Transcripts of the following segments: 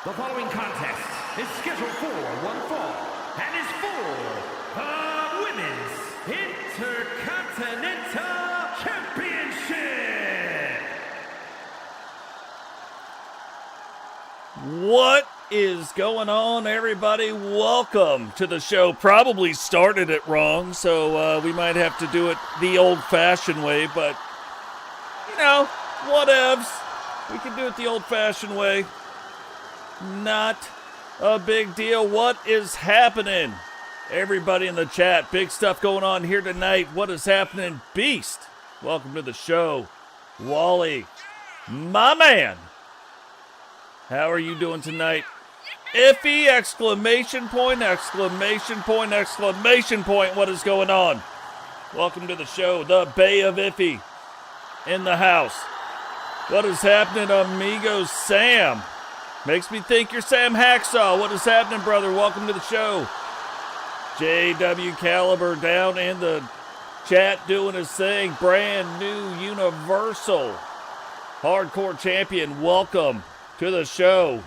The following contest is scheduled for one fall and is for the Women's Intercontinental Championship. What is going on, everybody? Welcome to the show. Probably started it wrong, so we might have to do it the old-fashioned way, but, you know, whatevs. We can do it the old-fashioned way. Not a big deal. What is happening? Everybody in the chat, big stuff going on here tonight. What is happening? Beast, welcome to the show. Wally, my man, how are you doing tonight? Iffy, exclamation point, exclamation point, exclamation point. What is going on? Welcome to the show. The Bay of Iffy in the house. What is happening, amigo Sam? Makes me think you're Sam Hacksaw. What is happening, brother? Welcome to the show. JW Caliber down in the chat doing his thing. Brand new Universal Hardcore Champion. Welcome to the show.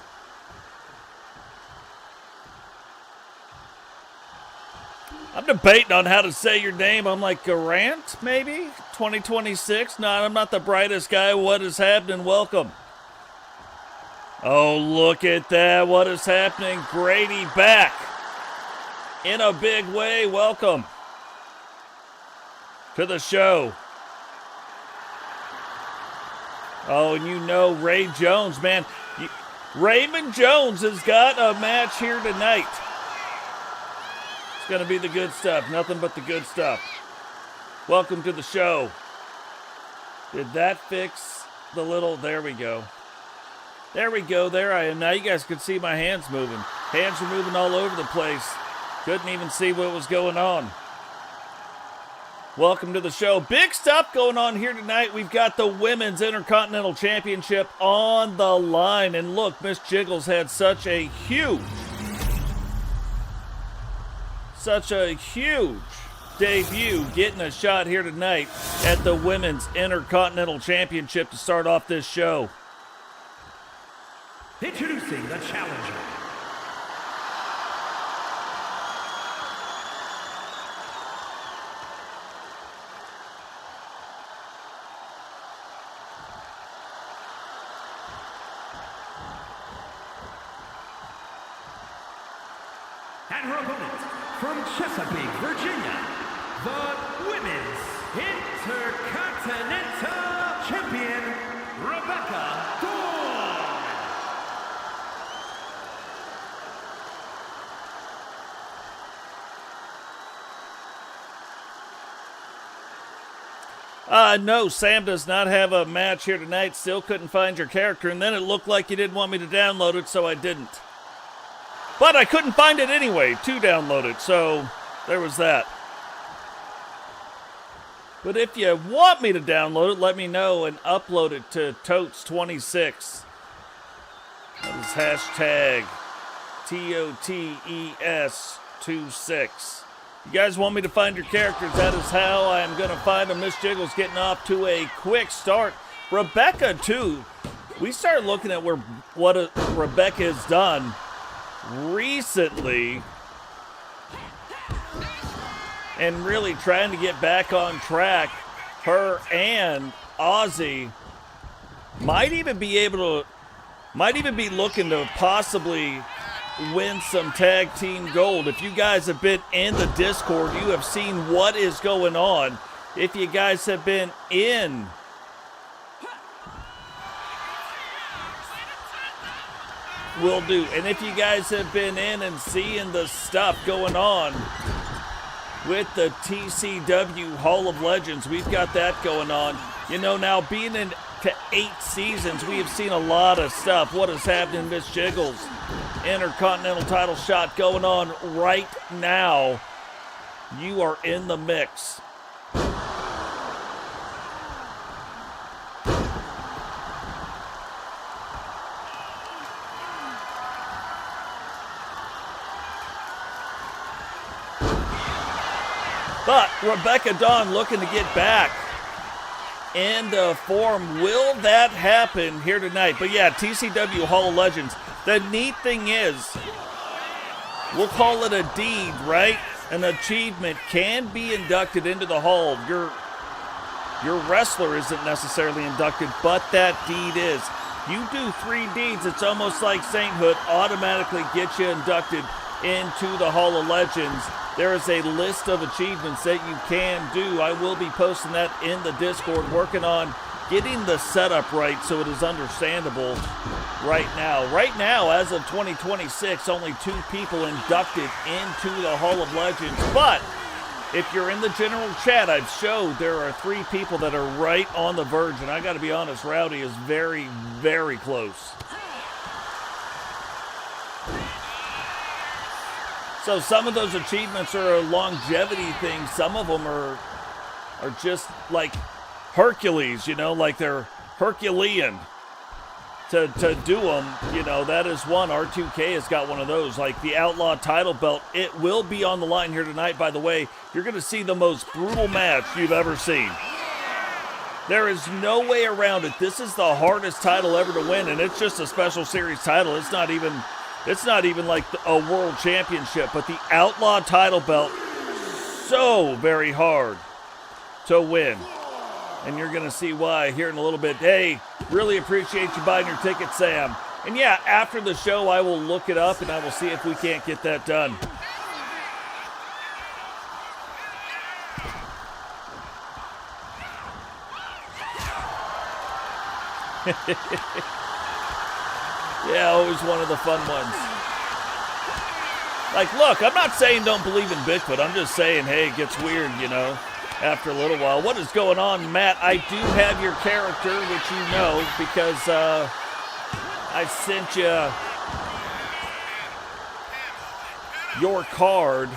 I'm debating on how to say your name. I'm like, Garant, maybe? 2026? No, I'm not the brightest guy. What is happening? Welcome. Oh, look at that. What is happening? Grady back in a big way. Welcome to the show. Oh, and you know Ray Jones, man. Raymond Jones has got a match here tonight. It's going to be the good stuff. Nothing but the good stuff. Welcome to the show. Did that fix the little... There we go. There we go. There I am. Now you guys can see my hands moving. Hands are moving all over the place. Couldn't even see what was going on. Welcome to the show. Big stuff going on here tonight. We've got the Women's Intercontinental Championship on the line. And look, Miss Jiggles had such a huge debut, getting a shot here tonight at the Women's Intercontinental Championship to start off this show. Introducing the challenger. And her opponent from Chesapeake, Virginia, the Women's Intercontinental Champion, Rebecca Dawn. No, Sam does not have a match here tonight. Still couldn't find your character, and then it looked like you didn't want me to download it, so I didn't. But I couldn't find it anyway to download it, so there was that. But if you want me to download it, let me know and upload it to Totes26. That is hashtag TOTES26. You guys want me to find your characters? That is how I am going to find them. Miss Jiggles getting off to a quick start. Rebecca, too. We started looking at what Rebecca has done recently and really trying to get back on track. Her and Ozzy might even be looking to possibly win some tag team gold. If you guys have been in the Discord, you have seen what is going on. If you guys have been in will do. And if you guys have been in and seeing the stuff going on with the TCW Hall of Legends, we've got that going on. You know, now being into 8 seasons, we have seen a lot of stuff. What is happening, Miss Jiggles? Intercontinental title shot going on right now. You are in the mix. But Rebecca Dawn looking to get back end of form. Will that happen here tonight? But yeah, TCW Hall of Legends. The neat thing is, we'll call it a deed, right? An achievement can be inducted into the Hall. Your wrestler isn't necessarily inducted, but that deed is. You do 3 deeds, it's almost like sainthood, automatically gets you inducted into the Hall of Legends. There is a list of achievements that you can do. I will be posting that in the Discord, working on getting the setup right so it is understandable right now. Right now, as of 2026, only 2 people inducted into the Hall of Legends. But if you're in the general chat, I've showed there are 3 people that are right on the verge. And I got to be honest, Rowdy is very, very close. So some of those achievements are a longevity thing. Some of them are just like Hercules, you know, like they're Herculean to do them. You know, that is one. R2K has got one of those, like the Outlaw title belt. It will be on the line here tonight, by the way. You're going to see the most brutal match you've ever seen. There is no way around it. This is the hardest title ever to win, and it's just a special series title. It's not even like a world championship, but the Outlaw title belt, so very hard to win. And you're going to see why here in a little bit. Hey, really appreciate you buying your ticket, Sam. And yeah, after the show, I will look it up and I will see if we can't get that done. Yeah, always one of the fun ones. Like, look, I'm not saying don't believe in Bigfoot. I'm just saying, hey, it gets weird, you know, after a little while. What is going on, Matt? I do have your character, which you know, because I sent you your card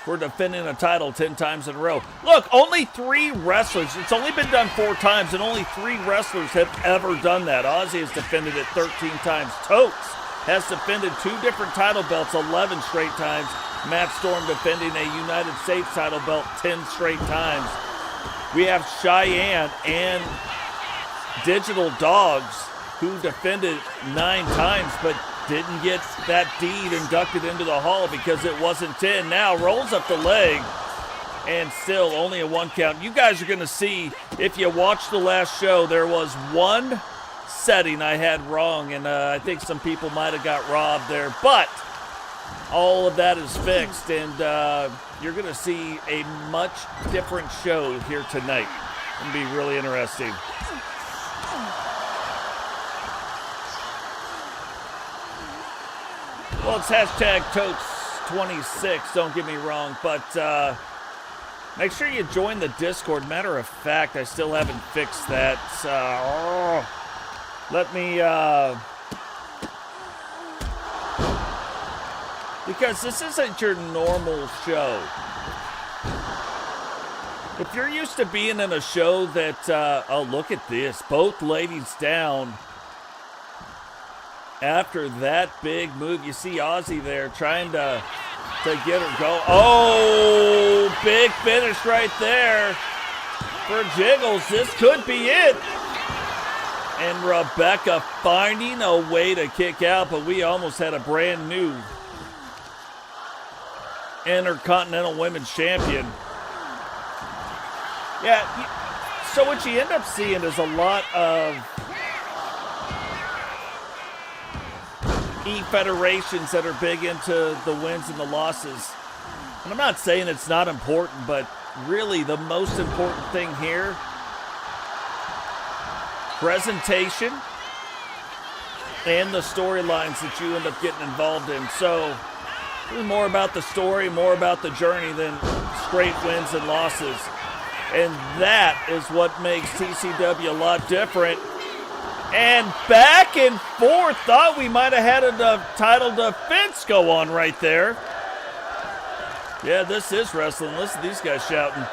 for defending a title 10 times in a row. Look, only 3 wrestlers. It's only been done 4 times, and only 3 wrestlers have ever done that. Ozzy has defended it 13 times. Totes has defended 2 different title belts 11 straight times. Matt Storm defending a United States title belt 10 straight times. We have Cheyenne and Digital Dogs, who defended 9 times, but didn't get that deed inducted into the Hall because it wasn't 10. Now rolls up the leg and still only a 1 count. You guys are going to see, if you watch the last show, there was 1 setting I had wrong, and I think some people might have got robbed there, but all of that is fixed, and you're going to see a much different show here tonight. It's going to be really interesting. Well, it's hashtag Totes26, don't get me wrong, but make sure you join the Discord. Matter of fact, I still haven't fixed that. Let me, because this isn't your normal show. If you're used to being in a show that, oh, look at this, both ladies down. After that big move, you see Ozzy there trying to get her go. Oh, big finish right there for Jiggles. This could be it. And Rebecca finding a way to kick out, but we almost had a brand new Intercontinental Women's Champion. Yeah, so what you end up seeing is a lot of E-federations that are big into the wins and the losses. And I'm not saying it's not important, but really the most important thing here, presentation and the storylines that you end up getting involved in. So it's more about the story, more about the journey than straight wins and losses. And that is what makes TCW a lot different. And back and forth. Thought we might have had a title defense go on right there. Yeah, this is wrestling. Listen to these guys shouting.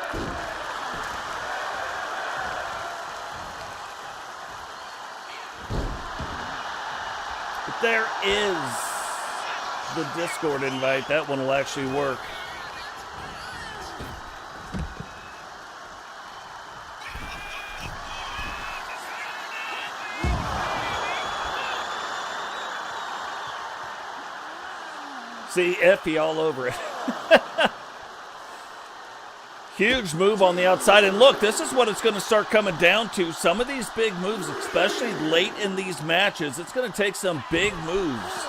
But there is the Discord invite. That one will actually work. See, Effie all over it. Huge move on the outside. And look, this is what it's going to start coming down to. Some of these big moves, especially late in these matches, it's going to take some big moves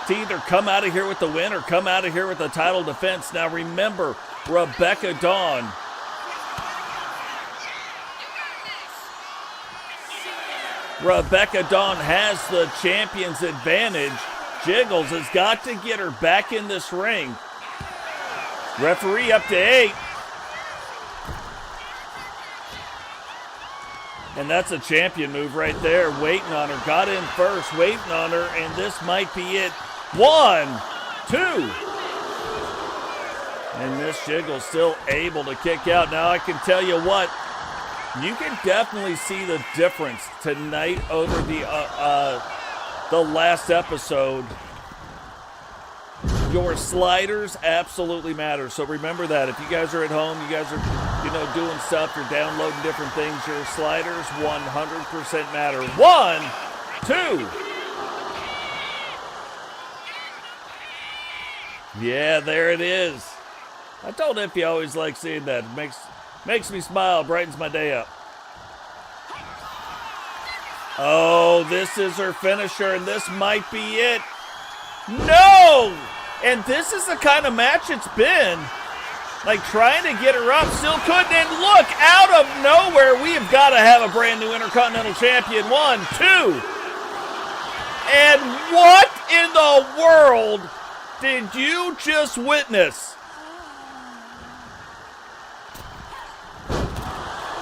to either come out of here with the win or come out of here with the title defense. Now remember, Rebecca Dawn has the champion's advantage. Jiggles has got to get her back in this ring. Referee up to 8. And that's a champion move right there. Waiting on her. Got in first. Waiting on her. And this might be it. 1, 2. And Miss Jiggles still able to kick out. Now I can tell you what. You can definitely see the difference tonight over the last episode. Your sliders absolutely matter. So remember that. If you guys are at home, you guys are, doing stuff, you're downloading different things, your sliders 100% matter. 1, 2. Yeah, there it is. I told Iffy I always like seeing that. It makes me smile, brightens my day up. Oh, this is her finisher, and this might be it. No! And this is the kind of match it's been. Like, trying to get her up, still couldn't. And look, out of nowhere, we have got to have a brand new Intercontinental Champion. 1, 2. And what in the world did you just witness?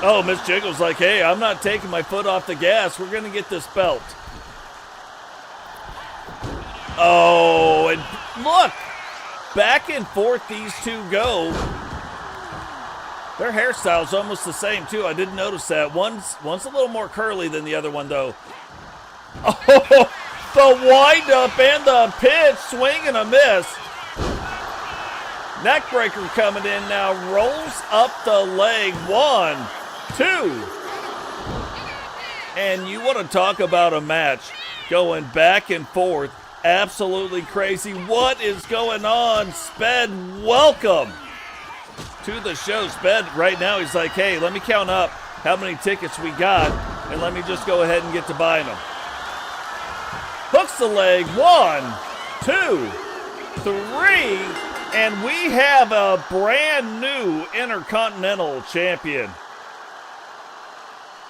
Oh, Miss Jiggles like, hey, I'm not taking my foot off the gas. We're going to get this belt. Oh, and look, back and forth these two go. Their hairstyle's almost the same, too. I didn't notice that. One's a little more curly than the other one, though. Oh, the wind-up and the pitch, swing and a miss. Neckbreaker coming in now, rolls up the leg. 1, 2. And you want to talk about a match going back and forth. Absolutely crazy. What is going on? Sped, welcome to the show. Sped, right now, he's like, hey, let me count up how many tickets we got, and let me just go ahead and get to buying them. Hooks the leg. 1, 2, 3, and we have a brand new Intercontinental Champion.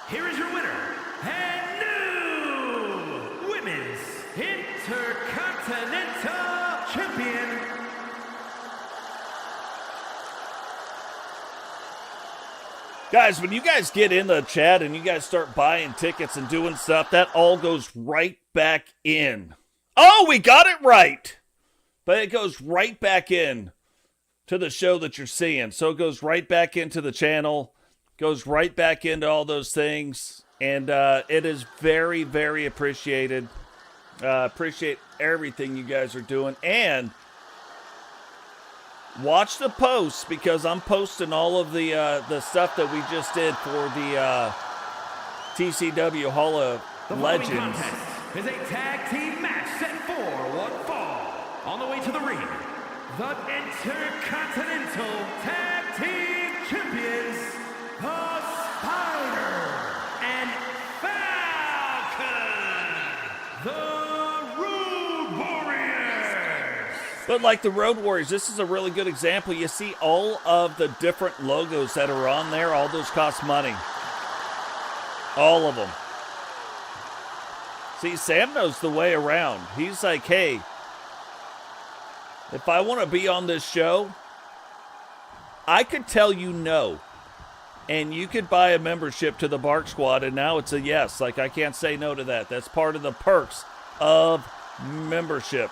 Here is your winner, and new Women's Intercontinental Champion. Guys, when you guys get in the chat and you guys start buying tickets and doing stuff, that all goes right back in. Oh, we got it right. But it goes right back in to the show that you're seeing. So it goes right back into the channel, goes right back into all those things. And it is very, very appreciated. Appreciate everything you guys are doing. And watch the posts, because I'm posting all of the stuff that we just did for the TCW Hall of Legends. The following contest is a tag team match set for one fall. On the way to the ring, the Intercontinental Tag Team Champions, the Spider and Falcon, the Road Warriors. But like the Road Warriors, this is a really good example. You see all of the different logos that are on there. All those cost money. All of them. See, Sam knows the way around. He's like, hey, if I want to be on this show, I could tell you no. And you could buy a membership to the Bark Squad, and now it's a yes. Like, I can't say no to that. That's part of the perks of membership.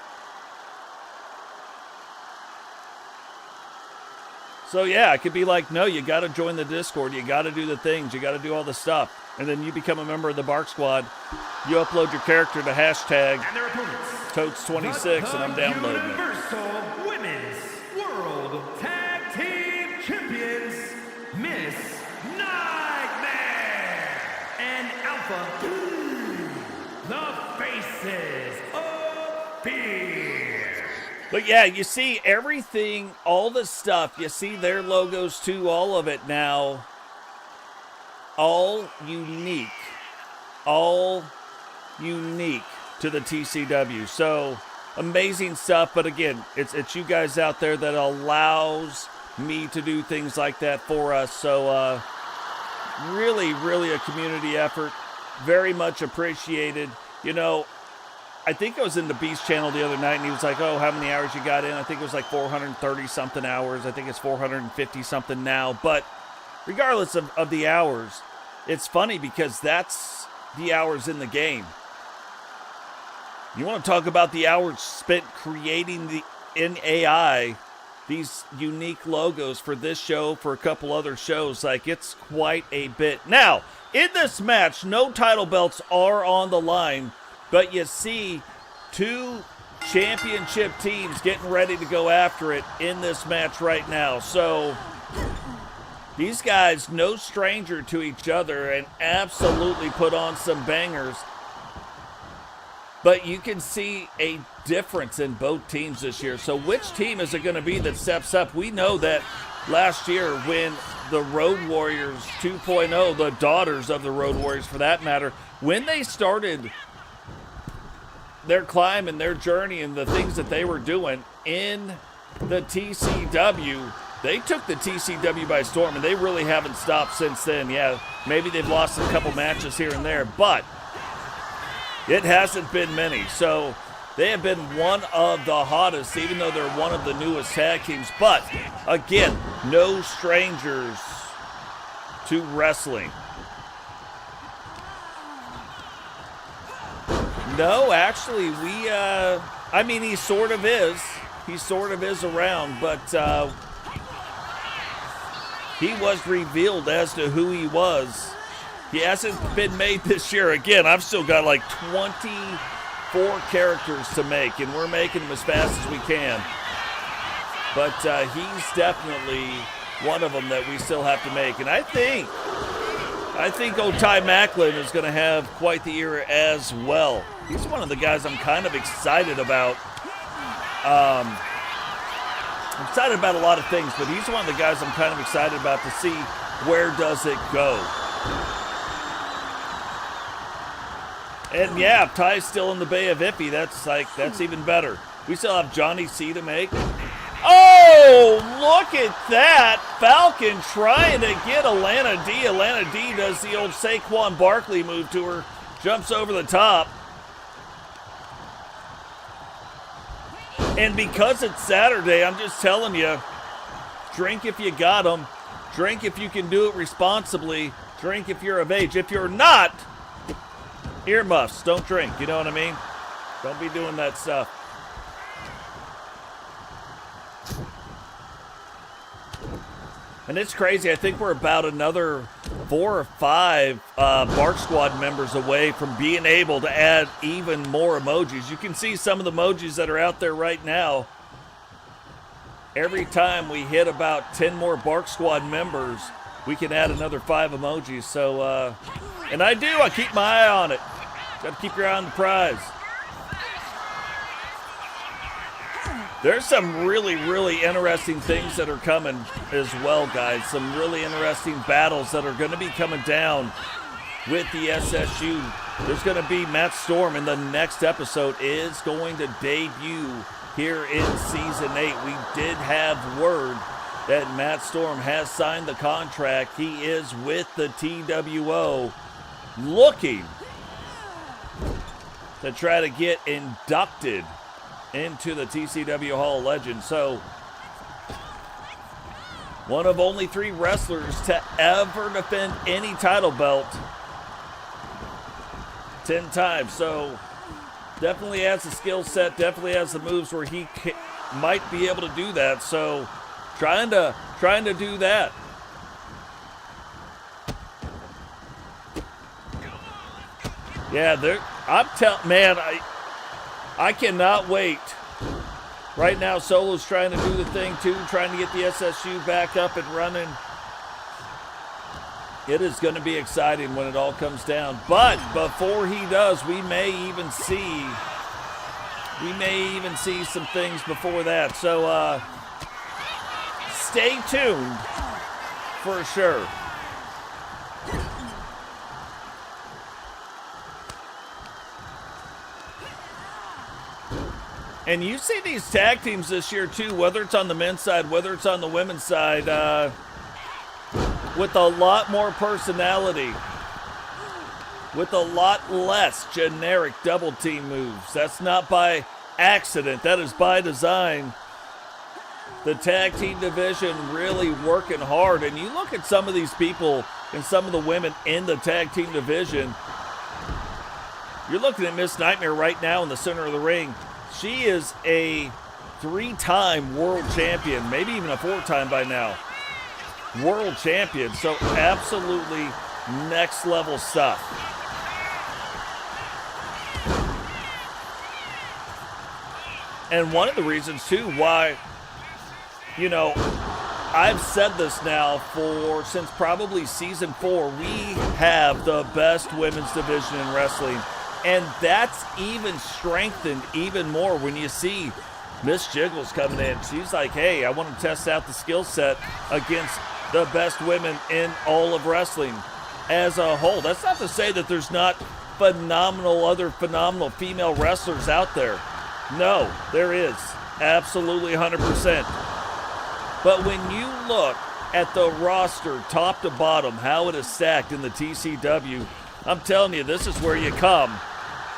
So, yeah, I could be like, no, you got to join the Discord. You got to do the things. You got to do all the stuff. And then you become a member of the Bark Squad. You upload your character to hashtag Totes26, and I'm downloading it. Universal Women's World Tag Team Champions, Miss Nightmare and Alpha, the Faces of Fear. But yeah, you see everything, all the stuff, you see their logos too, all of it now, all unique to the TCW. So amazing stuff, but again, it's you guys out there that allows me to do things like that for us. So really, really a community effort, very much appreciated. You know, I think I was in the Beast channel the other night, and he was like, oh, how many hours you got in? I think it was like 430-something hours. I think it's 450-something now. But regardless of the hours, it's funny because that's the hours in the game. You want to talk about the hours spent creating in AI, these unique logos for this show, for a couple other shows. Like, it's quite a bit. Now, in this match, no title belts are on the line, but you see two championship teams getting ready to go after it in this match right now. So these guys, no stranger to each other, and absolutely put on some bangers. But you can see a difference in both teams this year. So which team is it going to be that steps up? We know that last year when the Road Warriors 2.0, the daughters of the Road Warriors for that matter, when they started their climb and their journey and the things that they were doing in the TCW, they took the TCW by storm, and they really haven't stopped since then. Yeah, maybe they've lost a couple matches here and there, but it hasn't been many. So they have been one of the hottest, even though they're one of the newest tag teams. But again, no strangers to wrestling. No, actually, I mean, he sort of is. He sort of is around, but he was revealed as to who he was. He hasn't been made this year. Again, I've still got like 24 characters to make, and we're making them as fast as we can. But he's definitely one of them that we still have to make. And I think old Ty Macklin is going to have quite the year as well. He's one of the guys I'm kind of excited about. I'm excited about a lot of things, but he's one of the guys I'm kind of excited about to see where does it go. And yeah, Ty's still in the Bay of Ippy. That's even better. We still have Johnny C to make. Oh, look at that. Falcon trying to get Alana D. Alana D does the old Saquon Barkley move to her. Jumps over the top. And because it's Saturday, I'm just telling you, drink if you got them. Drink if you can do it responsibly. Drink if you're of age. If you're not, earmuffs. Don't drink. You know what I mean? Don't be doing that stuff. And it's crazy. I think we're about another 4 or 5 Bark Squad members away from being able to add even more emojis. You can see some of the emojis that are out there right now. Every time we hit about 10 more Bark Squad members, we can add another 5 emojis. So, and I keep my eye on it. Got to keep your eye on the prize. There's some really, really interesting things that are coming as well, guys. Some really interesting battles that are going to be coming down with the SSU. There's going to be Matt Storm in the next episode is going to debut here in Season 8. We did have word that Matt Storm has signed the contract. He is with the TWO looking to try to get inducted into the TCW Hall of Legends. So, one of only 3 wrestlers to ever defend any title belt 10 times. So, definitely has the skill set, definitely has the moves where he might be able to do that. So, trying to do that. Yeah, man, I cannot wait. Right now, Solo's trying to do the thing too, trying to get the SSU back up and running. It is going to be exciting when it all comes down. But before he does, we may even see We may even see some things before that. So stay tuned for sure. And you see these tag teams this year too, whether it's on the men's side, whether it's on the women's side, with a lot more personality, with a lot less generic double team moves. That's not by accident, that is by design. The tag team division really working hard. And you look at some of these people and some of the women in the tag team division. You're looking at Miss Nightmare right now in the center of the ring. She is a 3-time world champion, maybe even a 4-time by now. World champion, so absolutely next level stuff. And one of the reasons too why, you know, I've said this now since probably season 4, we have the best women's division in wrestling. And that's even strengthened even more when you see Miss Jiggles coming in. She's like, hey, I want to test out the skill set against the best women in all of wrestling as a whole. That's not to say that there's not other phenomenal female wrestlers out there. No, there is. Absolutely 100%. But when you look at the roster top to bottom, how it is stacked in the TCW, I'm telling you, this is where you come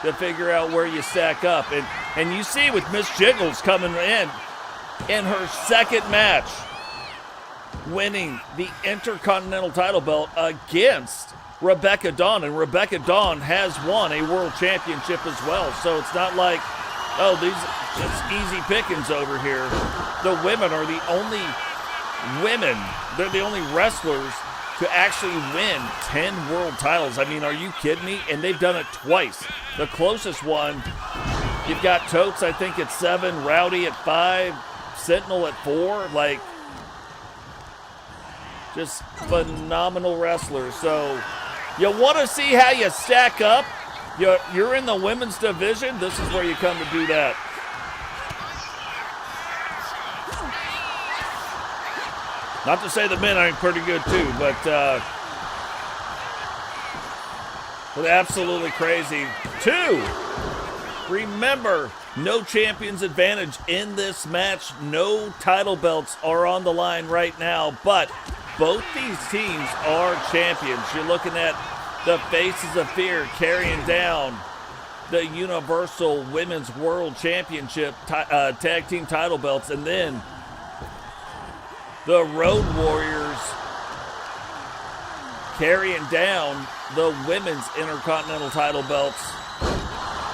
to figure out where you stack up. And you see with Miss Jiggles coming in her second match, winning the Intercontinental title belt against Rebecca Dawn. And Rebecca Dawn has won a world championship as well. So it's not like, oh, these just easy pickings over here. The women are the only women, they're the only wrestlers to actually win 10 world titles. I mean, are you kidding me? And they've done it twice. The closest one, you've got Totes, I think, at 7, Rowdy at 5, Sentinel at 4. Like, just phenomenal wrestlers. So you want to see how you stack up? You're in the women's division. This is where you come to do that. Not to say the men aren't pretty good too, but absolutely crazy. 2, remember, no champion's advantage in this match. No title belts are on the line right now, but both these teams are champions. You're looking at the Faces of Fear carrying down the Universal Women's World Championship tag team title belts, and then the Road Warriors carrying down the women's Intercontinental title belts.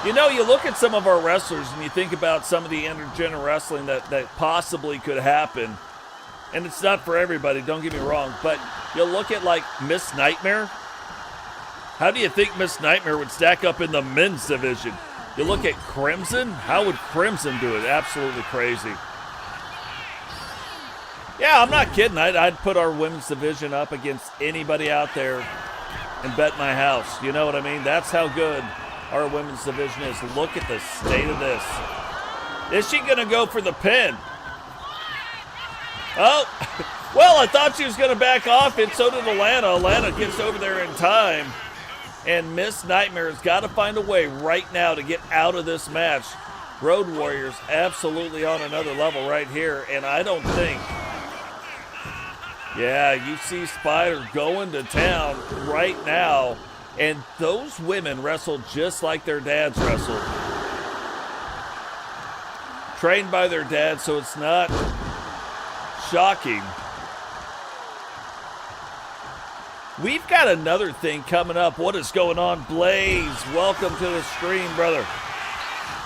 You know, you look at some of our wrestlers and you think about some of the intergender wrestling that possibly could happen. And it's not for everybody, don't get me wrong. But you look at like Miss Nightmare. How do you think Miss Nightmare would stack up in the men's division? You look at Crimson. How would Crimson do it? Absolutely crazy. Yeah, I'm not kidding. I'd put our women's division up against anybody out there and bet my house. You know what I mean? That's how good our women's division is. Look at the state of this. Is she going to go for the pin? Oh, well, I thought she was going to back off, and so did Alana. Alana gets over there in time. And Miss Nightmare has got to find a way right now to get out of this match. Road Warriors absolutely on another level right here, and I don't think... Yeah, you see Spider going to town right now, and those women wrestle just like their dads wrestled. Trained by their dads, so it's not shocking. We've got another thing coming up. What is going on, Blaze? Welcome to the stream, brother.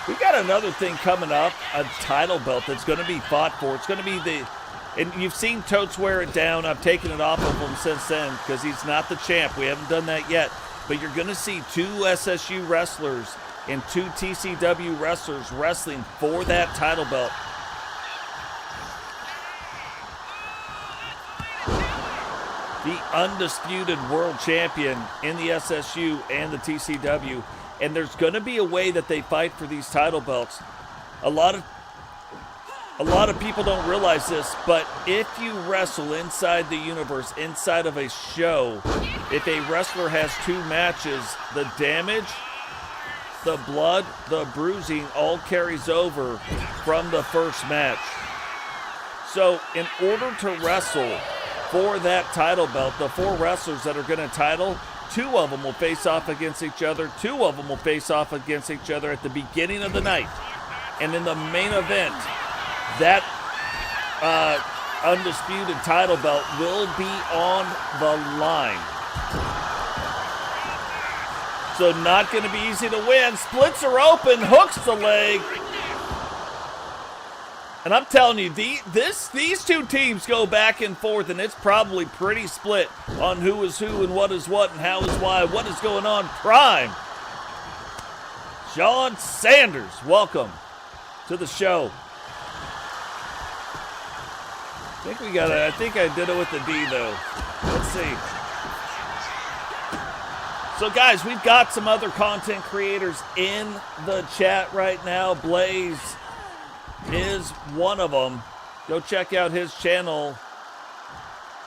We've got another thing coming up, a title belt that's going to be fought for. It's going to be the... And you've seen Totes wear it down. I've taken it off of him since then because he's not the champ. We haven't done that yet. But you're going to see 2 SSU wrestlers and 2 TCW wrestlers wrestling for that title belt. The undisputed world champion in the SSU and the TCW. And there's going to be a way that they fight for these title belts. A lot of people don't realize this, but if you wrestle inside the universe, inside of a show, if a wrestler has 2 matches, the damage, the blood, the bruising all carries over from the first match. So in order to wrestle for that title belt, the 4 wrestlers that are going to title, 2 of them will face off against each other. 2 of them will face off against each other at the beginning of the night. And in the main event, that undisputed title belt will be on the line. So not going to be easy to win. Splits are open, hooks the leg. And I'm telling you, these 2 teams go back and forth, and it's probably pretty split on who is who and what is what and how is why, what is going on. Prime Sean Sanders, welcome to the show. I think I did it with the D, though. Let's see. So, guys, we've got some other content creators in the chat right now. Blaze is one of them. Go check out his channel.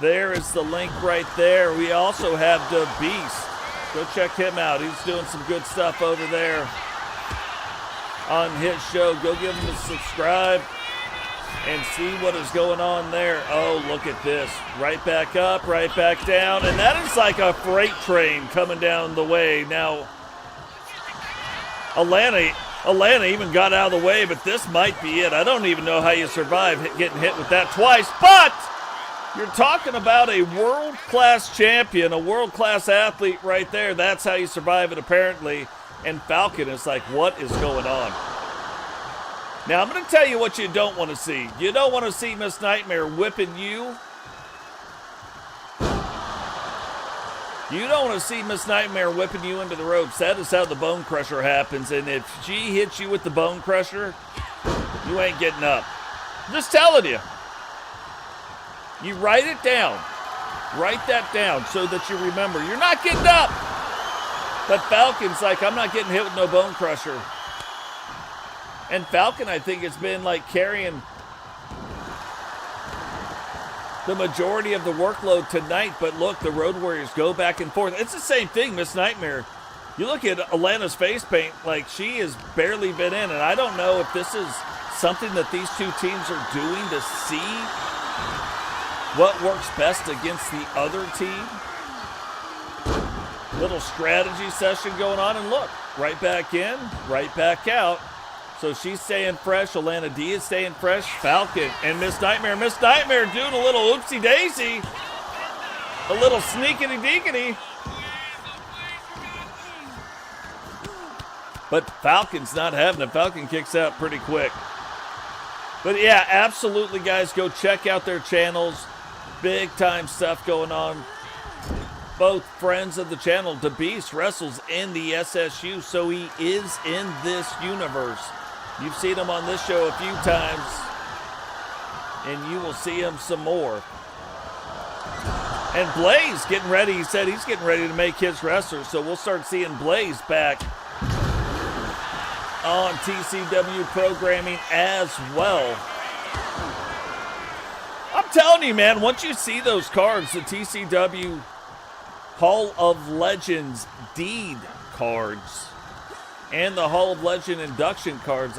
There is the link right there. We also have the Beast. Go check him out. He's doing some good stuff over there on his show. Go give him a subscribe and see what is going on there. Oh, look at this. Right back up, right back down. And that is like a freight train coming down the way. Now, Atlanta even got out of the way, but this might be it. I don't even know how you survive getting hit with that twice. But you're talking about a world-class champion, a world-class athlete right there. That's how you survive it, apparently. And Falcon is like, what is going on? Now, I'm going to tell you what you don't want to see. You don't want to see Miss Nightmare whipping you. You don't want to see Miss Nightmare whipping you into the ropes. That is how the Bone Crusher happens. And if she hits you with the Bone Crusher, you ain't getting up. I'm just telling you. You write it down. Write that down so that you remember. You're not getting up. But Falcon's like, I'm not getting hit with no Bone Crusher. And Falcon, I think, has been like carrying the majority of the workload tonight. But look, the Road Warriors go back and forth. It's the same thing, Miss Nightmare. You look at Atlanta's face paint, like she has barely been in. And I don't know if this is something that these 2 teams are doing to see what works best against the other team. Little strategy session going on. And look, right back in, right back out. So she's staying fresh. Atlanta D is staying fresh. Falcon and Miss Nightmare. Miss Nightmare doing a little oopsie-daisy. A little sneakity-deekity. But Falcon's not having it. Falcon kicks out pretty quick. But yeah, absolutely, guys. Go check out their channels. Big-time stuff going on. Both friends of the channel. The Beast wrestles in the SSU, so he is in this universe. You've seen him on this show a few times, and you will see him some more. And Blaze getting ready. He said he's getting ready to make his wrestler, so we'll start seeing Blaze back on TCW programming as well. I'm telling you, man, once you see those cards, the TCW Hall of Legends deed cards and the Hall of Legend induction cards,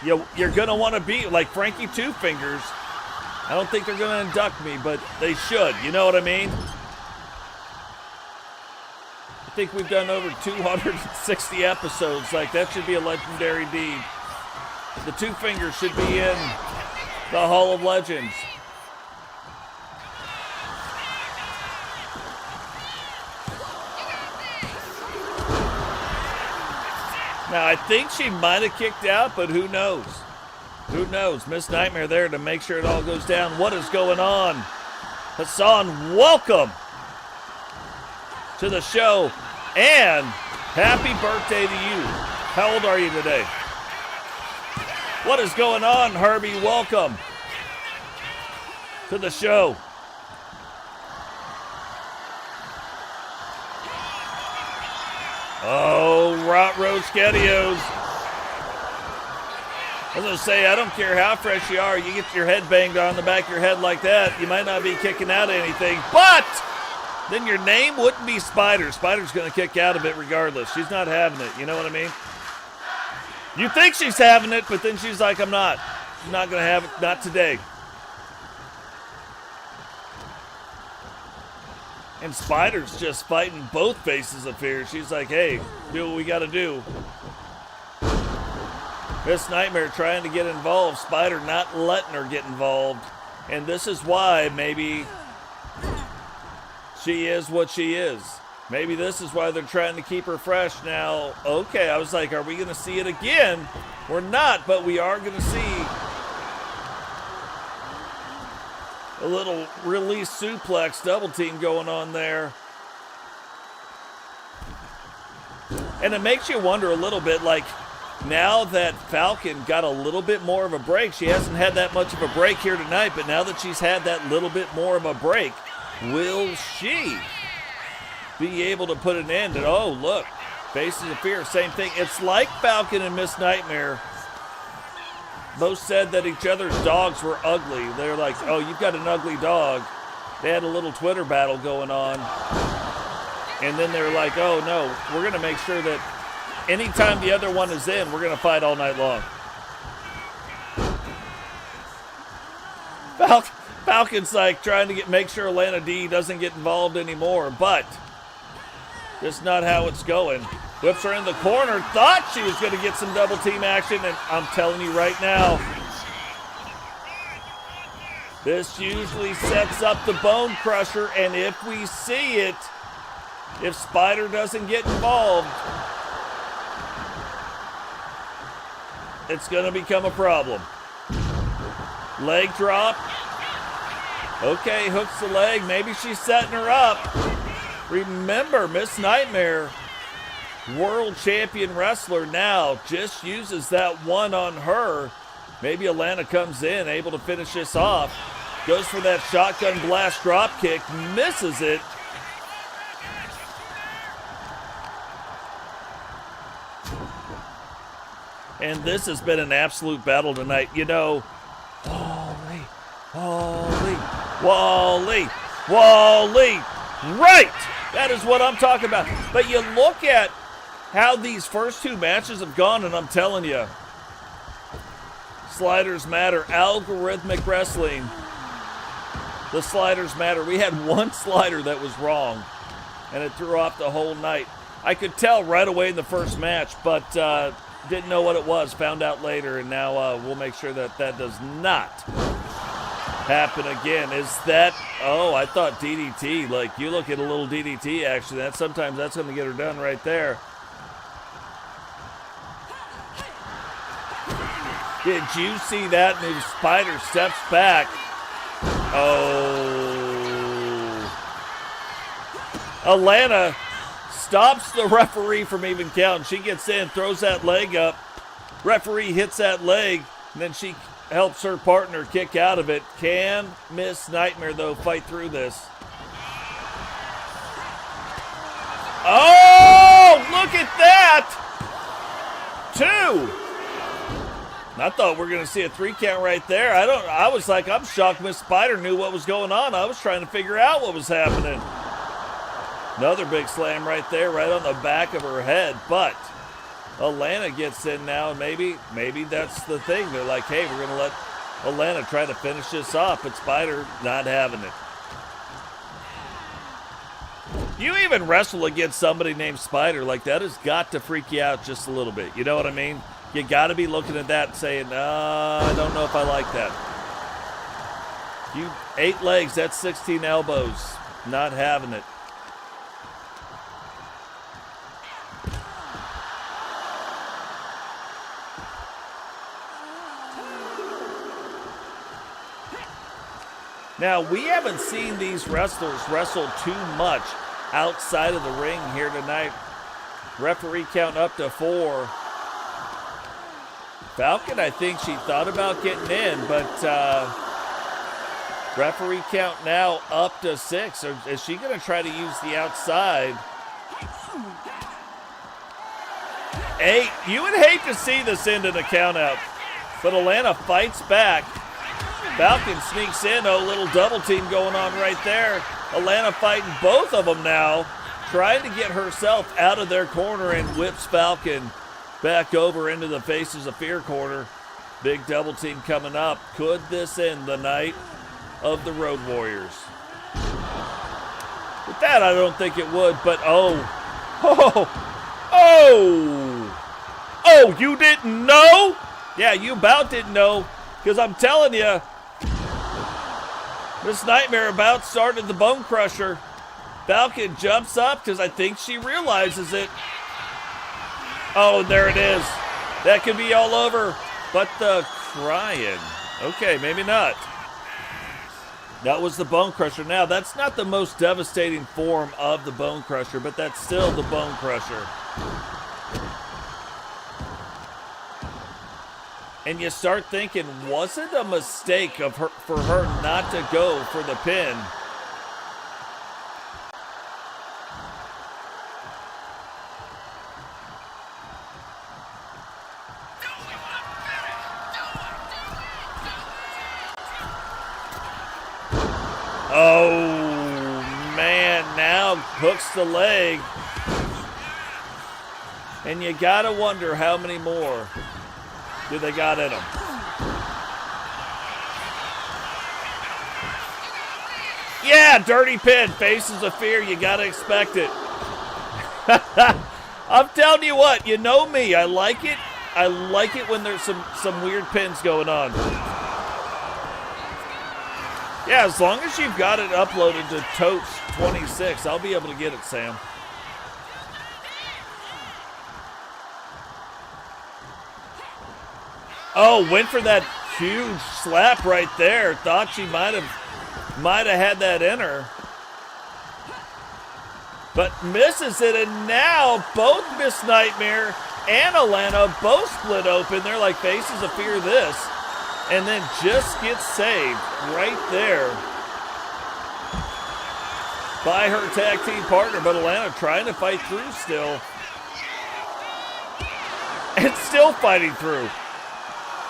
you're going to want to be like Frankie Two Fingers. I don't think they're going to induct me, but they should. You know what I mean? I think we've done over 260 episodes. Like, that should be a legendary deed. The Two Fingers should be in the Hall of Legends. Now, I think she might have kicked out, but who knows? Who knows? Miss Nightmare there to make sure it all goes down. What is going on? Hassan, welcome to the show, and happy birthday to you. How old are you today? What is going on, Herbie? Welcome to the show. Oh, Rot Roast Ghettios. I was going to say, I don't care how fresh you are, you get your head banged on the back of your head like that, you might not be kicking out of anything, but then your name wouldn't be Spider. Spider's going to kick out of it regardless. She's not having it, you know what I mean? You think she's having it, but then she's like, I'm not going to have it, not today. And Spider's just fighting both faces of fear. She's like, hey, do what we got to do. Miss Nightmare trying to get involved. Spider not letting her get involved. And this is why maybe she is what she is. Maybe this is why they're trying to keep her fresh now. Okay, I was like, are we going to see it again? We're not, but we are going to see a little release suplex double team going on there. And it makes you wonder a little bit, like, now that Falcon got a little bit more of a break, she hasn't had that much of a break here tonight, but now that she's had that little bit more of a break, will she be able to put an end? And oh, look, Faces of Fear, same thing. It's like Falcon and Miss Nightmare both said that each other's dogs were ugly. They're like, oh, you've got an ugly dog. They had a little Twitter battle going on. And then they were like, oh, no, we're going to make sure that anytime the other one is in, we're going to fight all night long. Falcon's like trying to make sure Atlanta D doesn't get involved anymore, but that's not how it's going. Whips her in the corner, thought she was going to get some double team action, and I'm telling you right now, this usually sets up the Bone Crusher, and if we see it, if Spider doesn't get involved, it's going to become a problem. Leg drop. Okay, hooks the leg. Maybe she's setting her up. Remember, Miss Nightmare, world champion wrestler now, just uses that one on her. Maybe Atlanta comes in, able to finish this off. Goes for that shotgun blast drop kick, misses it. And this has been an absolute battle tonight. You know, Wally. Right! That is what I'm talking about. But you look at how these first two matches have gone, and I'm telling you, sliders matter. Algorithmic wrestling. The sliders matter. We had one slider that was wrong, and it threw off the whole night. I could tell right away in the first match, but didn't know what it was. Found out later, and now we'll make sure that that does not happen again. Is that, oh, I thought DDT. Like, you look at a little DDT action, sometimes that's going to get her done right there. Did you see that? And the Spider steps back. Oh. Atlanta stops the referee from even counting. She gets in, throws that leg up. Referee hits that leg, and then she helps her partner kick out of it. Can Miss Nightmare, though, fight through this? Oh, look at that! 2. I thought we were going to see a 3 count right there. I was like, I'm shocked Miss Spider knew what was going on. I was trying to figure out what was happening. Another big slam right there, right on the back of her head. But Atlanta gets in now, and maybe that's the thing. They're like, hey, we're going to let Atlanta try to finish this off, but Spider not having it. You even wrestle against somebody named Spider, like that has got to freak you out just a little bit. You know what I mean? You got to be looking at that and saying, I don't know if I like that. 8 legs, that's 16 elbows. Not having it. Now, we haven't seen these wrestlers wrestle too much outside of the ring here tonight. Referee count up to 4. Falcon, I think she thought about getting in, but referee count now up to 6. Is she going to try to use the outside? 8. You would hate to see this end in a count out. But Atlanta fights back. Falcon sneaks in. Oh, little double team going on right there. Atlanta fighting both of them now, trying to get herself out of their corner, and whips Falcon back over into the Faces of Fear corner. Big double team coming up. Could this end the night of the Road Warriors? With that, I don't think it would, but oh, you didn't know? Yeah, you about didn't know, because I'm telling you, Miss Nightmare about started the Bone Crusher. Falcon jumps up because I think she realizes it. Oh, there it is. That could be all over, but the crying. Okay, maybe not. That was the Bone Crusher. Now, that's not the most devastating form of the Bone Crusher, but that's still the Bone Crusher. And you start thinking, was it a mistake for her not to go for the pin? Oh, man, now hooks the leg. And you gotta wonder how many more do they got in them. Yeah, dirty pin, Faces of Fear, you gotta expect it. I'm telling you what, you know me, I like it. I like it when there's some weird pins going on. Yeah, as long as you've got it uploaded to Totes 26, I'll be able to get it, Sam. Oh, went for that huge slap right there. Thought she might have had that in her. But misses it, and now both Miss Nightmare and Atlanta both split open. They're like Faces of Fear this. And then just gets saved right there by her tag team partner. But Atlanta trying to fight through still. And still fighting through.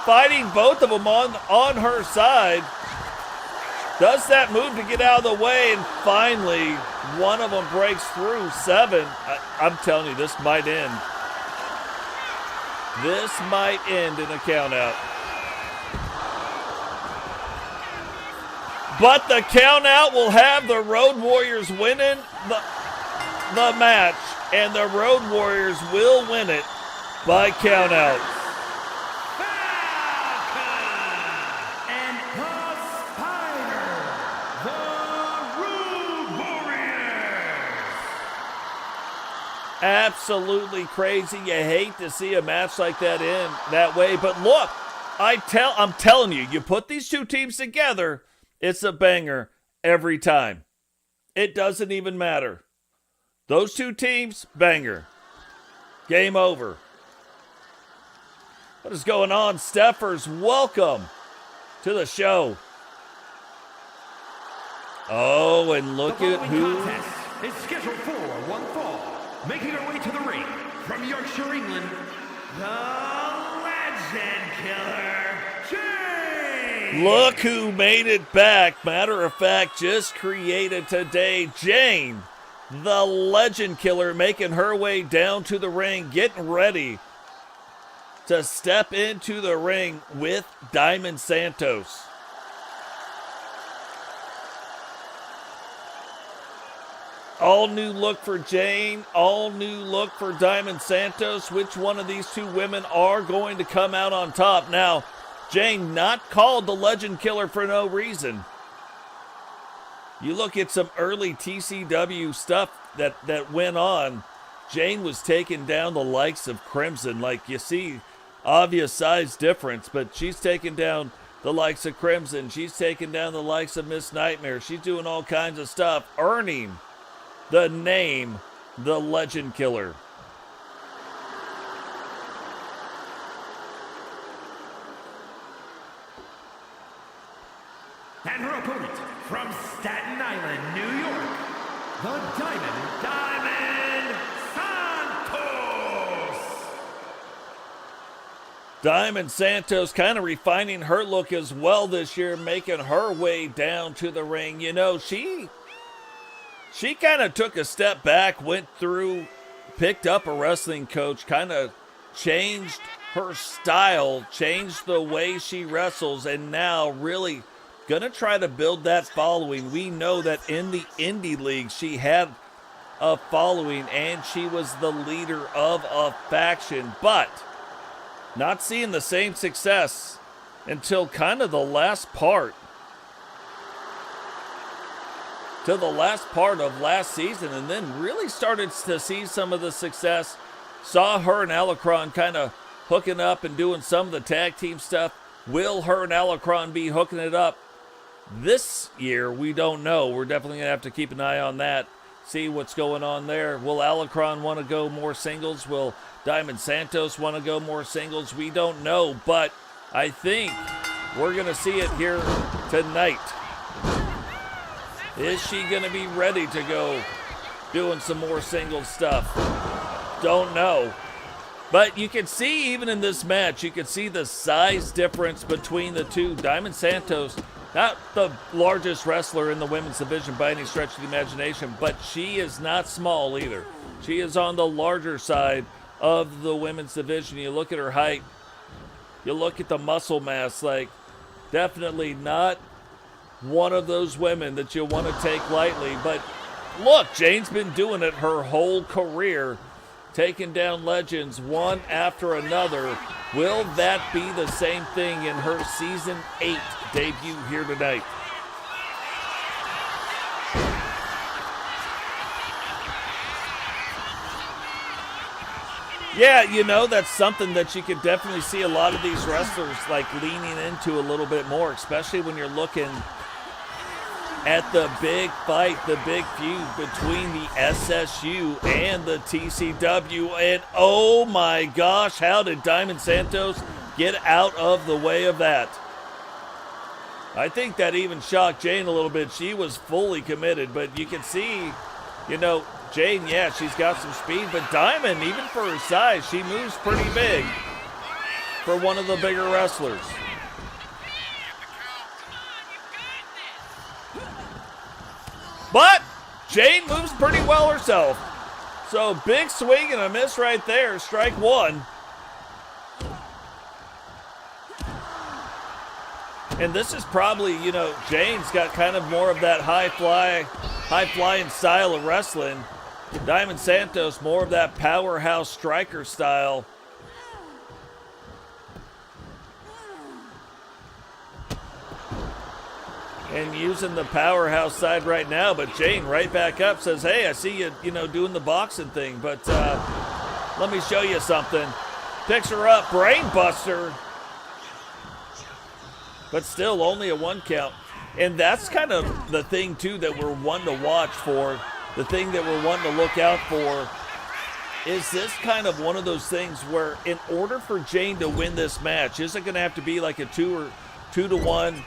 Fighting both of them on her side. Does that move to get out of the way, and finally one of them breaks through. 7. I'm telling you, this might end. This might end in a count out. But the count out will have the Road Warriors winning the match, and the Road Warriors will win it by count out. And the Spider, the Road Warriors. Absolutely crazy. You hate to see a match like that end that way, but look, I'm telling you, you put these two teams together, it's a banger every time. It doesn't even matter. Those two teams, banger. Game over. What is going on, Steffers? Welcome to the show. Oh, and look at who. The contest is scheduled for one fall. Making her way to the ring from Yorkshire, England, the Legend Killer. Look who made it back. Matter of fact, just created today. Jane, the Legend Killer, making her way down to the ring, getting ready to step into the ring with Diamond Santos. All new look for Jane, all new look for Diamond Santos. Which one of these two women are going to come out on top? Now, Jane not called the Legend Killer for no reason. You look at some early TCW stuff that went on. Jane was taking down the likes of Crimson. Like, you see obvious size difference, but she's taking down the likes of Crimson. She's taking down the likes of Miss Nightmare. She's doing all kinds of stuff, earning the name the Legend Killer. And her opponent from Staten Island, New York, the Diamond Santos. Diamond Santos kind of refining her look as well this year, making her way down to the ring. You know, she kind of took a step back, went through, picked up a wrestling coach, kind of changed her style, changed the way she wrestles, and now really going to try to build that following. We know that in the indie league, she had a following, and she was the leader of a faction, but not seeing the same success until kind of the last part. Till the last part of last season, and then really started to see some of the success. Saw her and Alacron kind of hooking up and doing some of the tag team stuff. Will her and Alacron be hooking it up this year? We don't know. We're definitely going to have to keep an eye on that. See what's going on there. Will Alacron want to go more singles? Will Diamond Santos want to go more singles? We don't know, but I think we're going to see it here tonight. Is she going to be ready to go doing some more singles stuff? Don't know. But you can see even in this match, you can see the size difference between the two. Diamond Santos, not the largest wrestler in the women's division by any stretch of the imagination, but she is not small either. She is on the larger side of the women's division. You look at her height, you look at the muscle mass, like definitely not one of those women that you want to take lightly. But look, Jane's been doing it her whole career, taking down legends one after another. Will that be the same thing in her Season 8 debut here tonight? Yeah, you know, that's something that you could definitely see a lot of these wrestlers like leaning into a little bit more, especially when you're looking at the big fight, the big feud between the SSU and the TCW. And oh my gosh, how did Diamond Santos get out of the way of that? I think that even shocked Jane a little bit. She was fully committed, but you can see, you know, Jane, yeah, she's got some speed, but Diamond, even for her size, she moves pretty big for one of the bigger wrestlers. But Jane moves pretty well herself. So big swing and a miss right there. Strike one. And this is probably, you know, Jane's got kind of more of that high flying style of wrestling. Diamond Santos, more of that powerhouse striker style. And using the powerhouse side right now, but Jane right back up says, hey, I see you, you know, doing the boxing thing, but let me show you something. Picks her up, brain buster, but still only a one count. And that's kind of the thing, too, that we're one to watch for. The thing that we're wanting to look out for is this kind of one of those things where in order for Jane to win this match, is it going to have to be like a 2 to 1,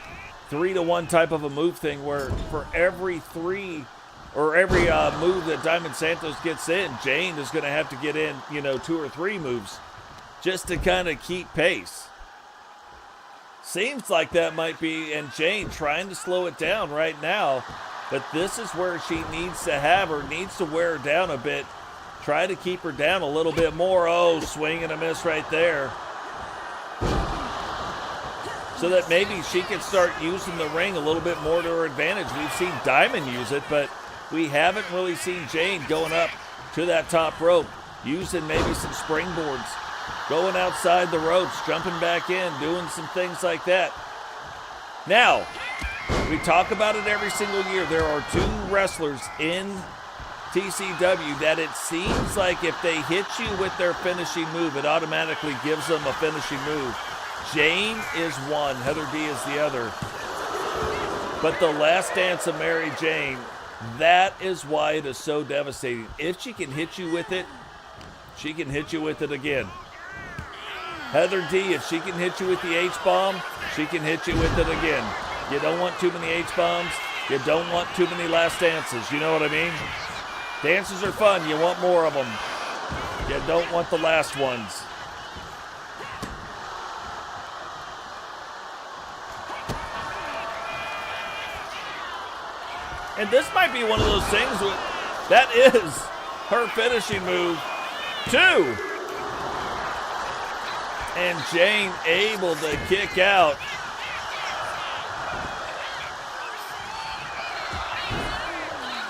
3 to 1 type of a move thing where for every three or every move that Diamond Santos gets in, Jane is going to have to get in, you know, 2 or 3 moves just to kind of keep pace. Seems like that might be, and Jane trying to slow it down right now. But this is where she needs to have her, needs to wear her down a bit. Try to keep her down a little bit more. Oh, swing and a miss right there. So that maybe she can start using the ring a little bit more to her advantage. We've seen Diamond use it, but we haven't really seen Jane going up to that top rope, using maybe some springboards, going outside the ropes, jumping back in, doing some things like that. Now, we talk about it every single year. There are 2 wrestlers in TCW that it seems like if they hit you with their finishing move, it automatically gives them a finishing move. Jane is one, Heather D is the other. But the last dance of Mary Jane, that is why it is so devastating. If she can hit you with it, she can hit you with it again. Heather D, if she can hit you with the H-bomb, she can hit you with it again. You don't want too many H-bombs. You don't want too many last dances. You know what I mean? Dances are fun. You want more of them. You don't want the last ones. And this might be one of those things that is her finishing move, too. And Jane able to kick out.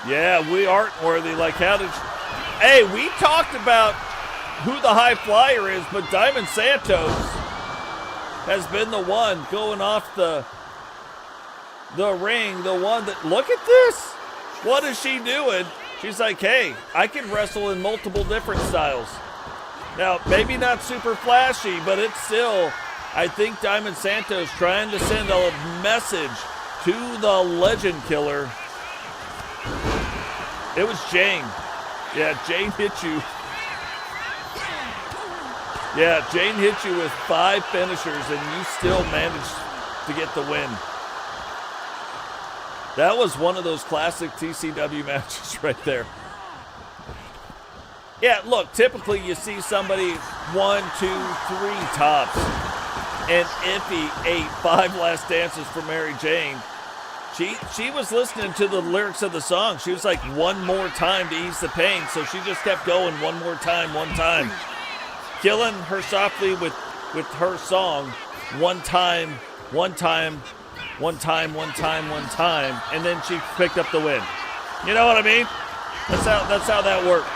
Yeah, we aren't worthy. Like, how did... Hey, we talked about who the high flyer is, but Diamond Santos has been the one going off the ring, the one that... Look at this! What is she doing? She's like, hey, I can wrestle in multiple different styles. Now, maybe not super flashy, but it's still, I think Diamond Santos trying to send a message to the legend killer. It was Jane. Yeah, Jane hit you. Yeah, Jane hit you with 5 finishers, and you still managed to get the win. That was one of those classic TCW matches right there. Yeah, look, typically you see somebody 1, 2, 3 tops. And Ep5 ate 5 last dances for Mary Jane. She was listening to the lyrics of the song. She was like, one more time to ease the pain. So she just kept going, one more time, one time. Killing her softly with her song, one time, one time, one time, one time, one time. And then she picked up the win. You know what I mean? That's how that worked.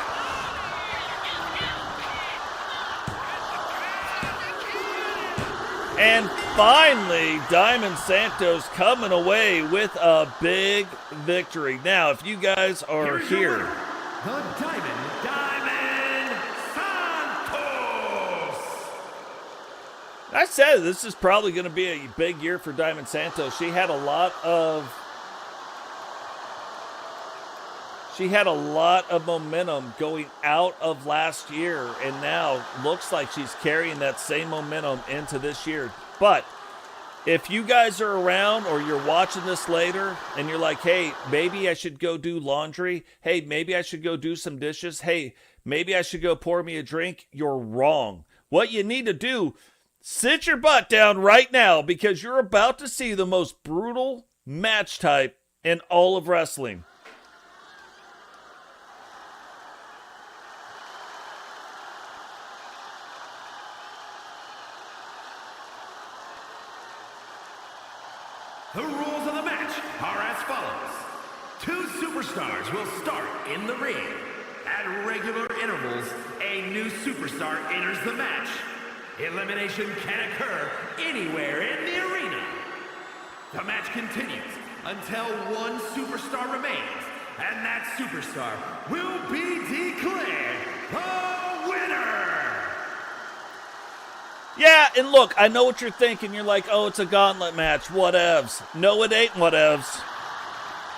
And finally, Diamond Santos coming away with a big victory. Now, if you guys are here, the Diamond Santos. I said this is probably going to be a big year for Diamond Santos. She had a lot of momentum going out of last year, and now looks like she's carrying that same momentum into this year. But if you guys are around or you're watching this later and you're like, hey, maybe I should go do laundry. Hey, maybe I should go do some dishes. Hey, maybe I should go pour me a drink. You're wrong. What you need to do, sit your butt down right now, because you're about to see the most brutal match type in all of wrestling. The rules of the match are as follows. 2 superstars will start in the ring. At regular intervals, a new superstar enters the match. Elimination can occur anywhere in the arena. The match continues until one superstar remains, and that superstar will be declared the winner. Yeah, and look, I know what you're thinking. You're like, oh, it's a gauntlet match. Whatevs. No, it ain't whatevs.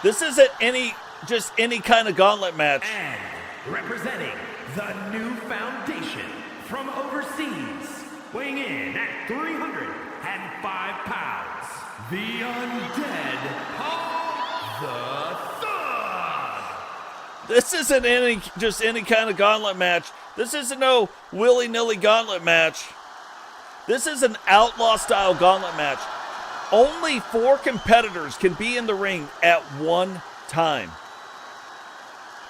This isn't just any kind of gauntlet match. And representing the new foundation from overseas, weighing in at 305 pounds, the Undead Paul the Thug. This isn't just any kind of gauntlet match. This isn't no willy-nilly gauntlet match. This is an outlaw-style gauntlet match. Only 4 competitors can be in the ring at one time.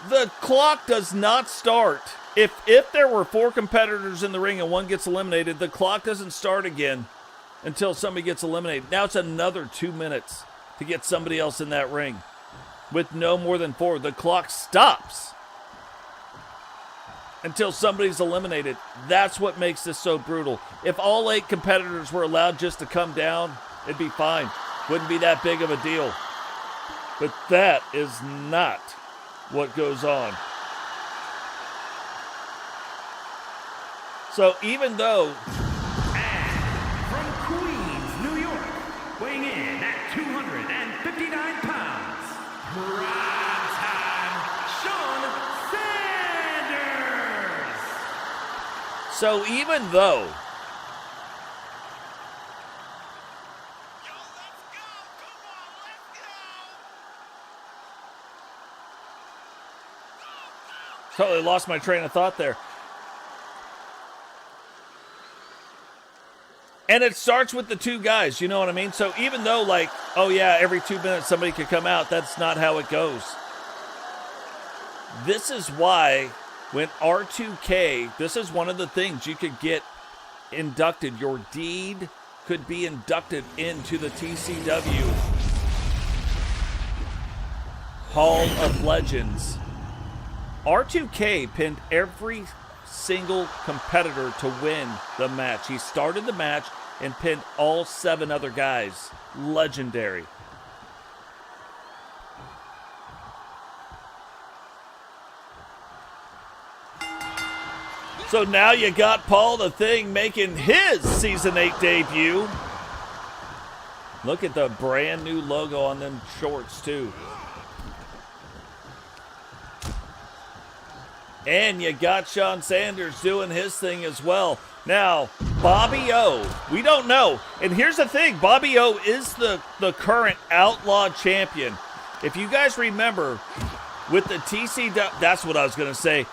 The clock does not start. If there were 4 competitors in the ring and one gets eliminated, the clock doesn't start again until somebody gets eliminated. Now it's another 2 minutes to get somebody else in that ring. With no more than 4, the clock stops until somebody's eliminated. That's what makes this so brutal. If all 8 competitors were allowed just to come down, it'd be fine. Wouldn't be that big of a deal. But that is not what goes on. So even though... And from Queens, New York, weighing in at 259 pounds, Primetime Sean Sanders. So even though... Totally lost my train of thought there. And it starts with the two guys, you know what I mean? So even though, like, oh yeah, every 2 minutes somebody could come out, that's not how it goes. This is why when R2K, this is one of the things you could get inducted. Your deed could be inducted into the TCW Hall of Legends. R2K pinned every single competitor to win the match. He started the match and pinned all 7 other guys. Legendary. So now you got Paul the Thing making his Season 8 debut. Look at the brand new logo on them shorts too. And you got Sean Sanders doing his thing as well. Now, Bobby O, we don't know. And here's the thing, Bobby O is the current Outlaw champion. If you guys remember, with the TCW, that's what I was going to say.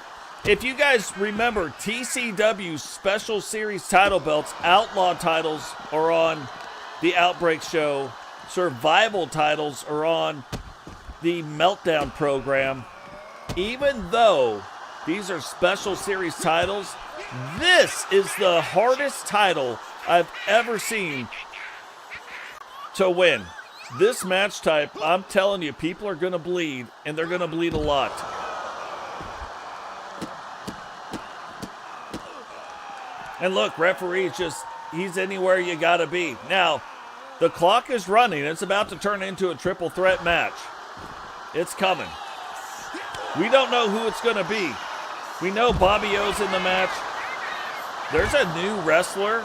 If you guys remember, TCW Special Series title belts, Outlaw titles are on the Outbreak show. Survival titles are on the Meltdown program. Even though these are Special Series titles, this is the hardest title I've ever seen to win. This match type, I'm telling you, people are going to bleed, and they're going to bleed a lot. And look, referee's just, he's anywhere you got to be. Now, the clock is running. It's about to turn into a triple threat match. It's coming. We don't know who it's going to be. We know Bobby O's in the match. There's a new wrestler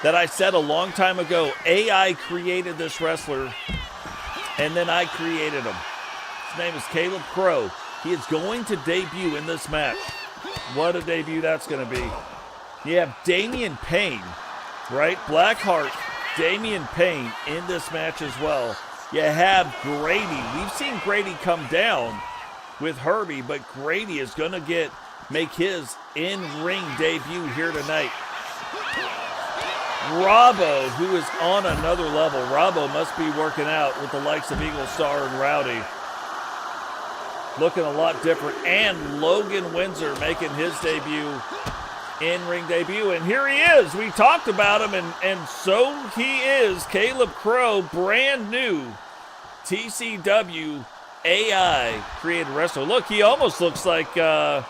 that I said a long time ago. AI created this wrestler, and then I created him. His name is Caleb Crow. He is going to debut in this match. What a debut that's going to be. You have Damian Payne, right? Blackheart, Damian Payne in this match as well. You have Grady. We've seen Grady come down with Herbie, but Grady is going to make his in-ring debut here tonight. Robbo, who is on another level. Robbo must be working out with the likes of Eagle Star and Rowdy. Looking a lot different. And Logan Windsor making his debut, in-ring debut. And here he is. We talked about him, and so he is. Caleb Crow, brand new TCW AI created wrestler. Look, he almost looks like the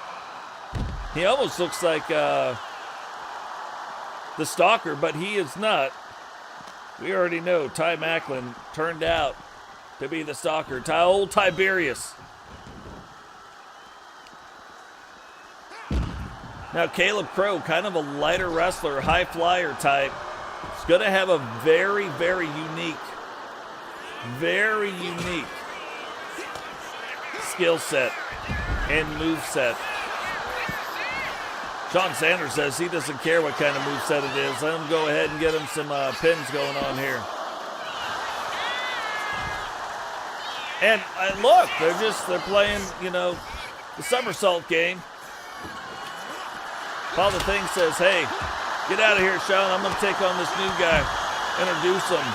Stalker, but he is not. We already know Ty Macklin turned out to be the Stalker. Old Tiberius. Now Caleb Crow, kind of a lighter wrestler, high flyer type. He's going to have a very, very unique skill set and move set. Sean Sanders says he doesn't care what kind of moveset it is. Let him go ahead and get him some pins going on here. And look, they're playing, the somersault game. Paul the Thing says, hey, get out of here, Sean. I'm going to take on this new guy. Introduce him.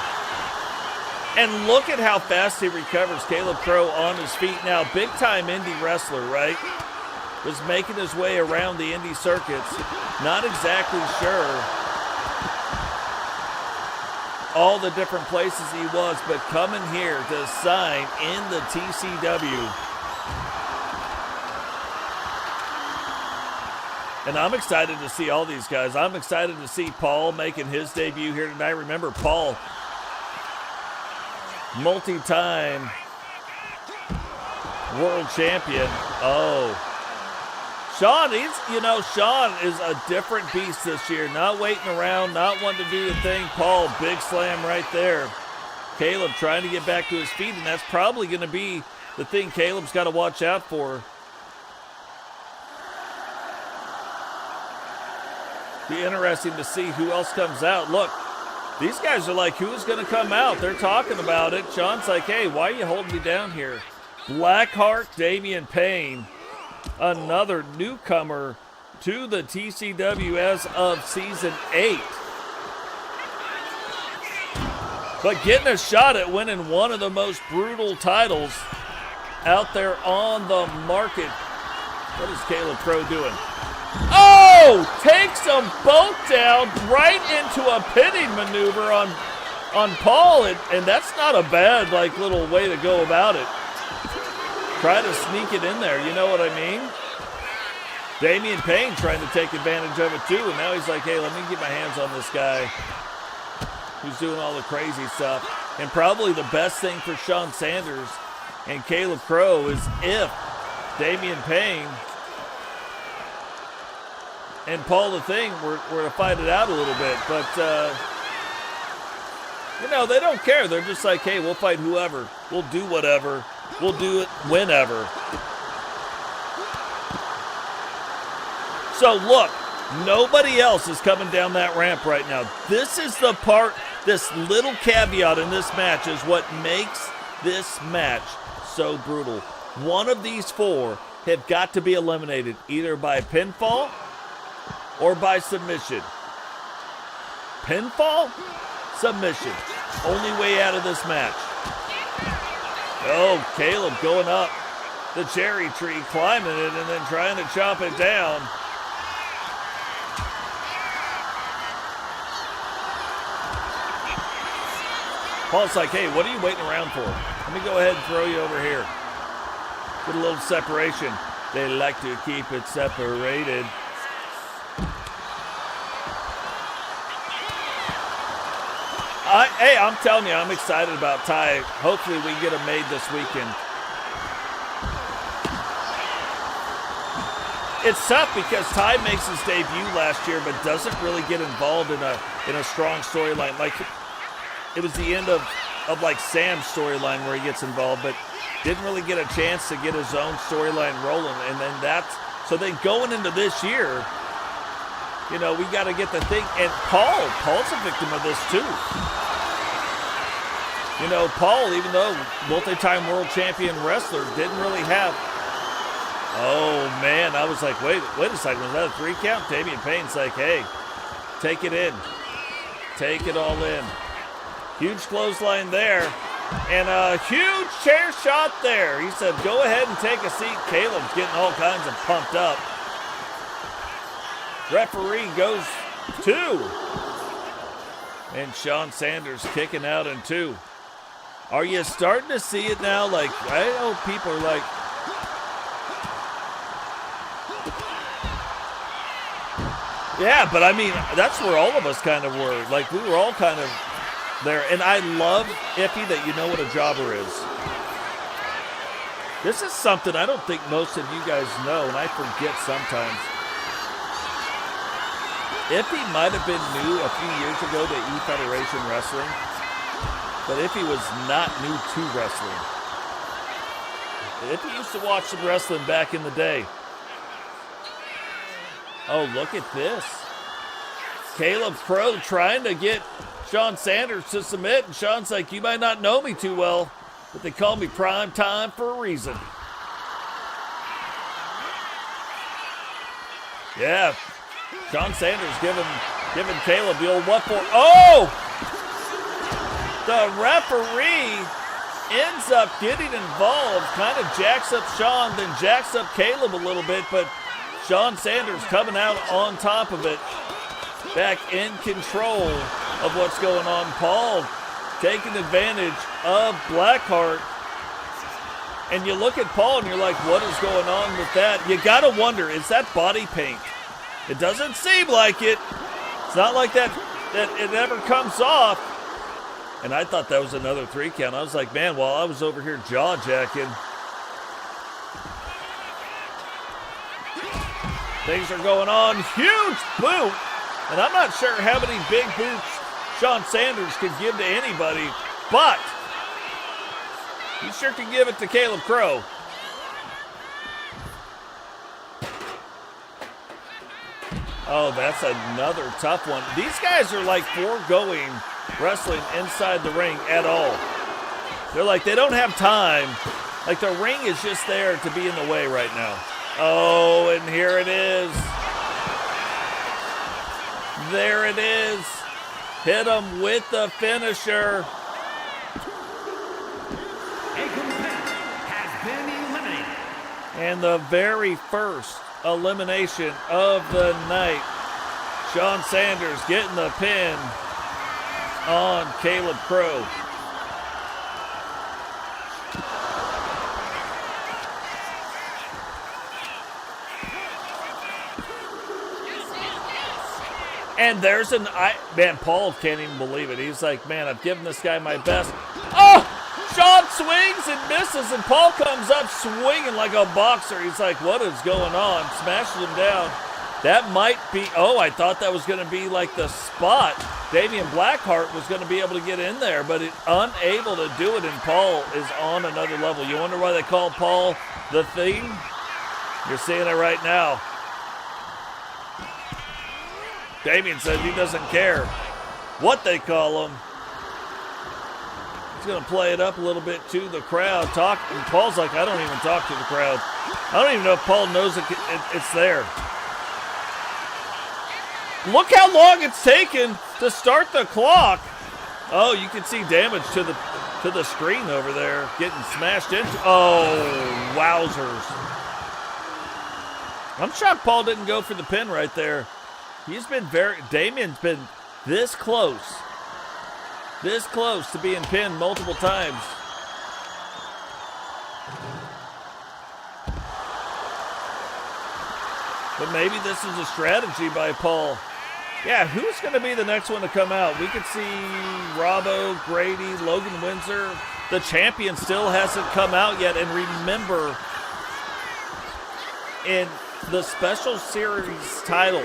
And look at how fast he recovers. Caleb Crow on his feet now. Big-time indie wrestler, right? Was making his way around the indie circuits. Not exactly sure all the different places he was, but coming here to sign in the TCW. And I'm excited to see all these guys. I'm excited to see Paul making his debut here tonight. Remember, Paul, multi-time world champion. Oh, Sean, Sean is a different beast this year. Not waiting around, not wanting to do the thing. Paul, big slam right there. Caleb trying to get back to his feet, and that's probably going to be the thing Caleb's got to watch out for. Be interesting to see who else comes out. Look, these guys are like, who's going to come out? They're talking about it. Sean's like, hey, why are you holding me down here? Blackheart, Damian Payne. Another newcomer to the TCW as of Season 8. But getting a shot at winning one of the most brutal titles out there on the market. What is Caleb Crow doing? Oh! Takes them both down right into a pinning maneuver on Paul, and that's not a bad little way to go about it. Try to sneak it in there, you know what I mean? Damian Payne trying to take advantage of it too, and now he's like, hey, let me get my hands on this guy who's doing all the crazy stuff. And probably the best thing for Sean Sanders and Caleb Crow is if Damian Payne and Paul the Thing were to fight it out a little bit. But, they don't care. They're just like, hey, we'll fight whoever. We'll do whatever. We'll do it whenever. So, look, nobody else is coming down that ramp right now. This is the part, this little caveat in this match is what makes this match so brutal. One of these four have got to be eliminated either by pinfall or by submission. Pinfall, submission. Only way out of this match. Oh, Caleb going up the cherry tree, climbing it, and then trying to chop it down. Paul's like, hey, what are you waiting around for? Let me go ahead and throw you over here. Get a little separation. They like to keep it separated. Hey, I'm telling you, I'm excited about Ty. Hopefully we get him made this weekend. It's tough because Ty makes his debut last year, but doesn't really get involved in a strong storyline. Like, it was the end of Sam's storyline where he gets involved, but didn't really get a chance to get his own storyline rolling. And then so then going into this year, we got to get the thing. And Paul's a victim of this too. Paul, even though multi-time world champion wrestler, didn't really have. Oh man, I was like, wait a second, was that a 3 count? Damian Payne's like, hey, take it in. Take it all in. Huge clothesline there. And a huge chair shot there. He said, go ahead and take a seat. Caleb's getting all kinds of pumped up. Referee goes 2. And Sean Sanders kicking out in 2. Are you starting to see it now? I know people are like, yeah, but I mean, that's where all of us kind of were. We were all kind of there. And I love, Iffy, that you know what a jobber is. This is something I don't think most of you guys know, and I forget sometimes. Iffy might have been new a few years ago to E-Federation Wrestling, but Iffy was not new to wrestling. Iffy used to watch some wrestling back in the day. Oh, look at this. Caleb Crow trying to get Sean Sanders to submit, and Sean's like, you might not know me too well, but they call me Prime Time for a reason. Yeah, Sean Sanders giving Caleb the old what for. Oh! The referee ends up getting involved, kind of jacks up Sean, then jacks up Caleb a little bit, but Sean Sanders coming out on top of it, back in control of what's going on. Paul taking advantage of Blackheart. And you look at Paul and you're like, what is going on with that? You got to wonder, is that body paint? It doesn't seem like it. It's not like that it ever comes off. And I thought that was another 3 count. I was like, man, while I was over here jaw-jacking, things are going on. Huge boot. And I'm not sure how many big boots Sean Sanders could give to anybody, but he sure can give it to Caleb Crow. Oh, that's another tough one. These guys are foregoing wrestling inside the ring at all. They're they don't have time. The ring is just there to be in the way right now. Oh, and here it is. There it is. Hit him with the finisher. And the very first elimination of the night. Sean Sanders getting the pin on Caleb Crow. And there's man, Paul can't even believe it. He's like, man, I've given this guy my best. Oh, Sean swings and misses, and Paul comes up swinging like a boxer. He's like, what is going on? Smashes him down. That might be, I thought that was going to be like the spot. Damian Blackheart was going to be able to get in there, but unable to do it, and Paul is on another level. You wonder why they call Paul the Thing? You're seeing it right now. Damian says he doesn't care what they call him. He's going to play it up a little bit to the crowd. And Paul's like, I don't even talk to the crowd. I don't even know if Paul knows it's there. Look how long it's taken to start the clock. Oh, you can see damage to the screen over there, getting smashed into. Oh, wowzers. I'm shocked Paul didn't go for the pin right there. Damian's been this close to being pinned multiple times. But maybe this is a strategy by Paul. Yeah, who's going to be the next one to come out? We could see Robbo, Grady, Logan Windsor. The champion still hasn't come out yet. And remember, in the special series titles,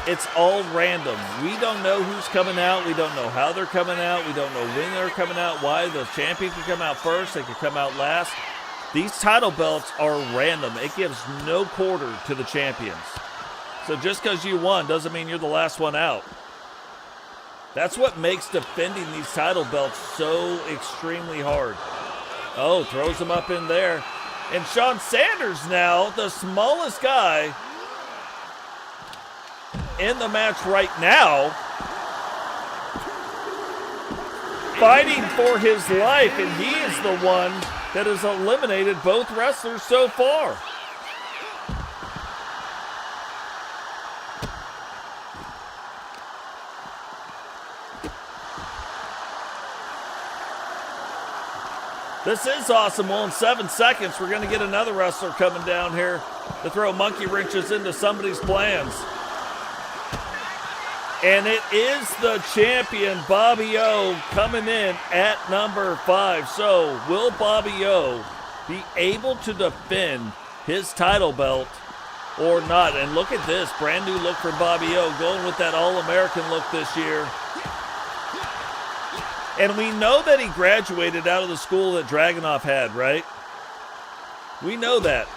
it's all random. We don't know who's coming out. We don't know how they're coming out. We don't know when they're coming out, why the champion could come out first, they could come out last. These title belts are random. It gives no quarter to the champions. So just because you won doesn't mean you're the last one out. That's what makes defending these title belts so extremely hard. Oh, throws him up in there. And Sean Sanders now, the smallest guy in the match right now, fighting for his life, and he is the one that has eliminated both wrestlers so far. This is awesome. Well, in 7 seconds, we're going to get another wrestler coming down here to throw monkey wrenches into somebody's plans. And it is the champion, Bobby O, coming in at number 5. So, will Bobby O be able to defend his title belt or not? And look at this, brand new look for Bobby O, going with that All-American look this year. And we know that he graduated out of the school that Dragunov had, right? We know that.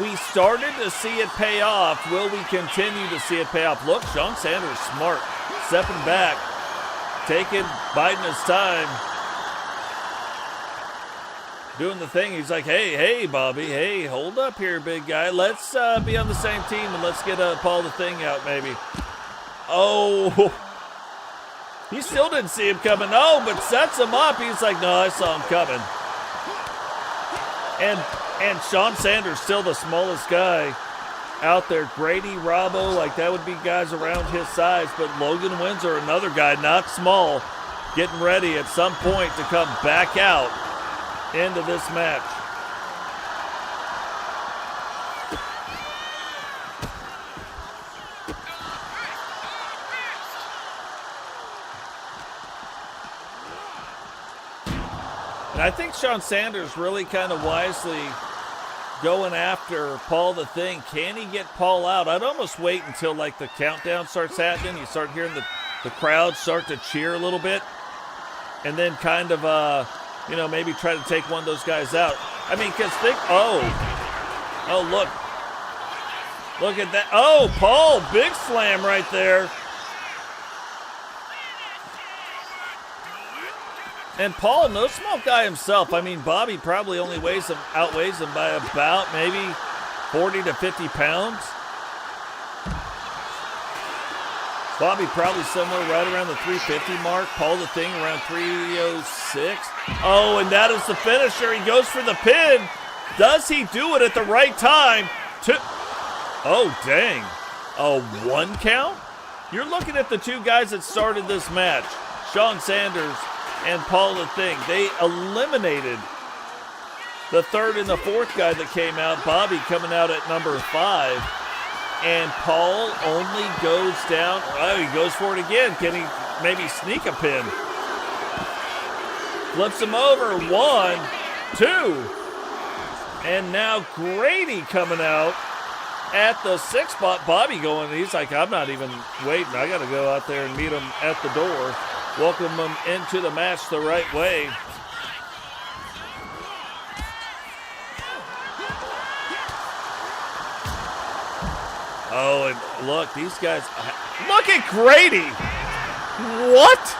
We started to see it pay off. Will we continue to see it pay off? Look, Sean Sanders smart. Stepping back. Biding his time. Doing the thing. He's like, hey, Bobby. Hey, hold up here, big guy. Let's be on the same team and let's get Paul the Thing out, maybe. Oh. He still didn't see him coming. Oh, but sets him up. He's like, no, I saw him coming. And Sean Sanders, still the smallest guy out there. Grady, Robbo, like that would be guys around his size. But Logan Windsor, another guy, not small, getting ready at some point to come back out into this match. And I think Sean Sanders really kind of wisely going after Paul the Thing. Can he get Paul out? I'd almost wait until like the countdown starts happening. You start hearing the crowd start to cheer a little bit. And then kind of, maybe try to take one of those guys out. I mean, because look at that. Oh, Paul, big slam right there. And Paul, no small guy himself. I mean, Bobby probably only outweighs him by about maybe 40 to 50 pounds. Bobby probably somewhere right around the 350 mark. Paul the Thing around 306. Oh, and that is the finisher. He goes for the pin. Does he do it at the right time? Oh, dang. A 1 count? You're looking at the two guys that started this match, Sean Sanders and Paul the Thing. They eliminated the third and the fourth guy that came out, Bobby coming out at number 5. And Paul only goes down. Oh, he goes for it again. Can he maybe sneak a pin? Flips him over. 1, 2. And now Grady coming out at the 6th spot. Bobby going, he's like, I'm not even waiting. I got to go out there and meet him at the door. Welcome him into the match the right way. Oh, and look, these guys, look at Grady. What?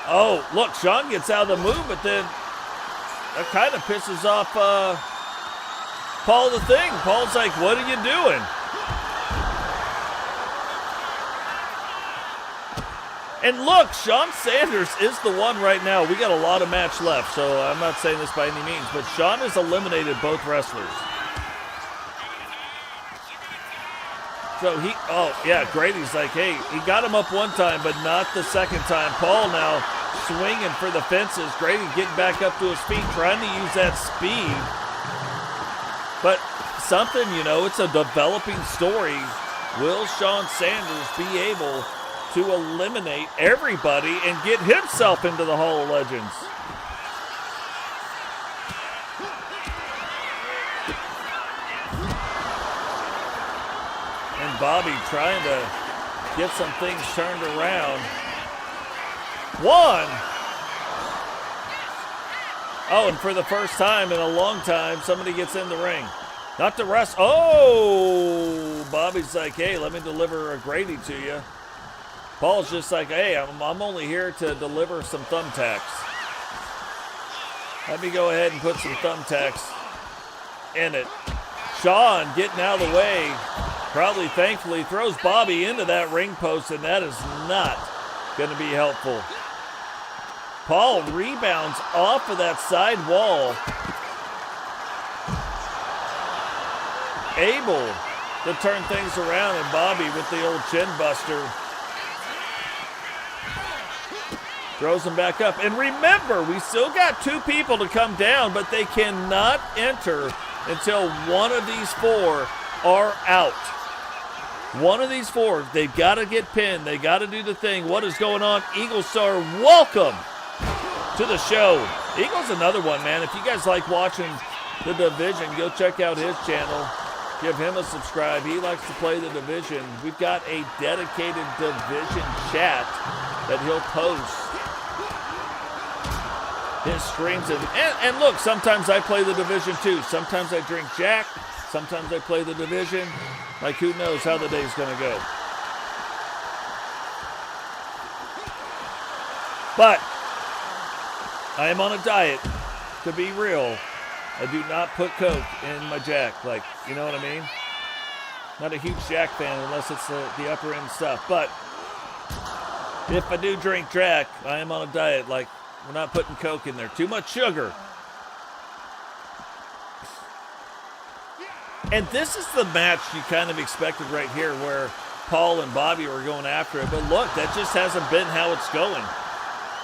Oh, look, Sean gets out of the move, but then that kind of pisses off Paul the Thing. Paul's like, what are you doing? And look, Sean Sanders is the one right now. We got a lot of match left, so I'm not saying this by any means, but Sean has eliminated both wrestlers. So Grady's like, hey, he got him up one time, but not the second time. Paul now swinging for the fences. Grady getting back up to his feet, trying to use that speed. But something, it's a developing story. Will Sean Sanders be able to eliminate everybody and get himself into the Hall of Legends? And Bobby trying to get some things turned around. 1. Oh, and for the first time in a long time, somebody gets in the ring. Not the rest. Oh, Bobby's like, hey, let me deliver a Grady to you. Paul's just like, hey, I'm only here to deliver some thumbtacks. Let me go ahead and put some thumbtacks in it. Sean getting out of the way, probably thankfully throws Bobby into that ring post, and that is not going to be helpful. Paul rebounds off of that side wall. Able to turn things around, and Bobby with the old chin buster throws him back up. And remember, we still got 2 people to come down, but they cannot enter until one of these 4 are out. One of these 4, they've got to get pinned. They got to do the thing. What is going on? Eagle Star, welcome to the show. Eagle's another one, man. If you guys like watching the division, go check out his channel. Give him a subscribe. He likes to play the division. We've got a dedicated division chat that he'll post his streams. And look, sometimes I play the division too. Sometimes I drink Jack. Sometimes I play the division. Like, who knows how the day's going to go. But I am on a diet, to be real. I do not put Coke in my Jack. Like, you know what I mean? Not a huge Jack fan unless it's the upper end stuff. But if I do drink Jack, I am on a diet. Like, we're not putting Coke in there. Too much sugar. And this is the match you kind of expected right here, where Paul and Bobby were going after it. But look, that just hasn't been how it's going.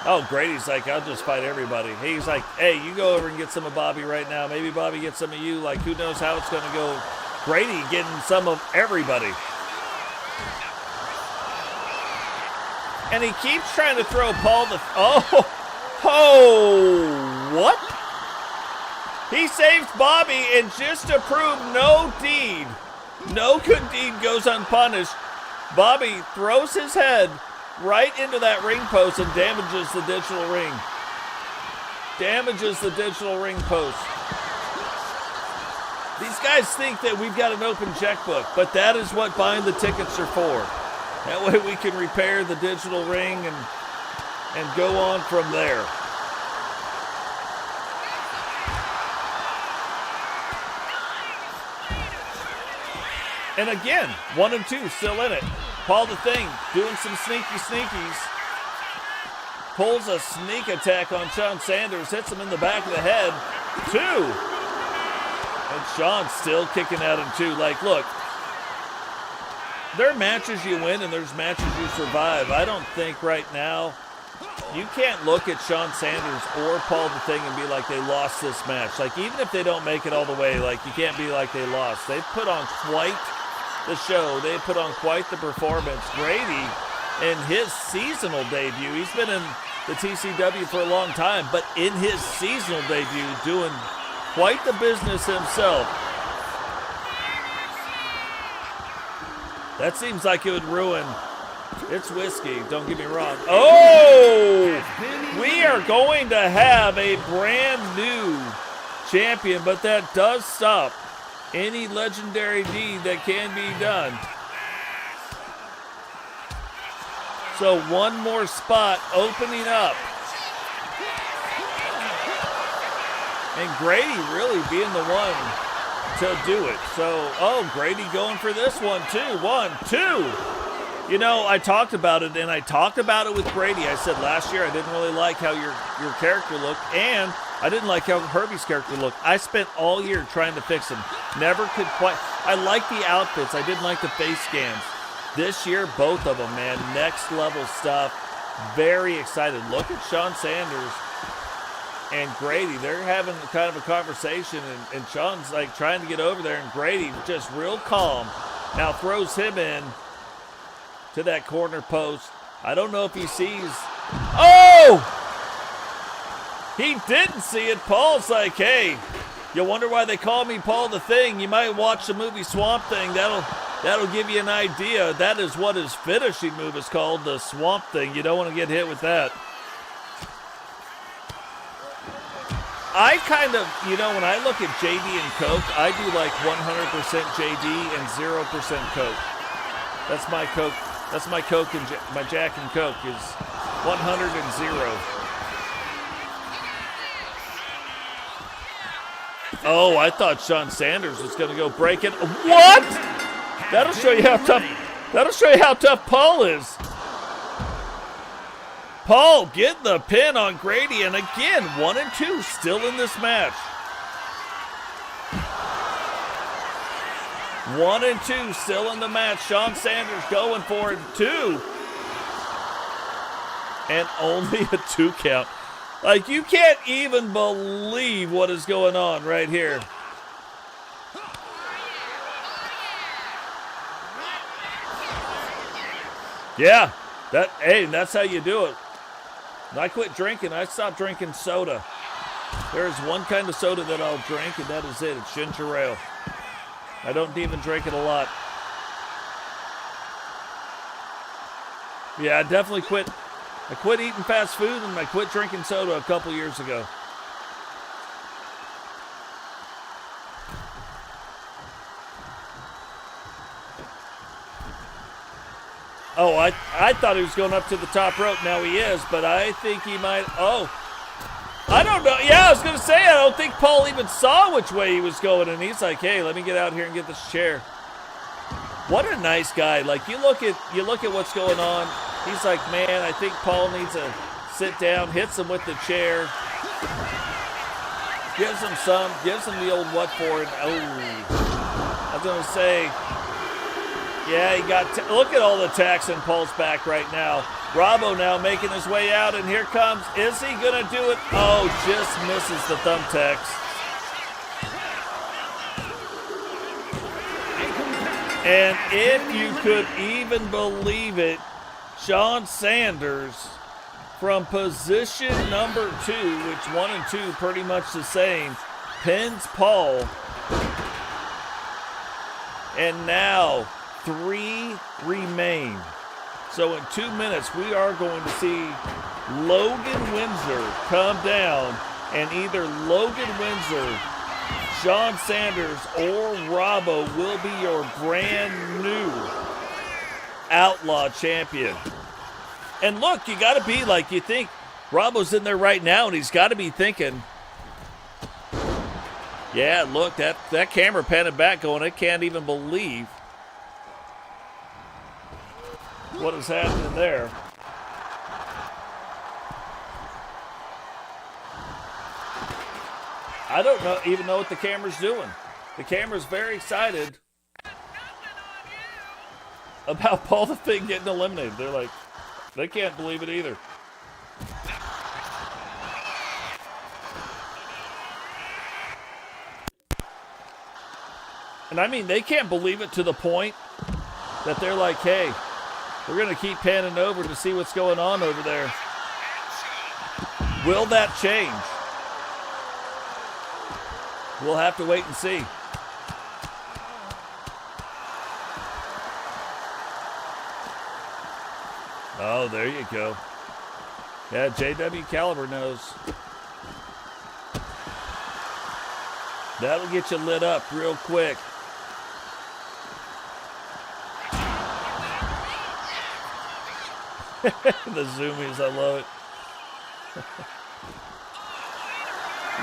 Oh, Grady's like, I'll just fight everybody. He's like, hey, you go over and get some of Bobby right now. Maybe Bobby gets some of you. Like, who knows how it's going to go. Grady getting some of everybody. And he keeps trying to throw Paul the... what? He saves Bobby, and just to prove no good deed goes unpunished, Bobby throws his head right into that ring post and damages the digital ring. Damages the digital ring post. These guys think that we've got an open checkbook, but that is what buying the tickets are for. That way we can repair the digital ring and go on from there. And again, 1 and 2 still in it. Paul the Thing doing some sneakies. Pulls a sneak attack on Sean Sanders, hits him in the back of the head. 2. And Sean's still kicking out in 2. Like, look, there are matches you win and there's matches you survive. I don't think right now you can't look at Sean Sanders or Paul the Thing and be like they lost this match. Like, even if they don't make it all the way, like, you can't be like they lost. They put on quite the show. They put on quite the performance. Grady, in his seasonal debut, he's been in the TCW for a long time, but in his seasonal debut, doing quite the business himself. That seems like it would ruin. It's whiskey, don't get me wrong. Oh! We are going to have a brand new champion, but that does stop any legendary deed that can be done. So one more spot opening up. And Grady really being the one to do it. So, Grady going for this one too. 1, 2. You know, I talked about it, and I talked about it with Grady. I said last year I didn't really like how your character looked, and I didn't like how Herbie's character looked. I spent all year trying to fix him. Never could quite. I like the outfits. I didn't like the face scans. This year, both of them, man, next level stuff. Very excited. Look at Sean Sanders and Grady. They're having kind of a conversation, and Sean's like trying to get over there, and Grady just real calm. Now throws him in to that corner post. I don't know if he sees. Oh! He didn't see it. Paul's like, hey, you wonder why they call me Paul the Thing? You might watch the movie Swamp Thing. That'll give you an idea. That is what his finishing move is called, the Swamp Thing. You don't want to get hit with that. I kind of, when I look at JD and Coke, I do like 100% JD and 0% Coke. That's my Coke. That's my Coke and my Jack and Coke is 100 and 0. Oh, I thought Sean Sanders was going to go break it. What? That'll show you how tough. That'll show you how tough Paul is. Paul getting the pin on Grady, and again, 1 and 2 still in this match. 1 and 2 still in the match. Sean Sanders going for it. 2. And only a 2 count. Like, you can't even believe what is going on right here. Yeah, that's how you do it. When I quit drinking, I stopped drinking soda. There's one kind of soda that I'll drink, and that is it. It's ginger ale. I don't even drink it a lot. Yeah, I definitely quit. I quit eating fast food, and I quit drinking soda a couple years ago. Oh, I thought he was going up to the top rope. Now he is, but I think he might. Oh, I don't know. Yeah, I was going to say, I don't think Paul even saw which way he was going, and he's like, hey, let me get out here and get this chair. What a nice guy. Like, you look at what's going on. He's like, man, I think Paul needs to sit down, hits him with the chair, gives him the old what for it. Oh, I was going to say, yeah, he got, look at all the attacks in Paul's back right now. Bravo now making his way out, and here comes, is he going to do it? Oh, just misses the thumbtacks. And if you could even believe it, Sean Sanders from position number 2, which 1 and 2 pretty much the same, pins Paul. And now 3 remain. So in 2 minutes, we are going to see Logan Windsor come down, and either Logan Windsor, Sean Sanders, or Robbo will be your brand new Outlaw champion. And look, you got to be like, you think Robbo's in there right now, and he's got to be thinking, yeah, look, that camera panted back going, I can't even believe what is happening there. I don't even know what the camera's doing. The camera's very excited about Paul the Thing getting eliminated. They're like, they can't believe it either. And I mean, they can't believe it to the point that they're like, hey, we're going to keep panning over to see what's going on over there. Will that change? We'll have to wait and see. Oh, there you go. Yeah, JW Caliber knows. That'll get you lit up real quick. The zoomies, I love it.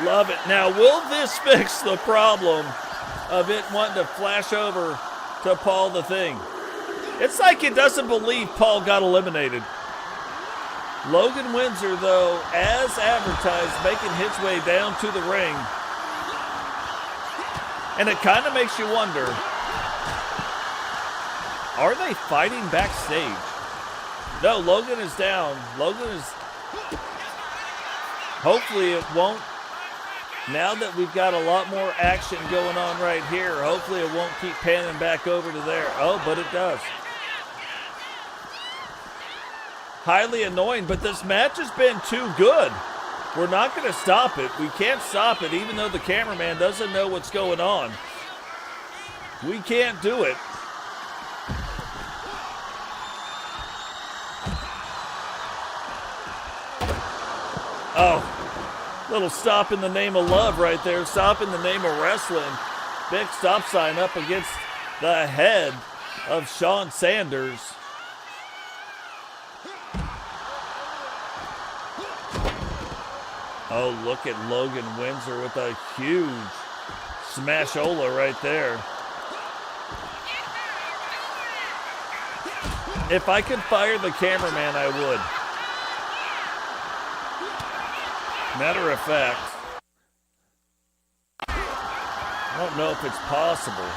Love it. Now, will this fix the problem of it wanting to flash over to Paul the Thing? It's like it doesn't believe Paul got eliminated. Logan Windsor, though, as advertised, making his way down to the ring. And it kind of makes you wonder, are they fighting backstage? No, Logan is down. Logan is... Hopefully it won't. Now that we've got a lot more action going on right here, hopefully it won't keep panning back over to there. Oh, but it does. Highly annoying, but this match has been too good. We're not going to stop it. We can't stop it, even though the cameraman doesn't know what's going on. We can't do it. Oh, little stop in the name of love right there. Stop in the name of wrestling. Big stop sign up against the head of Sean Sanders. Oh, look at Logan Windsor with a huge smashola right there. If I could fire the cameraman, I would. Matter of fact, I don't know if it's possible.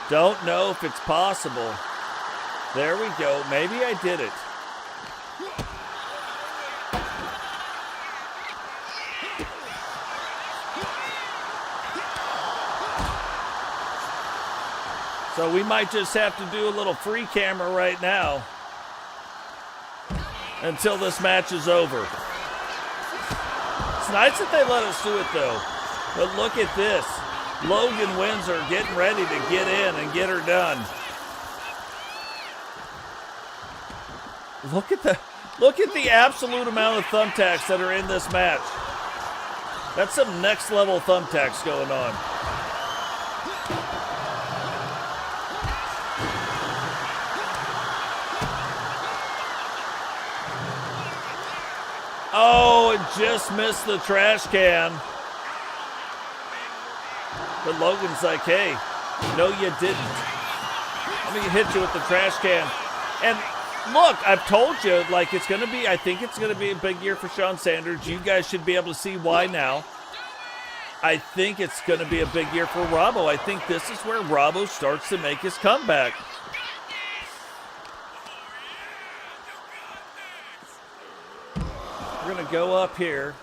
Don't know if it's possible. There we go. Maybe I did it. So we might just have to do a little free camera right now until this match is over. It's nice that they let us do it though. But look at this. Logan Windsor getting ready to get in and get her done. Look at the absolute amount of thumbtacks that are in this match. That's some next level thumbtacks going on. Oh, it just missed the trash can. But Logan's like, hey, no you didn't. Let me hit you with the trash can. And look, I've told you, like it's going to be, I think it's going to be a big year for Sean Sanders. You guys should be able to see why now. I think it's going to be a big year for Robbo. I think this is where Robbo starts to make his comeback. We're going to go up here.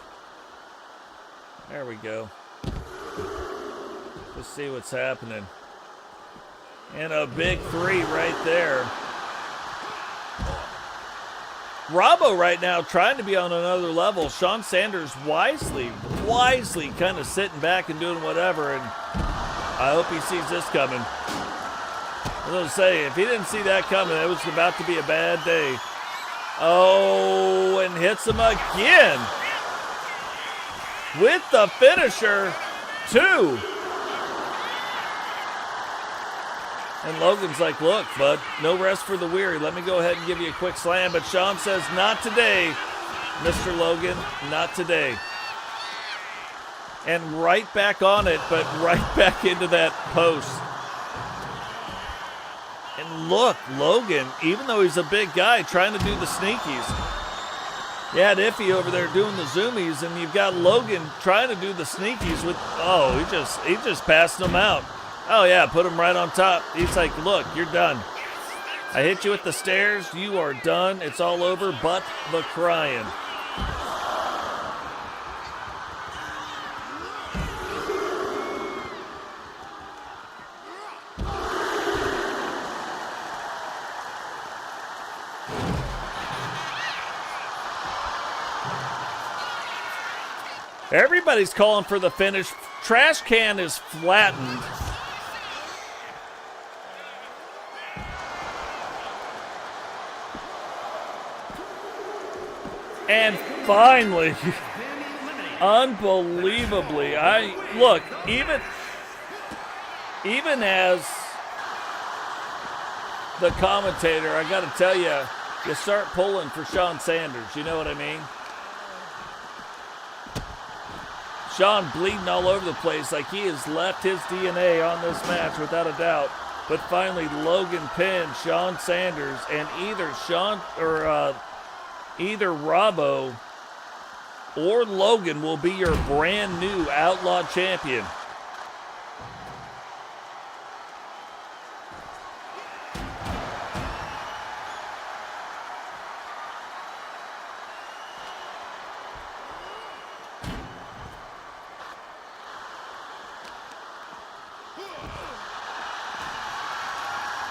There we go. Let's see what's happening. And a big three right there. Robbo right now trying to be on another level. Sean Sanders wisely kind of sitting back and doing whatever. And I hope he sees this coming. I was going to say, if he didn't see that coming, it was about to be a bad day. Oh, and hits him again. With the finisher, 2. And Logan's like, look, bud, no rest for the weary. Let me go ahead and give you a quick slam. But Sean says, not today, Mr. Logan, not today. And right back on it, but right back into that post. And look, Logan, even though he's a big guy, trying to do the sneakies. You had Iffy over there doing the zoomies, and you've got Logan trying to do the sneakies with, he just passed them out. Oh, yeah, put him right on top. He's like, look, you're done. I hit you with the stairs. You are done. It's all over but the crying. Everybody's calling for the finish. Trash can is flattened. And finally, unbelievably, look, even as the commentator, I got to tell you, you start pulling for Sean Sanders. You know what I mean? Sean bleeding all over the place like he has left his DNA on this match without a doubt. But finally, Logan pinned Sean Sanders, and either Robbo or Logan will be your brand new Outlaw champion.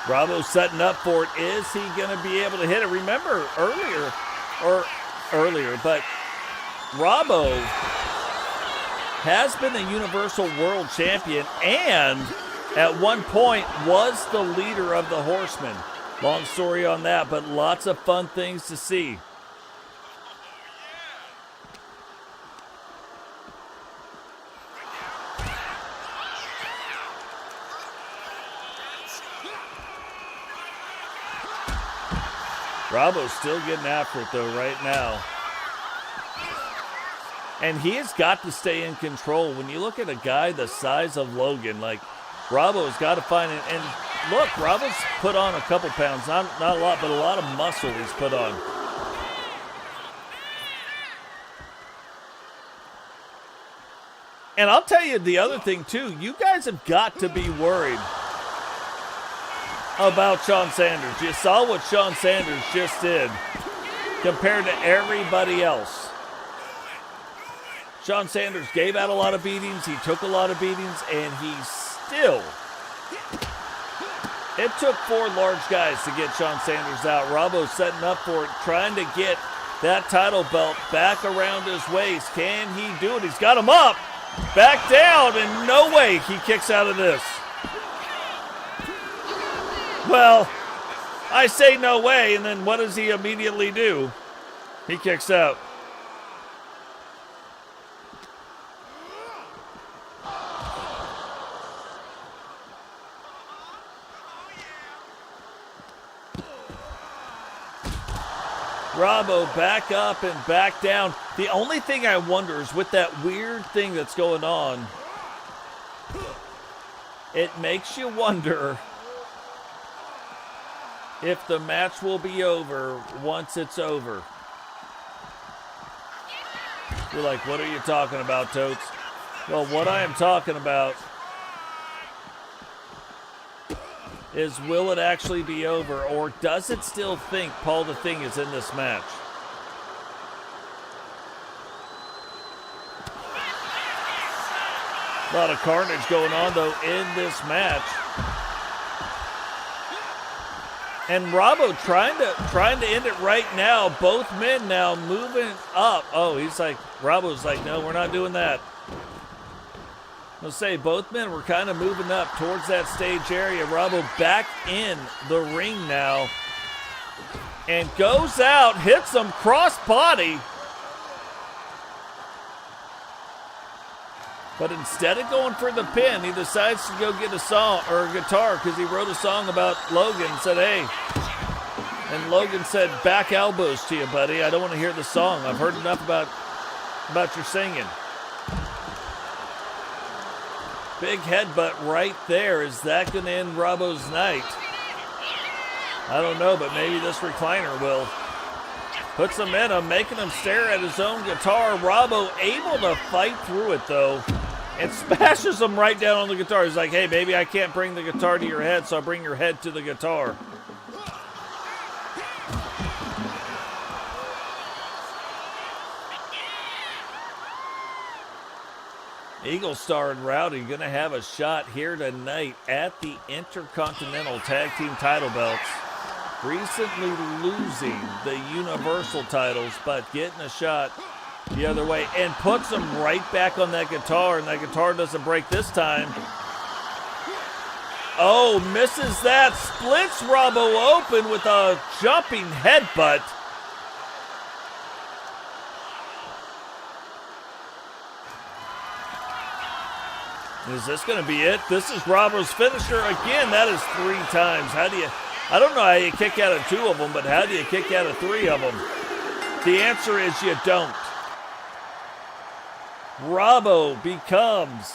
Bravo's setting up for it. Is he going to be able to hit it? Remember earlier, but Bravo has been a Universal World Champion and at one point was the leader of the Horsemen. Long story on that, but lots of fun things to see. Bravo's still getting after it, though, right now. And he has got to stay in control. When you look at a guy the size of Logan, like, Bravo's got to find it. And look, Bravo's put on a couple pounds. Not a lot, but a lot of muscle he's put on. And I'll tell you the other thing, too. You guys have got to be worried about Sean Sanders. You saw what Sean Sanders just did compared to everybody else. Sean Sanders gave out a lot of beatings. He took a lot of beatings, and he still... It took 4 large guys to get Sean Sanders out. Robbo's setting up for it, trying to get that title belt back around his waist. Can he do it? He's got him up, back down, and no way he kicks out of this. Well, I say no way, and then what does he immediately do? He kicks out. Robbo back up and back down. The only thing I wonder is with that weird thing that's going on, it makes you wonder if the match will be over once it's over. You're like, what are you talking about, Totes? Well, what I am talking about is, will it actually be over, or does it still think Paul the Thing is in this match? A lot of carnage going on, though, in this match. And Robbo trying to end it right now. Both men now moving up. Oh, he's like, Robbo's like, no, we're not doing that. I'll say both men were kind of moving up towards that stage area. Robbo back in the ring now. And goes out, hits him cross body. But instead of going for the pin, he decides to go get a song or a guitar because he wrote a song about Logan and said, hey. And Logan said, back elbows to you, buddy. I don't want to hear the song. I've heard enough about your singing. Big headbutt right there. Is that going to end Robbo's night? I don't know, but maybe this recliner will. Puts him in him, making him stare at his own guitar. Robbo able to fight through it, though, and smashes him right down on the guitar. He's like, hey, maybe I can't bring the guitar to your head, so I'll bring your head to the guitar. Eagle Star and Rowdy going to have a shot here tonight at the Intercontinental Tag Team title belts. Recently losing the Universal titles, but getting a shot the other way and puts them right back on that guitar, and that guitar doesn't break this time. Oh, misses that. Splits Robbo open with a jumping headbutt. Is this going to be it? This is Robbo's finisher. Again, that is 3 times. I don't know how you kick out of 2 of them, but how do you kick out of 3 of them? The answer is you don't. Robbo becomes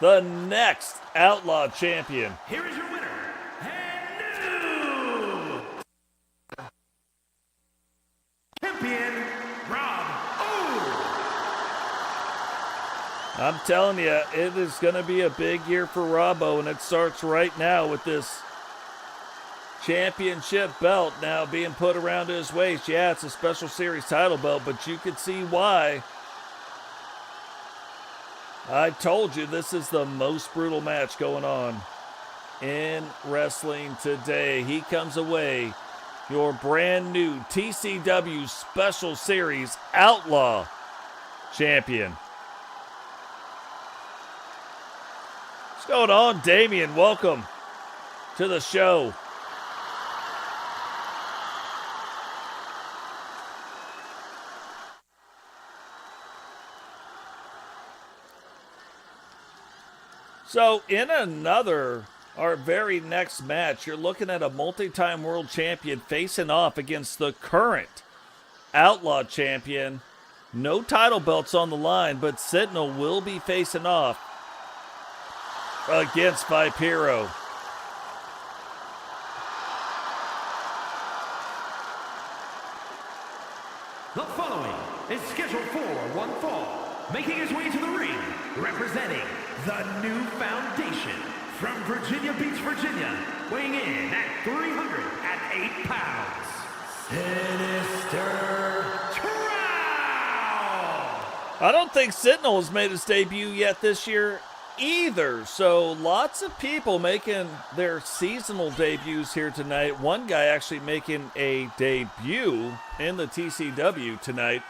the next Outlaw champion. Here is your winner, and new champion, Rob O. I'm telling you, it is going to be a big year for Robbo, and it starts right now with this championship belt now being put around his waist. Yeah, it's a special series title belt, but you could see why. I told you this is the most brutal match going on in wrestling today. He comes away your brand new TCW Special Series Outlaw champion. What's going on, Damian? Welcome to the show. So in our very next match, you're looking at a multi-time world champion facing off against the current Outlaw champion. No title belts on the line, but Sentinel will be facing off against Vipero. The following is scheduled for one fall, making his way to the ring, representing the New Foundation from Virginia Beach, Virginia, weighing in at 308 pounds, Sinister Trout! I don't think Sentinel has made his debut yet this year either, so lots of people making their seasonal debuts here tonight. One guy actually making a debut in the TCW tonight.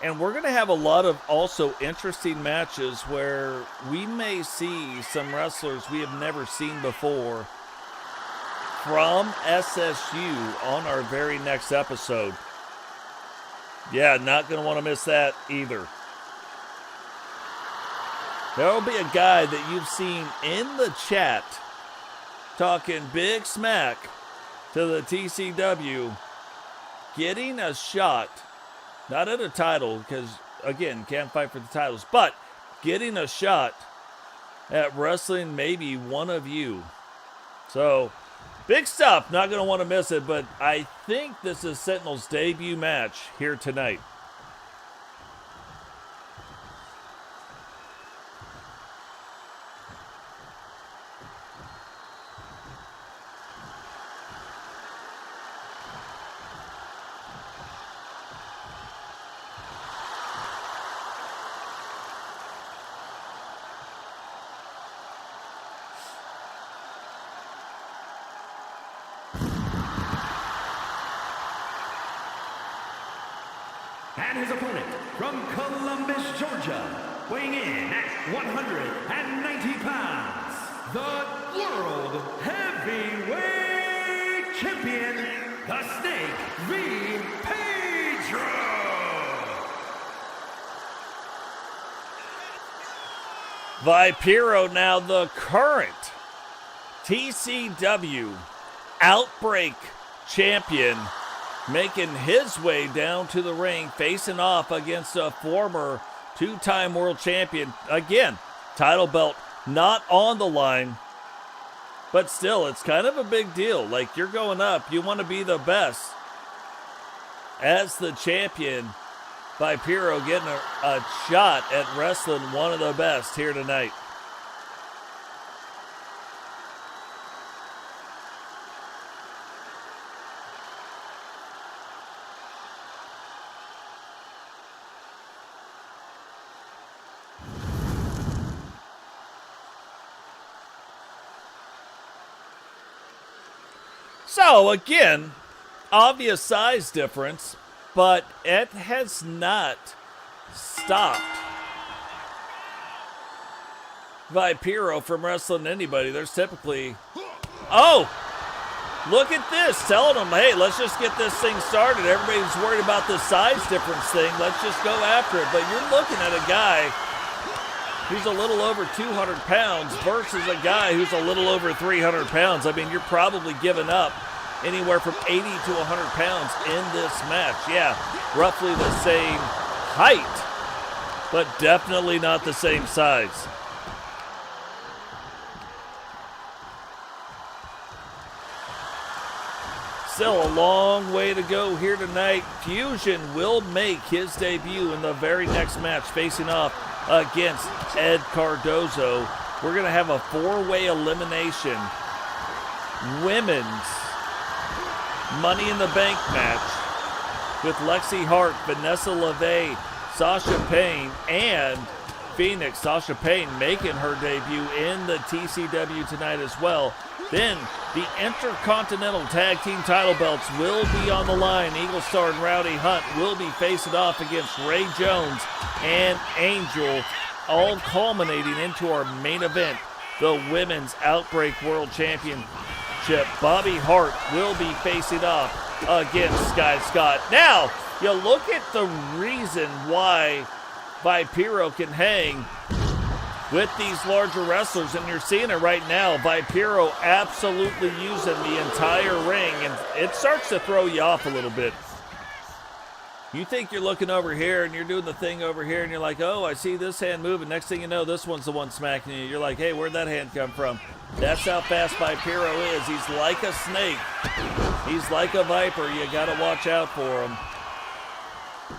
And we're going to have a lot of also interesting matches where we may see some wrestlers we have never seen before from SSU on our very next episode. Yeah, not going to want to miss that either. There will be a guy that you've seen in the chat talking big smack to the TCW, getting a shot. Not at a title, because, again, can't fight for the titles, but getting a shot at wrestling maybe one of you. So, big stuff. Not going to want to miss it, but I think this is Sentinel's debut match here tonight. And his opponent from Columbus, Georgia, weighing in at 190 pounds, the World Heavyweight Champion, the Snake V. Pedro. Vipiro now the current TCW Outbreak champion, making his way down to the ring, facing off against a former two-time world champion. Again, title belt not on the line, but still, it's kind of a big deal. Like, you're going up, you want to be the best. As the champion, Vipiro getting a shot at wrestling one of the best here tonight. So, again, obvious size difference, but it has not stopped Vipiro from wrestling anybody. There's typically... Oh! Look at this. Telling them, hey, let's just get this thing started. Everybody's worried about the size difference thing. Let's just go after it. But you're looking at a guy who's a little over 200 pounds versus a guy who's a little over 300 pounds. I mean, you're probably giving up anywhere from 80 to 100 pounds in this match. Yeah, roughly the same height, but definitely not the same size. Still a long way to go here tonight. Fusion will make his debut in the very next match, facing off against Ed Cardozo. We're going to have a four-way elimination women's Money in the Bank match with Lexi Hart, Vanessa LeVay, Sasha Payne, and Phoenix. Sasha Payne making her debut in the TCW tonight as well. Then the Intercontinental Tag Team title belts will be on the line. Eagle Star and Rowdy Hunt will be facing off against Ray Jones and Angel, all culminating into our main event, the Women's Outbreak World Championship. Bobby Hart will be facing off against Sky Scott. Now, you look at the reason why Vipiro can hang with these larger wrestlers, and you're seeing it right now. Vipiro absolutely using the entire ring, and it starts to throw you off a little bit. You think you're looking over here, and you're doing the thing over here, and you're like, oh, I see this hand moving. Next thing you know, this one's the one smacking you. You're like, hey, where'd that hand come from? That's how fast Vipiro is. He's like a snake. He's like a viper. You got to watch out for him.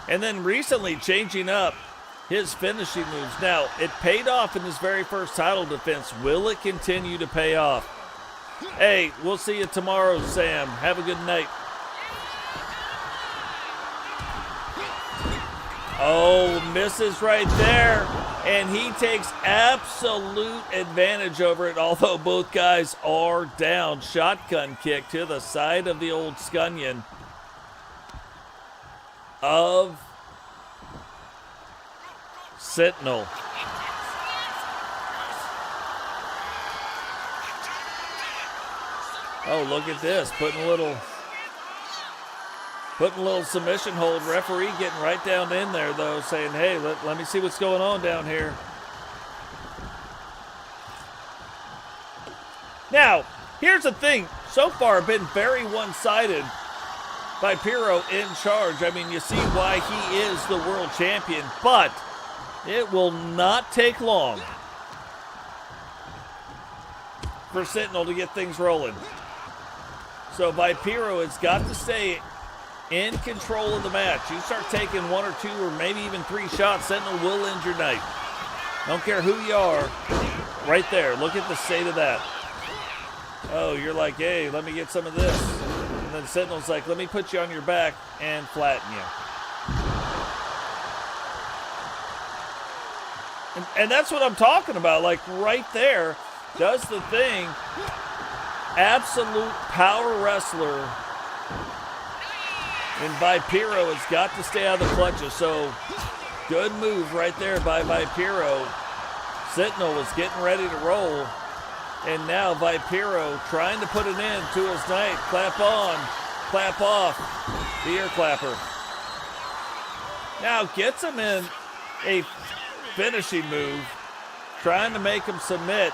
And then recently changing up his finishing moves. Now, it paid off in his very first title defense. Will it continue to pay off? Hey, we'll see you tomorrow, Sam. Have a good night. Oh, misses right there. And he takes absolute advantage over it, although both guys are down. Shotgun kick to the side of the old scunion of Sentinel. Oh, look at this. Putting a little submission hold. Referee getting right down in there, though, saying, hey, let me see what's going on down here. Now, here's the thing. So far, been very one-sided. Vipiro in charge. I mean, you see why he is the world champion, but it will not take long for Sentinel to get things rolling. So Vipiro has got to stay in control of the match. You start taking one or two or maybe even three shots, Sentinel will end your night. Don't care who you are. Right there. Look at the state of that. Oh, you're like, hey, let me get some of this. And then Sentinel's like, let me put you on your back and flatten you. And that's what I'm talking about. Like right there, does the thing. Absolute power wrestler. And Vipiro has got to stay out of the clutches. So good move right there by Vipiro. Sentinel was getting ready to roll. And now Vipiro trying to put an end to his night. Clap on, clap off. The ear clapper. Now gets him in a finishing move trying to make him submit,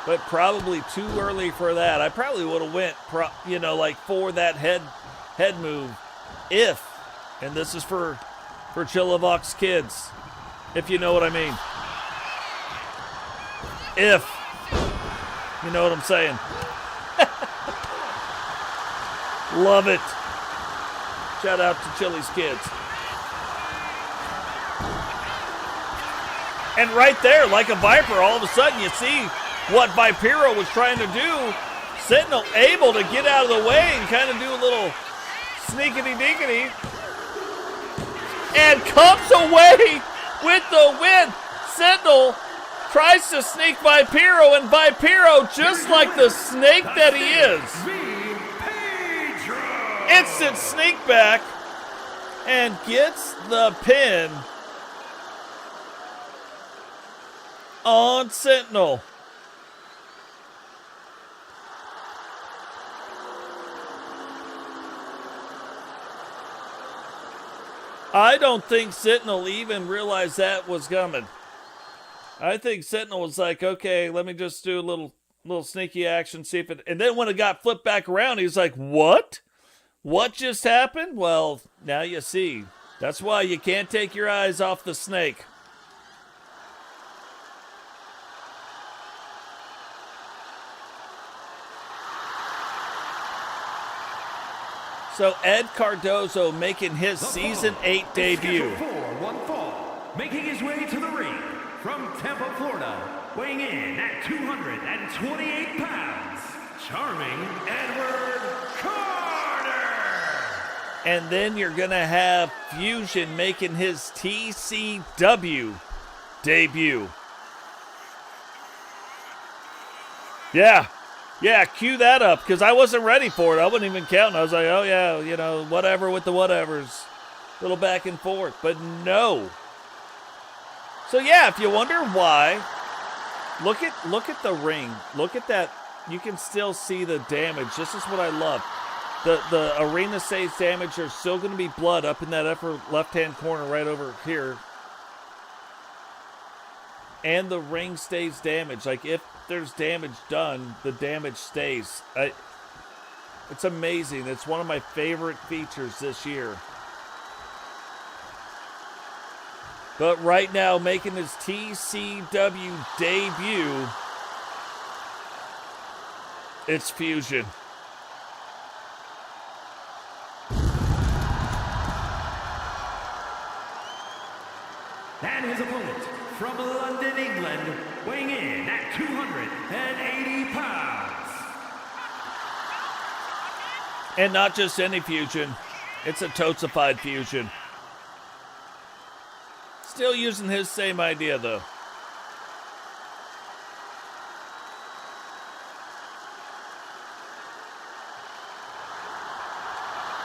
but probably too early for that. I probably would have went, like for that head move if, and this is for Chillivox kids, if you know what I mean. If, you know what I'm saying. Love it. Shout out to Chili's kids. And right there, like a Viper, all of a sudden you see what Vipero was trying to do. Sentinel able to get out of the way and kind of do a little sneakity-deekity. And comes away with the win. Sentinel tries to sneak Vipero, and Vipero, just like the snake that he is, instant sneak back and gets the pin on Sentinel. I don't think Sentinel even realized that was coming. I think Sentinel was like, okay, let me just do a little sneaky action, see if it... And then when it got flipped back around, he was like, what? What just happened? Well, now you see. That's why you can't take your eyes off the snake. So Ed Cardozo making his Season 8 debut. For one fall, making his way to the ring from Tampa, Florida, weighing in at 228 pounds, Charming Edward Carter. And then you're going to have Fusion making his TCW debut. Yeah, cue that up, because I wasn't ready for it. I wasn't even counting. I was like, oh, yeah, whatever with the whatevers. A little back and forth, but no. So, yeah, if you wonder why, look at the ring. Look at that. You can still see the damage. This is what I love. The arena stays damaged. There's still going to be blood up in that upper left-hand corner right over here. And the ring stays damaged. Like, if there's damage done, the damage stays. It's amazing. It's one of my favorite features this year. But right now, making his TCW debut, it's Fusion. And his opponent from London, England, weighing in at 280 pounds. And not just any Fusion. It's a toatsified Fusion. Still using his same idea, though.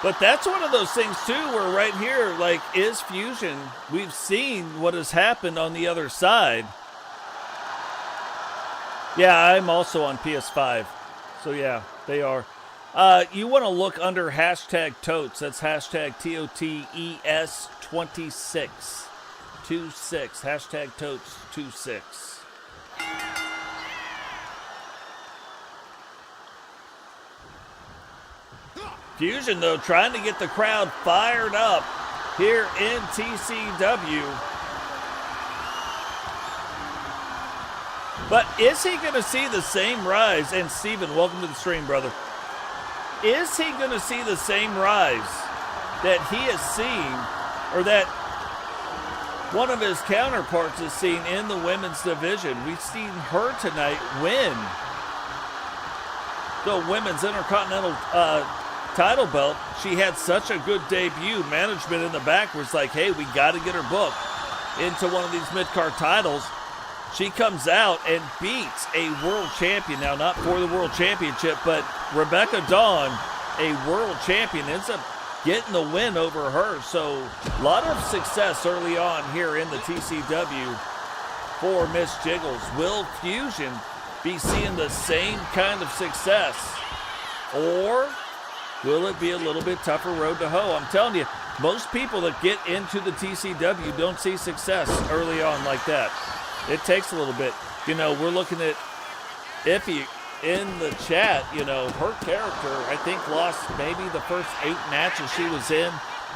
But that's one of those things, too, where right here, like, is Fusion. We've seen what has happened on the other side. Yeah, I'm also on PS5. So, yeah, they are. You want to look under hashtag totes. That's hashtag TOTES26. 26. Hashtag totes 26. Fusion, though, trying to get the crowd fired up here in TCW. But is he going to see the same rise? And Steven, welcome to the stream, brother. Is he going to see the same rise that he has seen, or that one of his counterparts has seen in the women's division? We've seen her tonight win the women's intercontinental title belt. She had such a good debut. Management in the back was like, hey, we got to get her booked into one of these mid-card titles. She comes out and beats a world champion. Now, not for the world championship, but Rebecca Dawn, a world champion, ends up getting the win over her. So, a lot of success early on here in the TCW for Miss Jiggles. Will Fusion be seeing the same kind of success? Or will it be a little bit tougher road to hoe? I'm telling you, most people that get into the TCW don't see success early on like that. It takes a little bit. You know, we're looking at Iffy in the chat. You know, her character, I think, lost maybe the first 8 matches she was in.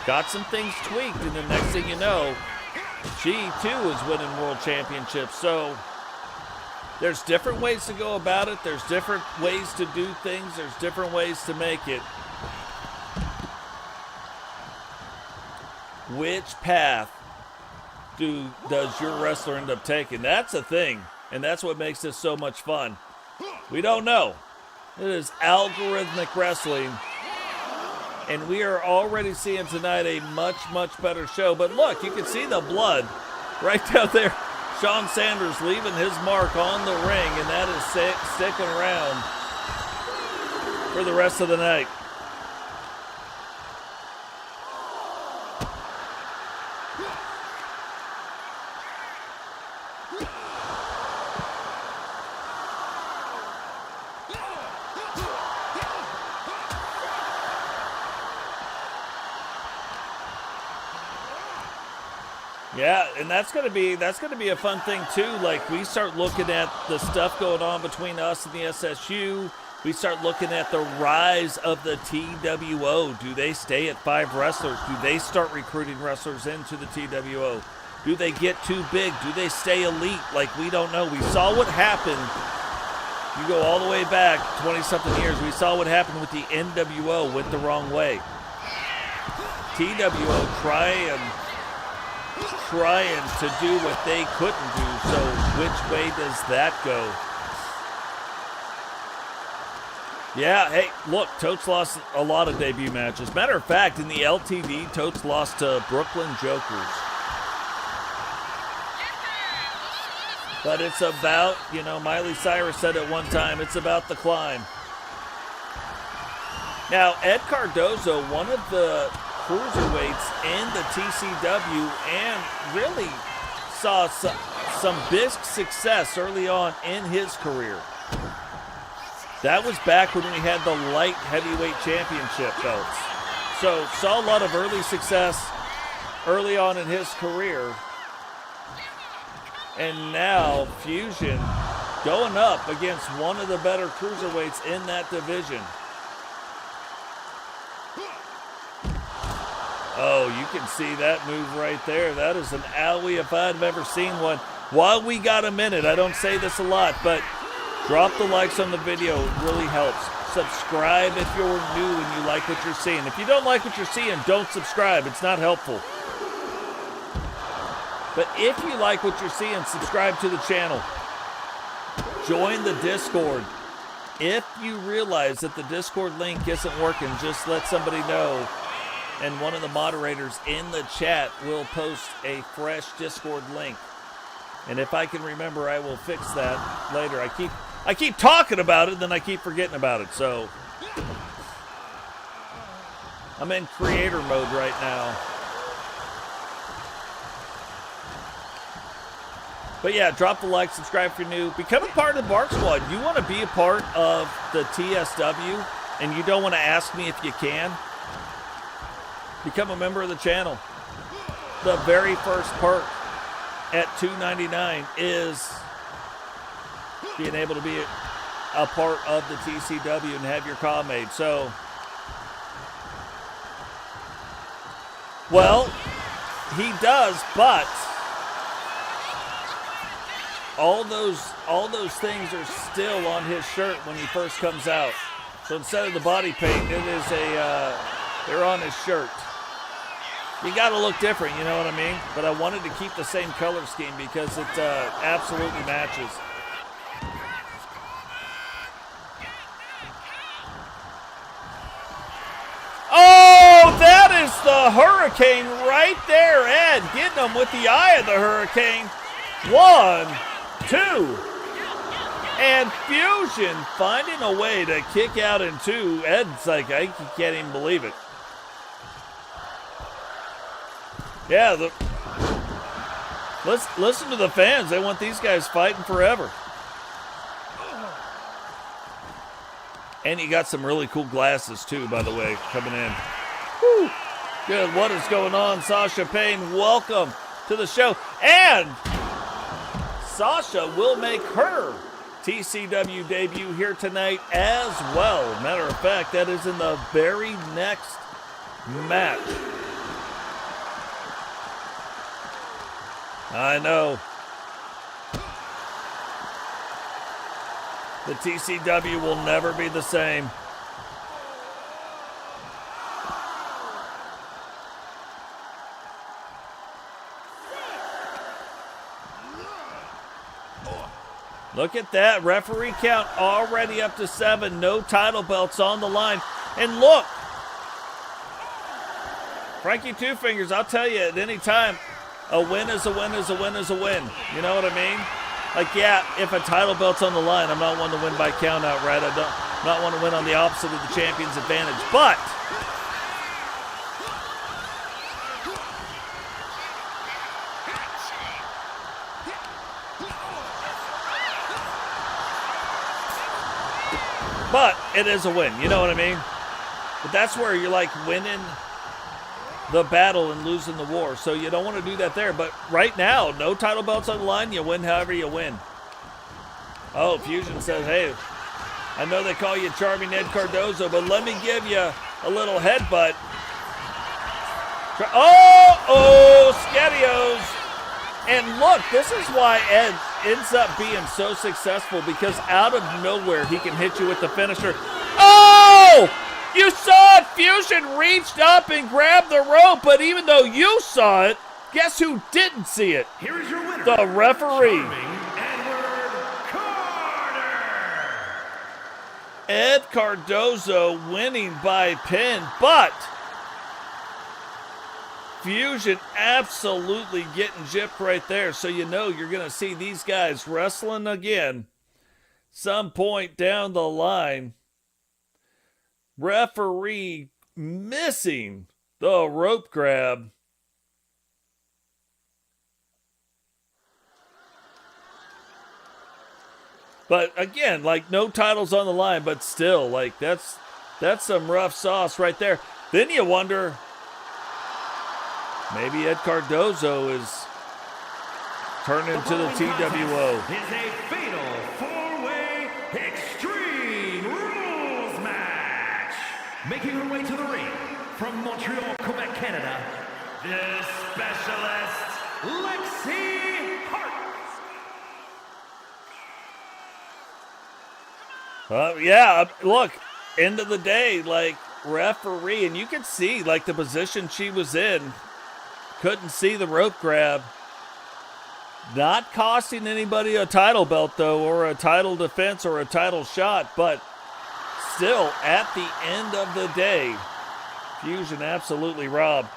Got some things tweaked, and the next thing you know, she, too, is winning world championships. So there's different ways to go about it. There's different ways to do things. There's different ways to make it. Which path does your wrestler end up taking? That's a thing, and that's what makes this so much fun. We don't know. It is algorithmic wrestling, and we are already seeing tonight a much, much better show. But look, you can see the blood right down there. Sean Sanders leaving his mark on the ring, and that is sticking around for the rest of the night. Yeah, and that's gonna be a fun thing too. Like, we start looking at the stuff going on between us and the SSU. We start looking at the rise of the TWO. Do they stay at 5 wrestlers? Do they start recruiting wrestlers into the TWO? Do they get too big? Do they stay elite? Like, we don't know. We saw what happened. You go all the way back 20-something years. We saw what happened with the NWO. Went the wrong way. TWO trying to do what they couldn't do. So which way does that go? Yeah, hey, look, Totes lost a lot of debut matches. Matter of fact, in the LTD, Totes lost to Brooklyn Jokers. But it's about, you know, Miley Cyrus said at one time, it's about the climb. Now, Ed Cardozo, one of the cruiserweights in the TCW, and really saw some big success early on in his career. That was back when we had the light heavyweight championship belts. So saw a lot of early success early on in his career. And now Fusion going up against one of the better cruiserweights in that division. Oh, you can see that move right there. That is an owie if I've ever seen one. While we got a minute, I don't say this a lot, but drop the likes on the video. It really helps. Subscribe if you're new and you like what you're seeing. If you don't like what you're seeing, don't subscribe. It's not helpful. But if you like what you're seeing, subscribe to the channel. Join the Discord. If you realize that the Discord link isn't working, just let somebody know. And one of the moderators in the chat will post a fresh Discord link. And if I can remember, I will fix that later. I keep talking about it, then I keep forgetting about it. So I'm in creator mode right now. But yeah, drop the like, subscribe if you're new. Become a part of the Bark Squad. You want to be a part of the TSW, and you don't want to ask me if you can. Become a member of the channel. The very first perk at $2.99 is being able to be a part of the TCW and have your CAW made. So, well, he does, but all those things are still on his shirt when he first comes out. So instead of the body paint, it is they're on his shirt. You got to look different, you know what I mean? But I wanted to keep the same color scheme because it absolutely matches. Oh, that is the Hurricane right there, Ed. Getting him with the eye of the Hurricane. 1, 2. And Fusion finding a way to kick out in 2. Ed's like, I can't even believe it. Yeah, let's listen to the fans. They want these guys fighting forever. And you got some really cool glasses too, by the way, coming in. Woo. Good. What is going on, Sasha Payne? Welcome to the show. And Sasha will make her TCW debut here tonight as well. Matter of fact, that is in the very next match. I know. The TCW will never be the same. Look at that. Referee count already up to 7. No title belts on the line. And look, Frankie Two Fingers, I'll tell you, at any time, a win is a win is a win is a win. You know what I mean? Like, yeah, if a title belt's on the line, I'm not one to win by count outright. I'm not one to win on the opposite of the champion's advantage. But it is a win. You know what I mean? But that's where you're like winning the battle and losing the war. So you don't want to do that there. But right now, no title belts on the line. You win however you win. Oh, Fusion says, hey, I know they call you Charming Ed Cardozo, but let me give you a little headbutt. Skadios. And look, this is why Ed ends up being so successful, because out of nowhere, he can hit you with the finisher. Oh! You saw it! Fusion reached up and grabbed the rope, but even though you saw it, guess who didn't see it? Here is your winner, the referee. Ed Cardozo winning by pin, but Fusion absolutely getting gypped right there. So you know you're going to see these guys wrestling again some point down the line. Referee missing the rope grab. But again, like, no titles on the line, but still, like, that's some rough sauce right there. Then you wonder, maybe Ed Cardozo is turning to the TWO. Is a fatal four-way Extreme Rules match. Making her way to the ring from Montreal, Quebec, Canada, the specialist, Lexi Hart. Yeah, look, end of the day, like, referee, and you can see, like, the position she was in. Couldn't see the rope grab. Not costing anybody a title belt, though, or a title defense, or a title shot, but still, at the end of the day, Fusion absolutely robbed.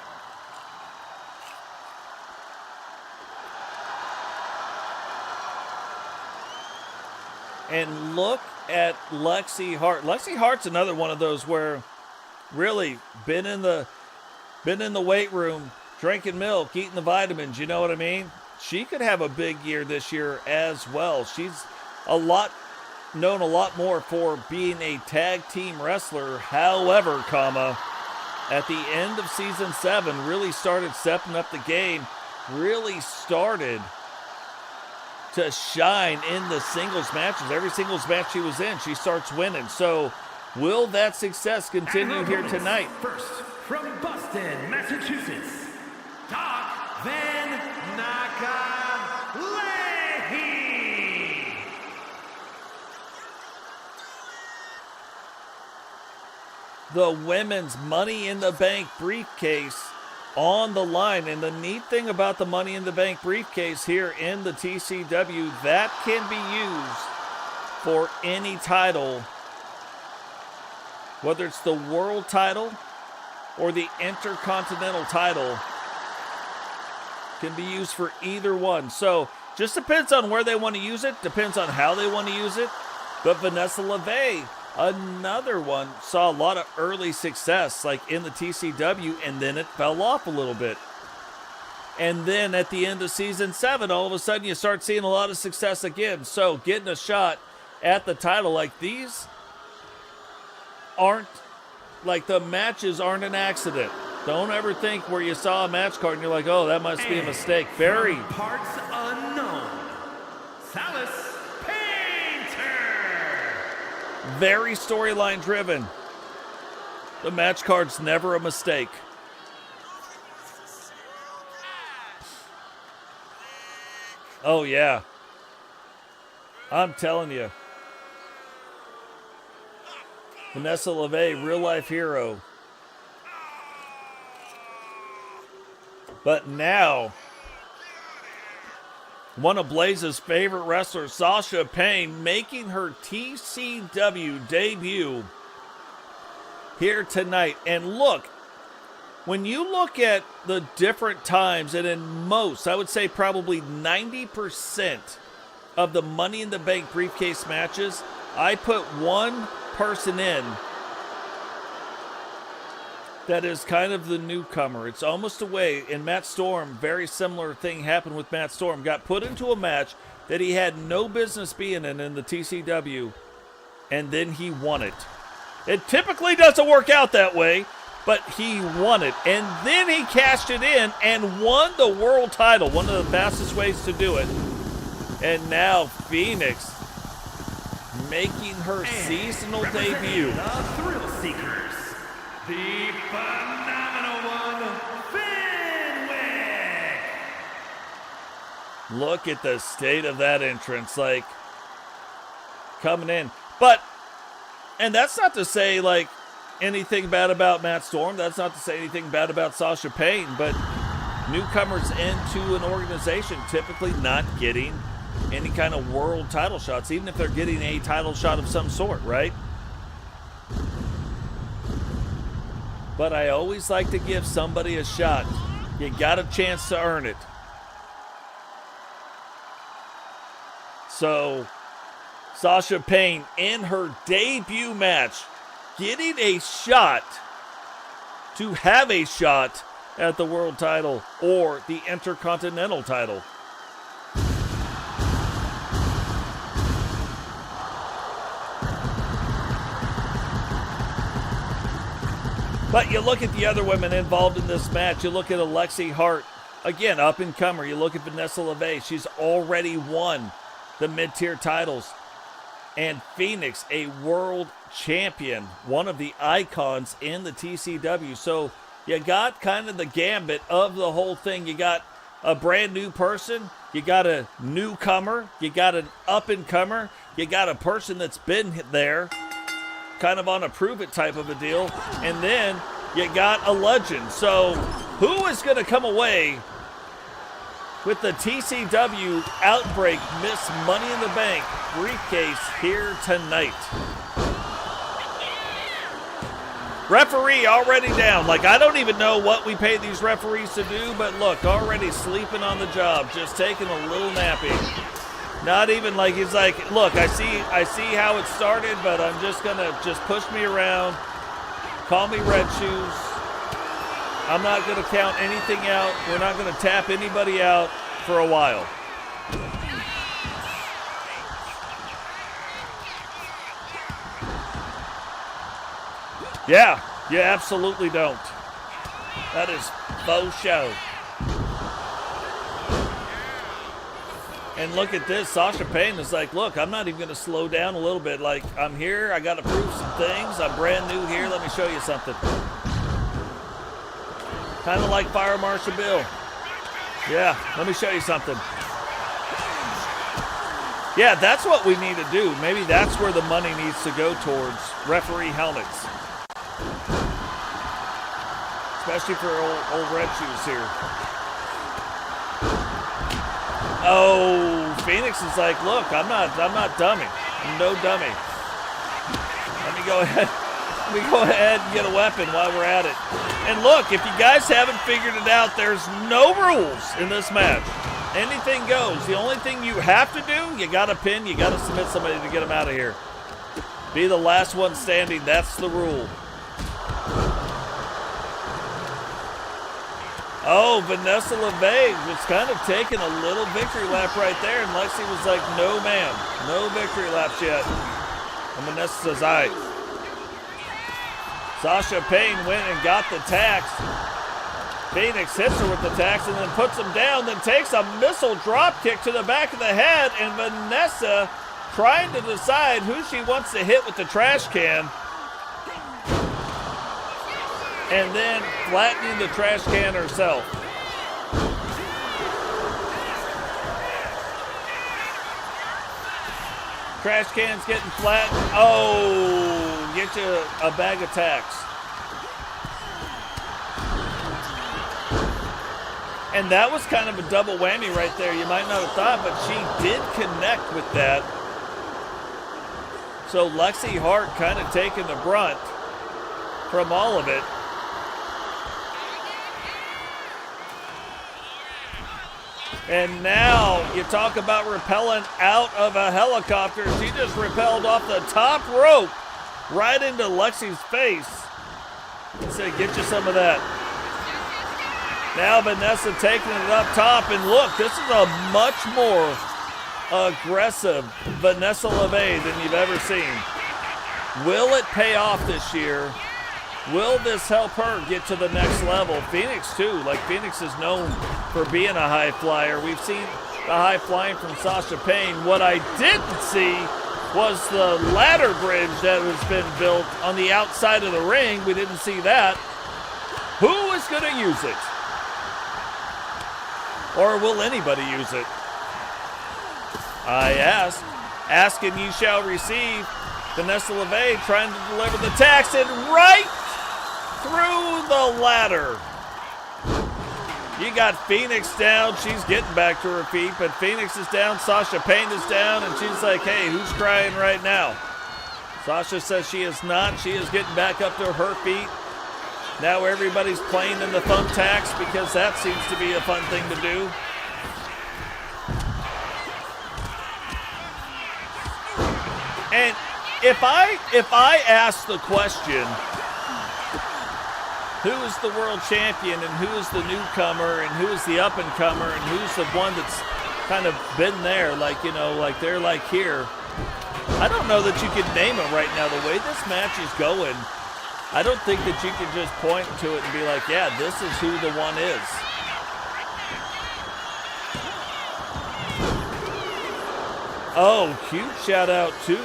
And look at Lexi Hart. Lexi Hart's another one of those where really been in the weight room, drinking milk, eating the vitamins, you know what I mean? She could have a big year this year as well. She's known a lot more for being a tag team wrestler. However, at the end of season 7, really started stepping up the game, really started to shine in the singles matches. Every singles match she was in, she starts winning. So will that success continue here tonight? First, from Boston, Massachusetts, Doc Van Nakalehi. The women's Money in the Bank briefcase on the line. And the neat thing about the Money in the Bank briefcase here in the TCW, that can be used for any title, whether it's the world title or the intercontinental title, can be used for either one. So just depends on where they want to use it, depends on how they want to use it. But Vanessa LeVay, another one, saw a lot of early success, like in the TCW, and then it fell off a little bit. And then at the end of season 7, all of a sudden you start seeing a lot of success again. So getting a shot at the title like these aren't, like, the matches aren't an accident. Don't ever think where you saw a match card and you're like, oh, that must be a mistake. Very parts unknown, Very storyline driven. The match card's never a mistake. Oh, yeah. I'm telling you. Vanessa LeVay, real life hero. But now, one of Blaze's favorite wrestlers, Sasha Payne, making her TCW debut here tonight. And look, when you look at the different times, and in most, I would say probably 90% of the Money in the Bank briefcase matches, I put one person in that is kind of the newcomer. It's almost a way, in Matt Storm, very similar thing happened with Matt Storm. Got put into a match that he had no business being in the TCW, and then he won it. It typically doesn't work out that way, but he won it. And then he cashed it in and won the world title, one of the fastest ways to do it. And now Phoenix making her seasonal debut. The Thrill Seekers. The phenomenal one, Fenwick! Look at the state of that entrance, like, coming in. But, and that's not to say, like, anything bad about Matt Storm. That's not to say anything bad about Sasha Payne. But newcomers into an organization typically not getting any kind of world title shots, even if they're getting a title shot of some sort, right? But I always like to give somebody a shot. You got a chance to earn it. So, Sasha Payne in her debut match, getting a shot to have a shot at the world title or the Intercontinental title. But you look at the other women involved in this match. You look at Alexi Hart, again, up-and-comer. You look at Vanessa LeVay. She's already won the mid-tier titles. And Phoenix, a world champion, one of the icons in the TCW. So you got kind of the gambit of the whole thing. You got a brand new person. You got a newcomer. You got an up-and-comer. You got a person that's been there, kind of on a prove-it type of a deal. And then you got a legend. So who is going to come away with the TCW Outbreak Miss Money in the Bank briefcase here tonight? Referee already down. Like, I don't even know what we pay these referees to do, but look, already sleeping on the job, just taking a little nappy. Not even like he's like, look, I see how it started, but I'm just gonna push me around. Call me Red Shoes. I'm not gonna count anything out. We're not gonna tap anybody out for a while. Yeah, you absolutely don't. That is faux show. And look at this, Sasha Payne is like, look, I'm not even going to slow down a little bit. Like, I'm here, I got to prove some things. I'm brand new here, let me show you something. Kind of like Fire Marshal Bill. Yeah, let me show you something. Yeah, that's what we need to do. Maybe that's where the money needs to go towards, referee helmets. Especially for old Red Shoes here. Oh, Phoenix is like, look, I'm not dummy. I'm no dummy. Let me go ahead and get a weapon while we're at it. And look, if you guys haven't figured it out, there's no rules in this match. Anything goes. The only thing you have to do, you got to pin, you got to submit somebody to get them out of here. Be the last one standing. That's the rule. Oh, Vanessa LeVay was kind of taking a little victory lap right there, and Lexi was like, no, ma'am. No victory laps yet. And Vanessa says, all right. Sasha Payne went and got the tax. Phoenix hits her with the tax and then puts him down, then takes a missile drop kick to the back of the head, and Vanessa trying to decide who she wants to hit with the trash can, and then flattening the trash can herself. Trash can's getting flattened. Oh, get you a bag of tacks. And that was kind of a double whammy right there. You might not have thought, but she did connect with that. So Lexi Hart kind of taking the brunt from all of it. And now you talk about rappelling out of a helicopter. She just rappelled off the top rope right into Lexi's face. I said, get you some of that. Now Vanessa taking it up top. And look, this is a much more aggressive Vanessa LeVay than you've ever seen. Will it pay off this year? Will this help her get to the next level? Phoenix, too. Like, Phoenix is known for being a high flyer. We've seen the high flying from Sasha Payne. What I didn't see was the ladder bridge that has been built on the outside of the ring. We didn't see that. Who is going to use it? Or will anybody use it? I ask. Ask and ye shall receive. Vanessa LeVay trying to deliver the tax, and right through the ladder. You got Phoenix down. She's getting back to her feet, but Phoenix is down. Sasha Payne is down, and she's like, hey, who's crying right now? Sasha says she is not. She is getting back up to her feet. Now everybody's playing in the thumbtacks because that seems to be a fun thing to do. And if I ask the question, who is the world champion and who is the newcomer and who is the up-and-comer and who's the one that's kind of been there, like, you know, like they're like here, I don't know that you could name them right now. The way this match is going, I don't think that you can just point to it and be like, yeah, this is who the one is. Oh, huge shout out to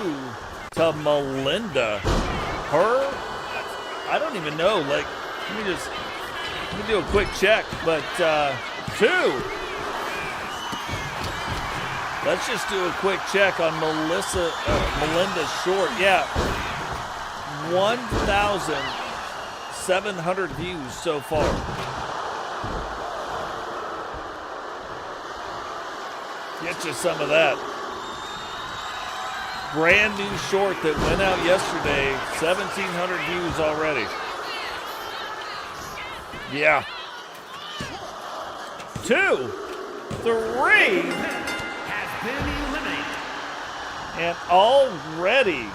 Melinda. Her, I don't even know. Like, let me do a quick check. But two. Let's just do a quick check on Melinda Short. Yeah, 1,700 views so far. Get you some of that. Brand new short that went out yesterday, 1,700 views already. Yeah. 2, 3, Has been eliminated. and already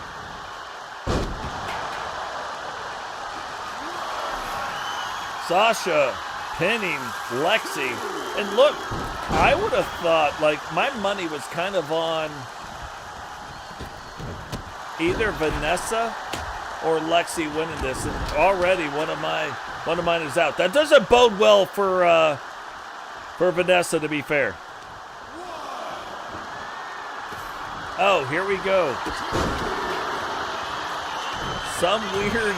Sasha pinning Lexi. And look, I would have thought, like, my money was kind of on either Vanessa or Lexi winning this, and already one of mine is out. That doesn't bode well for Vanessa, to be fair. Oh, here we go. Some weird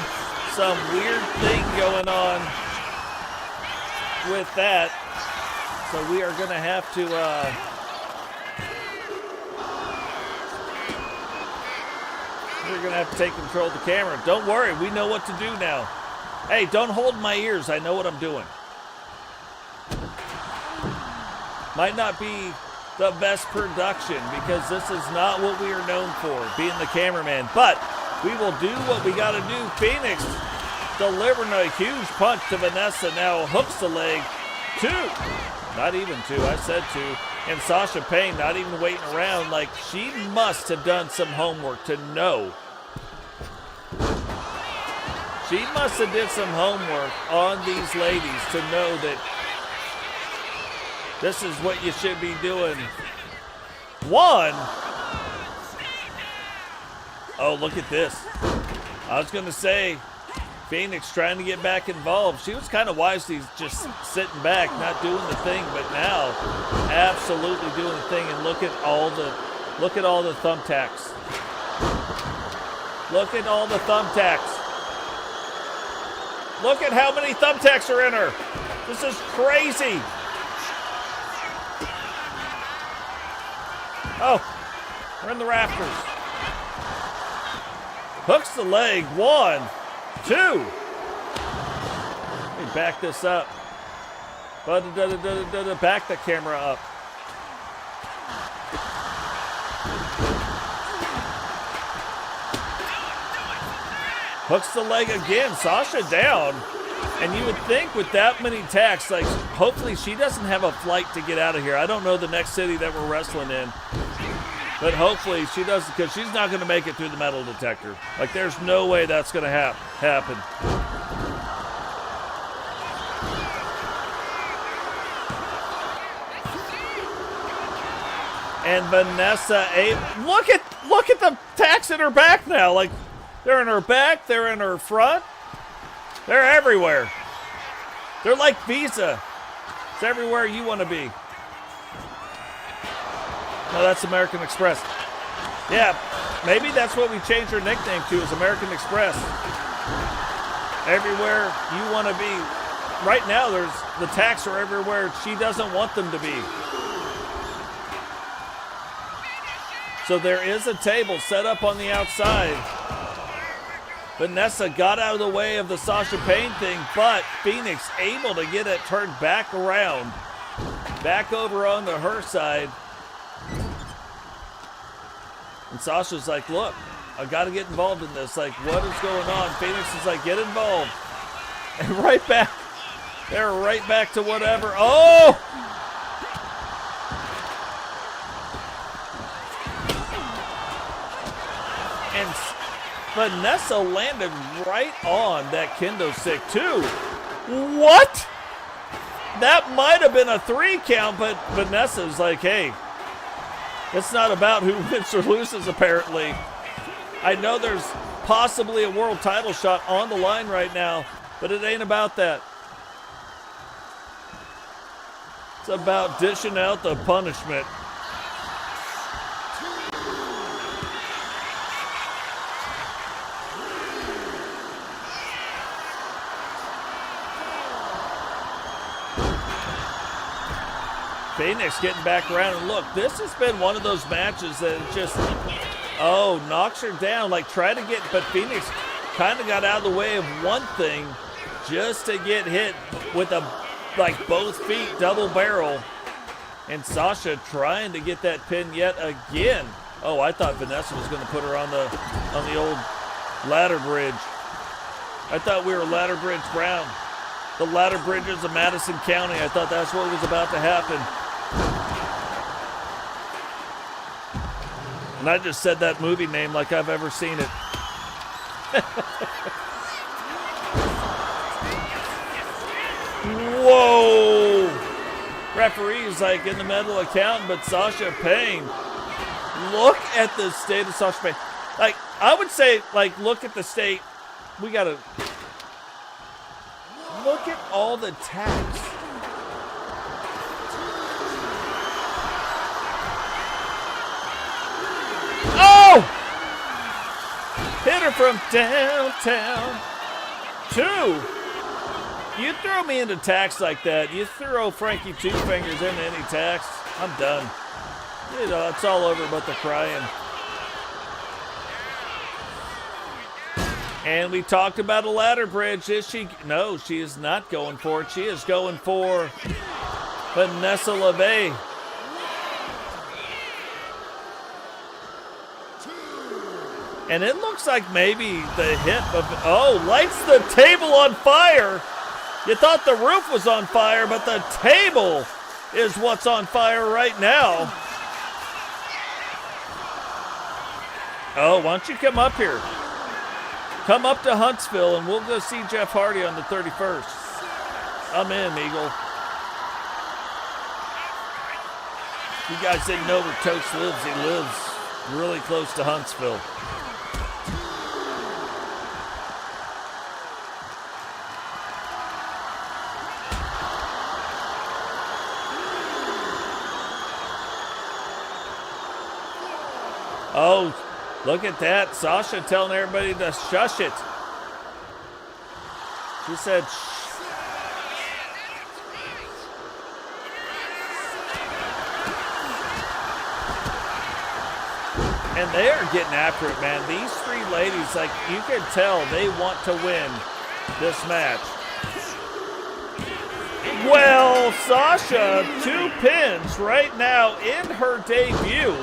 thing going on with that. So we are gonna have to we're going to have to take control of the camera. Don't worry, we know what to do now. Hey, don't hold my ears. I know what I'm doing. Might not be the best production because this is not what we are known for, being the cameraman. But we will do what we got to do. Phoenix delivering a huge punch to Vanessa. Now hooks the leg. 2. Not even 2. I said 2. And Sasha Payne not even waiting around. Like, she must have done some homework to know. She must have did some homework on these ladies to know that this is what you should be doing. 1. Oh, look at this. I was going to say, Phoenix trying to get back involved. She was kind of wisely just sitting back, not doing the thing, but now absolutely doing the thing. And look at all the Look at all the thumbtacks. Look at all the thumbtacks. Look at how many thumbtacks are in her. This is crazy. Oh, we're in the rafters. Hooks the leg. 1, 2. Let me back this up. Back the camera up. Hooks the leg again. Sasha down. And you would think with that many tacks, like, hopefully she doesn't have a flight to get out of here. I don't know the next city that we're wrestling in. But hopefully she doesn't, because she's not going to make it through the metal detector. Like, there's no way that's going to happen. And Vanessa, look at the tacks in her back now. Like, they're in her back, they're in her front. They're everywhere. They're like Visa. It's everywhere you want to be. No, that's American Express. Yeah, maybe that's what we changed her nickname to, is American Express. Everywhere you want to be. Right now, the tacks are everywhere she doesn't want them to be. So there is a table set up on the outside. Vanessa got out of the way of the Sasha Payne thing, but Phoenix able to get it turned back around. Back over onto her side. And Sasha's like, look, I got to get involved in this. Like, what is going on? Phoenix is like, get involved. And right back. They're right back to whatever. Oh! And Vanessa landed right on that kendo stick, too. What? That might have been a 3 count, but Vanessa's like, hey, it's not about who wins or loses, apparently. I know there's possibly a world title shot on the line right now, but it ain't about that. It's about dishing out the punishment. Phoenix getting back around, and look, this has been one of those matches that just, knocks her down. Like, try to get, but Phoenix kind of got out of the way of one thing just to get hit with both feet, double barrel. And Sasha trying to get that pin yet again. Oh, I thought Vanessa was going to put her on the old ladder bridge. I thought we were ladder bridge Brown. The ladder bridges of Madison County. I thought that's what was about to happen. And I just said that movie name like I've ever seen it. Whoa! Referee's like in the middle account, but Sasha Payne. Look at the state of Sasha Payne. Like, I would say, like, look at the state. We gotta look at all the tags. Oh! Hit her from downtown. 2. You throw me into tax like that, you throw Frankie Two Fingers into any tax, I'm done. You know, it's all over but the crying. And we talked about a ladder bridge. Is she? No, she is not going for it. She is going for Vanessa LeVay. And it looks like maybe the hit of, lights the table on fire. You thought the roof was on fire, but the table is what's on fire right now. Oh, why don't you come up here? Come up to Huntsville, and we'll go see Jeff Hardy on the 31st. I'm in, Eagle. You guys didn't know where Toast lives. He lives really close to Huntsville. Oh, look at that. Sasha telling everybody to shush it. She said, and they are getting after it, man. These three ladies, like, you can tell they want to win this match. Well, Sasha, 2 pins right now in her debut.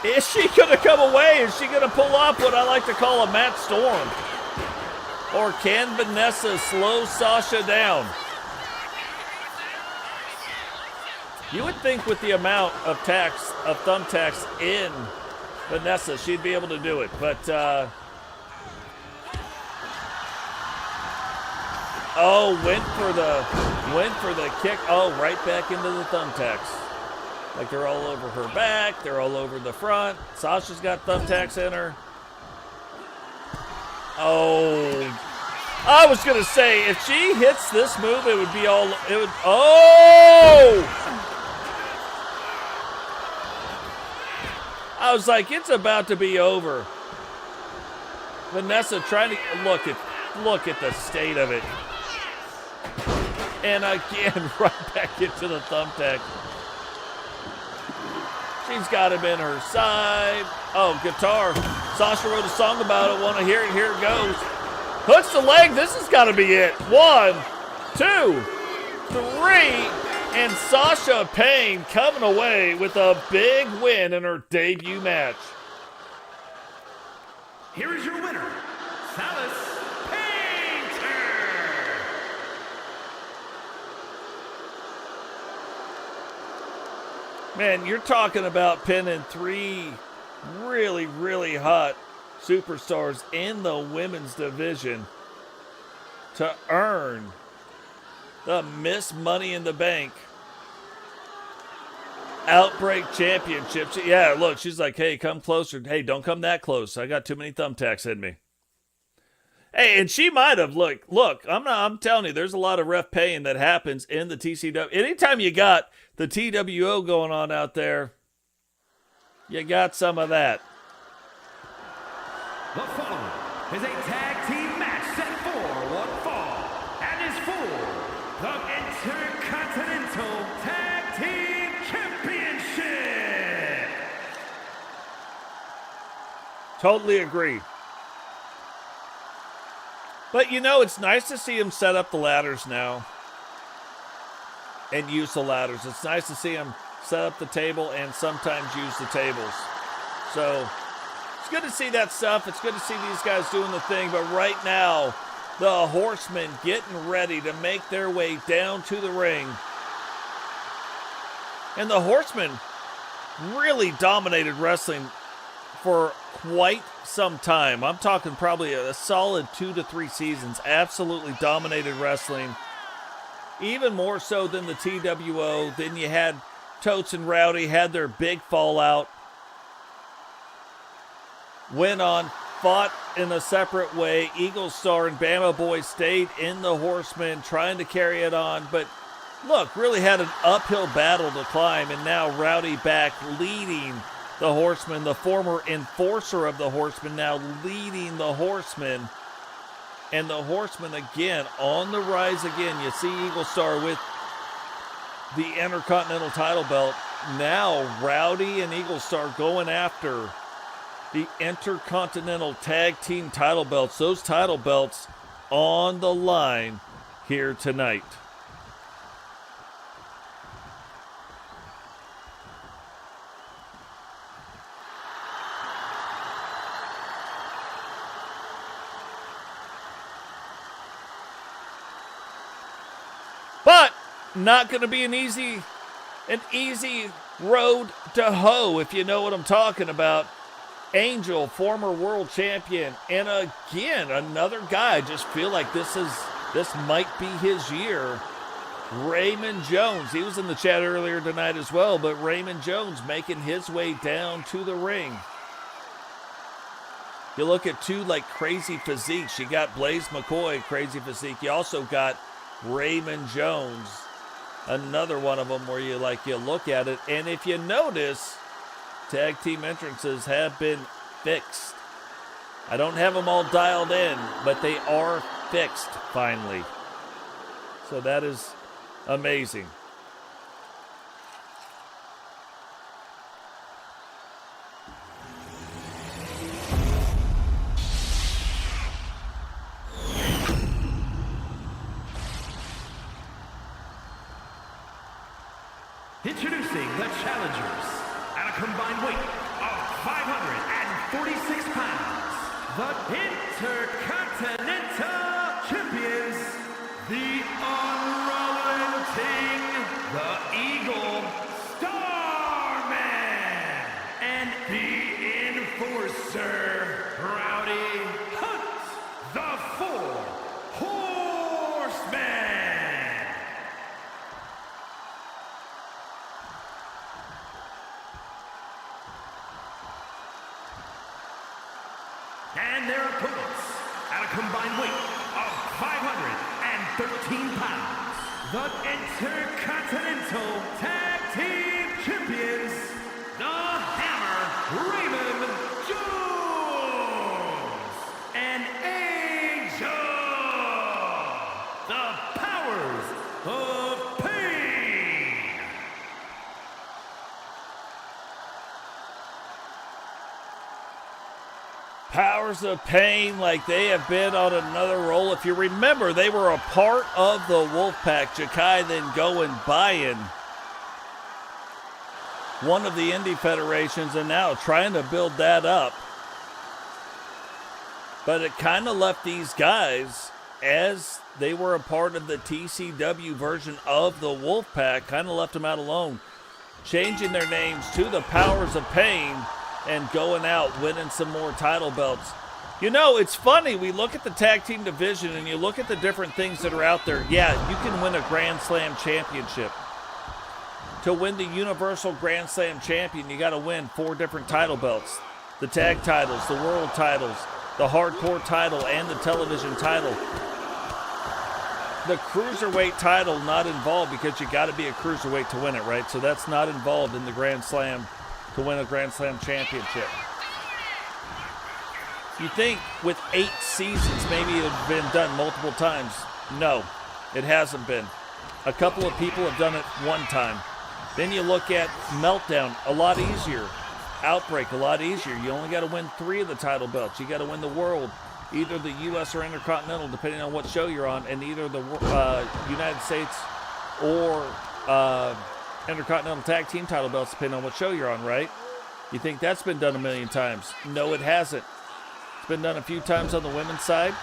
Is she going to come away? Is she going to pull off what I like to call a Matt Storm? Or can Vanessa slow Sasha down? You would think with the amount of thumbtacks in Vanessa, she'd be able to do it. But, oh, went for the kick. Oh, right back into the thumbtacks. Like they're all over her back. They're all over the front. Sasha's got thumbtacks in her. Oh. I was going to say, if she hits this move, it would be all, it would, oh! I was like, it's about to be over. Vanessa trying to, look at the state of it. And again, right back into the thumbtack. She's got him in her side. Oh, guitar. Sasha wrote a song about it. Want to hear it? Here it goes. Hooks the leg. This has got to be it. 1, 2, 3. And Sasha Payne coming away with a big win in her debut match. Here is your winner, Salis Painter. Man, you're talking about pinning 3 really, really hot superstars in the women's division to earn the Miss Money in the Bank Outbreak Championship. Yeah, look, she's like, hey, come closer. Hey, don't come that close. I got too many thumbtacks in me. Hey, and she might have, look, I'm telling you, there's a lot of ref paying that happens in the TCW. Anytime you got the TWO going on out there, you got some of that. The following is a tag team match set for one fall and is for the Intercontinental Tag Team Championship. Totally agree. But, you know, it's nice to see him set up the ladders now and use the ladders. It's nice to see him set up the table and sometimes use the tables. So it's good to see that stuff. It's good to see these guys doing the thing. But right now, the Horsemen getting ready to make their way down to the ring. And the Horsemen really dominated wrestling for quite some time. I'm talking probably a solid 2 to 3 seasons. Absolutely dominated wrestling. Even more so than the TWO. Then you had Totes and Rowdy had their big fallout. Went on, fought in a separate way. Eagle Star and Bama Boy stayed in the Horsemen, trying to carry it on. But look, really had an uphill battle to climb. And now Rowdy back leading the Horsemen, the former enforcer of the Horsemen, now leading the Horsemen. And the Horsemen again on the rise again. You see Eagle Star with the Intercontinental title belt. Now Rowdy and Eagle Star going after the Intercontinental Tag Team title belts. Those title belts on the line here tonight. But not going to be an easy road to hoe, if you know what I'm talking about. Angel, former world champion, and again, another guy. I just feel like this might be his year. Raymond Jones. He was in the chat earlier tonight as well, but Raymond Jones making his way down to the ring. You look at two like crazy physiques. You got Blaze McCoy, crazy physique. You also got Raymond Jones. Another one of them where you look at it, and if you notice, tag team entrances have been fixed. I don't have them all dialed in, but they are fixed finally. So that is amazing. Introducing the challengers at a combined weight of 546 pounds, the Intercontinental Champions, the Unrelenting, the Eagle, Starman, and the Enforcer, Rowdy Hunt, the Four Horsemen. And their opponents, at a combined weight of 513 pounds, the Intercontinental Tag Team Champions, the Hammer, Raymond Jones, and Angel, the Powers of Pain. Powers of Pain, like they have been on another roll. If you remember, they were a part of the Wolfpack. Jakai then going buying one of the indie federations and now trying to build that up. But it kind of left these guys, as they were a part of the TCW version of the Wolfpack, kind of left them out alone, changing their names to the Powers of Pain and going out winning some more title belts. You know, it's funny, we look at the tag team division and you look at the different things that are out there. Yeah, you can win a Grand Slam championship. To win the Universal Grand Slam champion, you got to win 4 different title belts. The tag titles, the world titles, the hardcore title, and the television title. The cruiserweight title not involved because you got to be a cruiserweight to win it, right? So that's not involved in the Grand Slam to win a Grand Slam championship. You think with 8 seasons, maybe it had been done multiple times. No, it hasn't been. A couple of people have done it one time. Then you look at Meltdown, a lot easier. Outbreak, a lot easier. You only got to win 3 of the title belts. You got to win the world, either the U.S. or Intercontinental, depending on what show you're on, and either the United States or Intercontinental Tag Team title belts, depending on what show you're on, right? You think that's been done a million times. No, it hasn't. It's been done a few times on the women's side,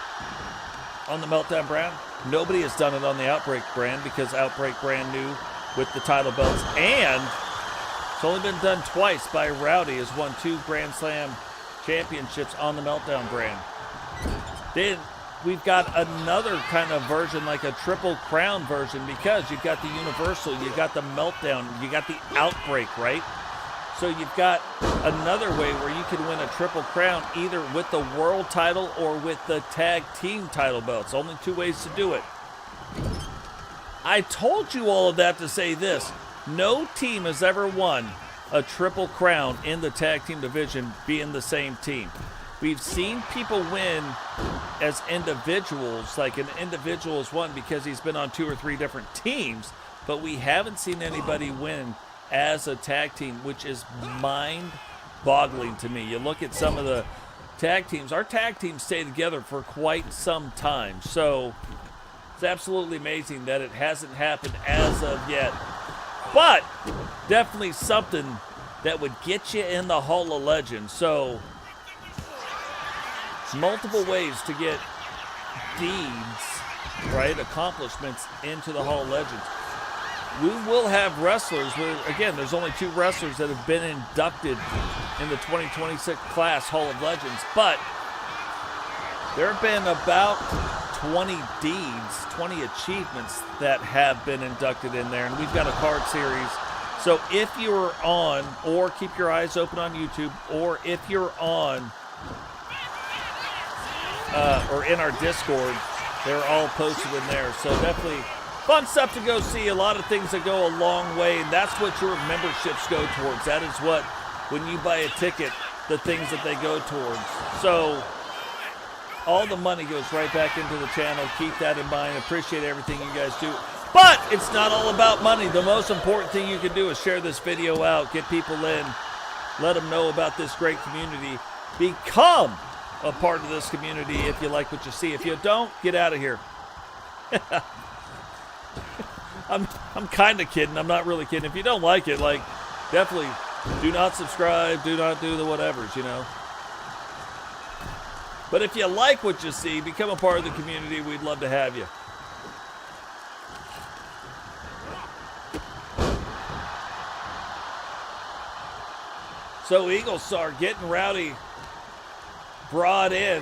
on the Meltdown brand. Nobody has done it on the Outbreak brand because Outbreak brand new with the title belts. And it's only been done twice by Rowdy, has won 2 Grand Slam championships on the Meltdown brand. Then we've got another kind of version, like a Triple Crown version, because you've got the Universal, you've got the Meltdown, you got the Outbreak, right? So you've got another way where you can win a Triple Crown either with the world title or with the tag team title belts. Only 2 ways to do it. I told you all of that to say this. No team has ever won a Triple Crown in the tag team division being the same team. We've seen people win as individuals, like an individual has won because he's been on 2 or 3 different teams, but we haven't seen anybody win as a tag team, which is mind-boggling to me. You look at some of the tag teams. Our tag teams stay together for quite some time, so it's absolutely amazing that it hasn't happened as of yet. But definitely something that would get you in the Hall of Legends. So multiple ways to get deeds, right, accomplishments into the Hall of Legends. We will have wrestlers where, again, there's only 2 wrestlers that have been inducted in the 2026 class Hall of Legends, but there have been about 20 deeds, 20 achievements that have been inducted in there, and we've got a card series. So if you're on, or keep your eyes open on YouTube, or if you're on or in our Discord, they're all posted in there. So definitely Fun stuff to go see, a lot of things that go a long way, and that's what your memberships go towards. That is what, when you buy a ticket, the things that they go towards. So all the money goes right back into the channel. Keep that in mind. Appreciate everything you guys do. But it's not all about money. The most important thing you can do is share this video out, get people in, let them know about this great community. Become a part of this community if you like what you see. If you don't, get out of here. I'm kind of kidding. I'm not really kidding. If you don't like it, like, definitely do not subscribe. Do not do the whatevers, you know. But if you like what you see, become a part of the community. We'd love to have you. So Eagle Star getting Rowdy brought in.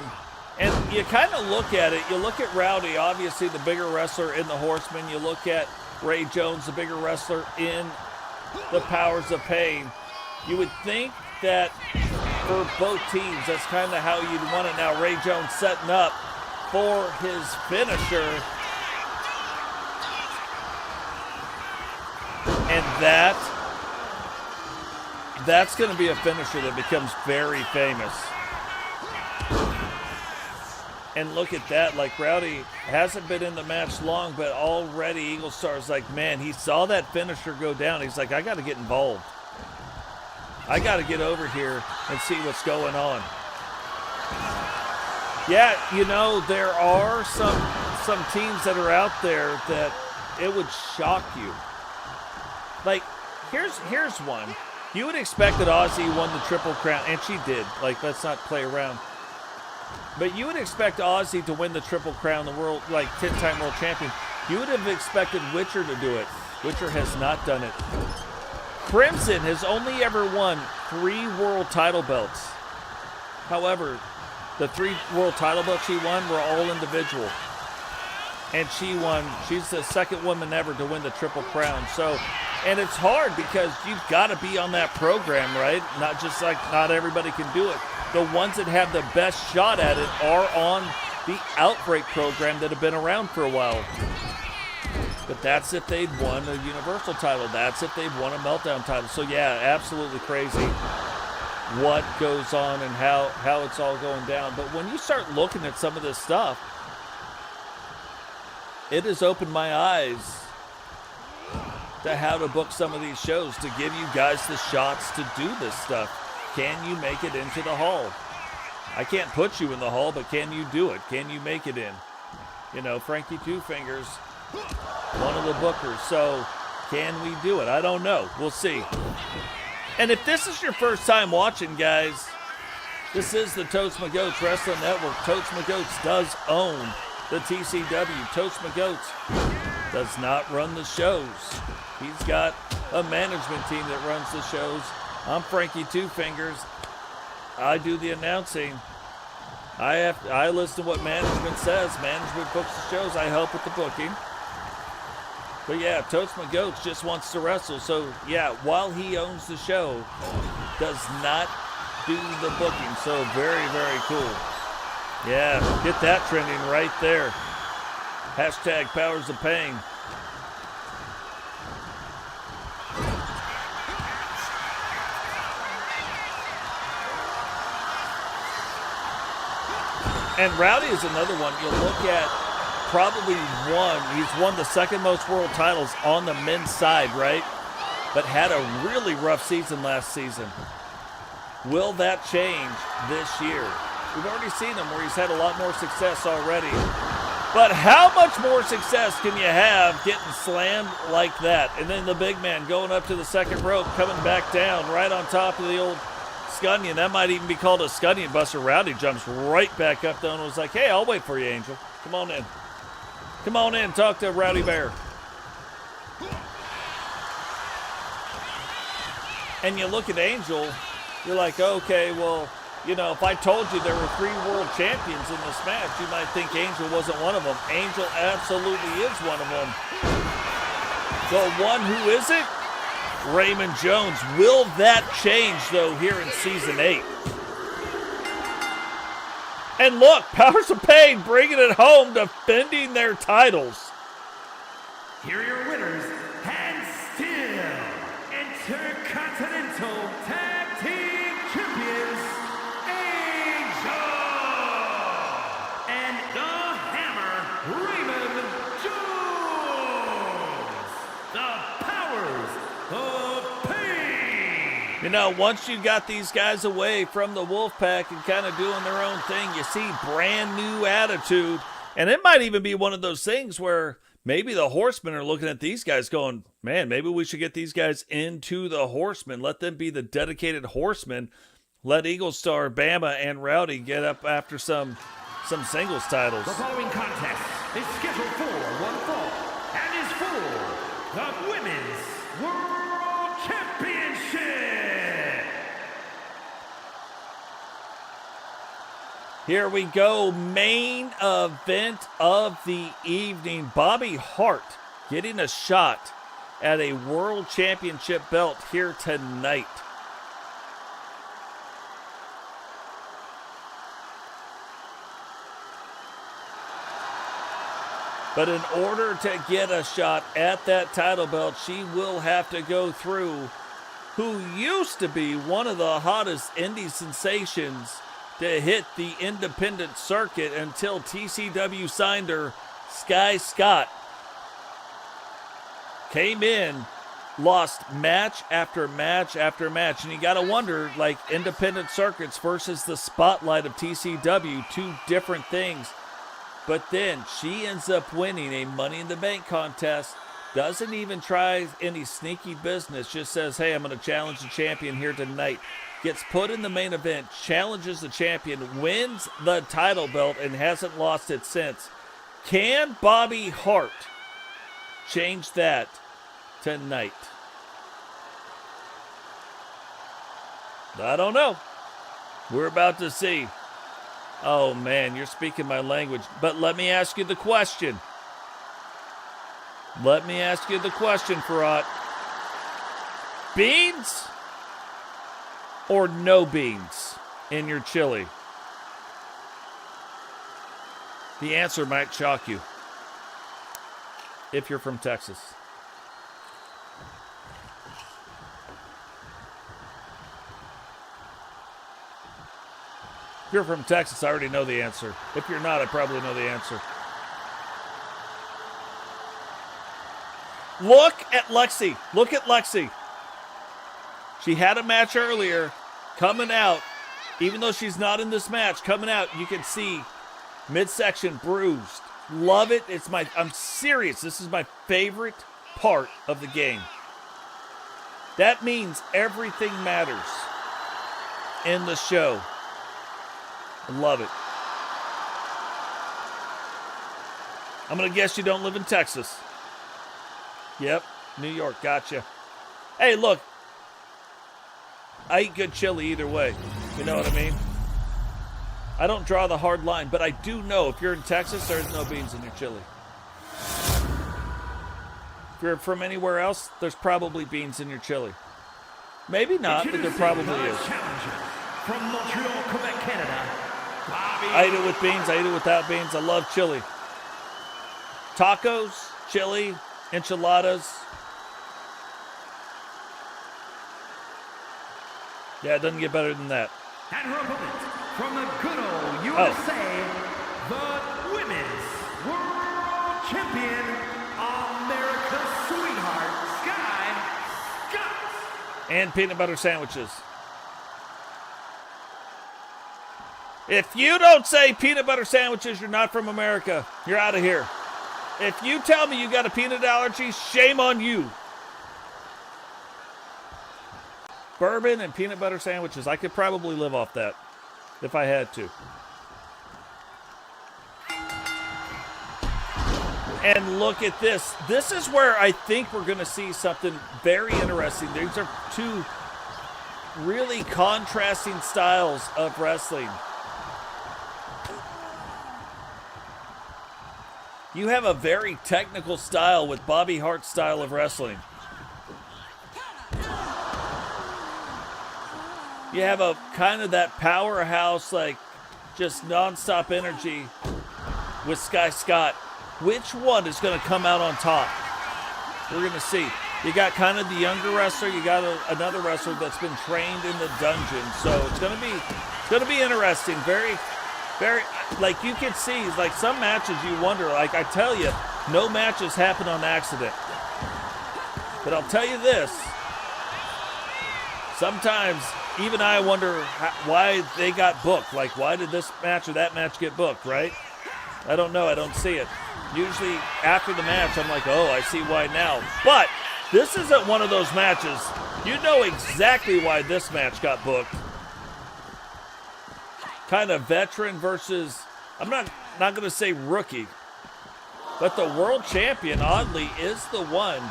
And you kind of look at it. You look at Rowdy, obviously the bigger wrestler in the Horsemen. You look at Ray Jones, the bigger wrestler in the Powers of Pain. You would think that for both teams, that's kind of how you'd want it. Now Ray Jones setting up for his finisher. And that's going to be a finisher that becomes very famous. And look at that, like Rowdy hasn't been in the match long, but already Eagle Star's like, man, he saw that finisher go down. He's like, I got to get involved. I got to get over here and see what's going on. Yeah, you know, there are some teams that are out there that it would shock you. Like, here's one. You would expect that Aussie won the Triple Crown, and she did. Like, let's not play around. But you would expect Aussie to win the Triple Crown, the world, like 10-time world champion. You would have expected Witcher to do it. Witcher has not done it. Crimson has only ever won 3 world title belts. However, the 3 world title belts she won were all individual. And she won, she's the second woman ever to win the Triple Crown. So, and it's hard because you've got to be on that program, right? Not just like, not everybody can do it. The ones that have the best shot at it are on the Outbreak program that have been around for a while. But that's if they'd won a Universal title. That's if they'd won a Meltdown title. So yeah, absolutely crazy what goes on and how it's all going down. But when you start looking at some of this stuff, it has opened my eyes to how to book some of these shows, to give you guys the shots to do this stuff. Can you make it into the hall? I can't put you in the hall, but can you do it? Can you make it in? You know, Frankie Two Fingers, one of the bookers. So, can we do it? I don't know. We'll see. And if this is your first time watching, guys, this is the Totes My Goats Wrestling Network. Totes My Goats does own the TCW. Totes My Goats does not run the shows. He's got a management team that runs the shows. I'm Frankie Two Fingers. I do the announcing. I listen to what management says. Management books the shows. I help with the booking. But yeah, Totes My Goats just wants to wrestle. So yeah, while he owns the show, does not do the booking. So very, very cool. Yeah, get that trending right there. Hashtag Powers of Pain. And Rowdy is another one. You look at probably he's won the second most world titles on the men's side, right? But had a really rough season last season. Will that change this year? We've already seen him where he's had a lot more success already. But how much more success can you have getting slammed like that? And then the big man going up to the second rope, coming back down right on top of the old Scunion. That might even be called a Scunion buster. Rowdy jumps right back up though and was like, hey, I'll wait for you, Angel. Come on in. Come on in, talk to Rowdy Bear. And you look at Angel, you're like, okay, well, you know, if I told you there were 3 world champions in this match, you might think Angel wasn't one of them. Angel absolutely is one of them. The one who isn't? Raymond Jones. Will that change, though, here in Season 8? And look, Powers of Pain bringing it home, defending their titles. Here are your winners, and still Intercontinental Tag Team Champions, Angel and the Hammer, Raymond Jones. The powers of pain. You know, once you got these guys away from the Wolfpack and kind of doing their own thing, you see brand new attitude. And it might even be one of those things where maybe the Horsemen are looking at these guys going, man, maybe we should get these guys into the Horsemen. Let them be the dedicated Horsemen. Let Eagle Star, Bama, and Rowdy get up after some singles titles. The following contest is scheduled for one fall and is for the Women's World Championship. Here we go, main event of the evening. Bobby Hart getting a shot at a world championship belt here tonight. But in order to get a shot at that title belt, she will have to go through who used to be one of the hottest indie sensations to hit the independent circuit until TCW signed her. Sky Scott came in, lost match after match after match. And you got to wonder, like, independent circuits versus the spotlight of TCW, two different things. But then she ends up winning a Money in the Bank contest, doesn't even try any sneaky business, just says, hey, I'm going to challenge the champion here tonight. Gets put in the main event, challenges the champion, wins the title belt, and hasn't lost it since. Can Bobby Hart change that tonight? I don't know. We're about to see. Oh, man, you're speaking my language. But let me ask you the question. Let me ask you the question, Farhat. Beans or no beans in your chili? The answer might shock you if you're from Texas. If you're from Texas, I already know the answer. If you're not, I probably know the answer. Look at Lexi. Look at Lexi. She had a match earlier, coming out, even though she's not in this match, coming out, you can see midsection bruised. Love it. I'm serious. This is my favorite part of the game. That means everything matters in the show. Love it. I'm going to guess you don't live in Texas. Yep, New York, gotcha. Hey, look. I eat good chili either way. You know what I mean? I don't draw the hard line, but I do know if you're in Texas, there's no beans in your chili. If you're from anywhere else, there's probably beans in your chili. Maybe not, but there probably is. From Montreal, Quebec, Canada, Bobby. I eat it with beans. I eat it without beans. I love chili. Tacos, chili, enchiladas. Yeah, it doesn't get better than that. And her opponent from the good old USA, the Women's World Champion, America's sweetheart, Sky Scott. And peanut butter sandwiches. If you don't say peanut butter sandwiches, you're not from America. You're out of here. If you tell me you got a peanut allergy, shame on you. Bourbon and peanut butter sandwiches. I could probably live off that if I had to. And look at this. This is where I think we're going to see something very interesting. These are two really contrasting styles of wrestling. You have a very technical style with Bobby Hart's style of wrestling. You have a kind of that powerhouse, like just nonstop energy with Sky Scott. Which one is going to come out on top? We're going to see. You got kind of the younger wrestler. You got another wrestler that's been trained in the dungeon. So it's going to be interesting. Very, very, like you can see, like some matches you wonder, like I tell you, no matches happen on accident. But I'll tell you this, sometimes even I wonder why they got booked. Like, why did this match or that match get booked, right? I don't know. I don't see it. Usually after the match, I'm like, oh, I see why now. But this isn't one of those matches. You know exactly why this match got booked. Kind of veteran versus, I'm not going to say rookie, but the world champion, oddly, is the one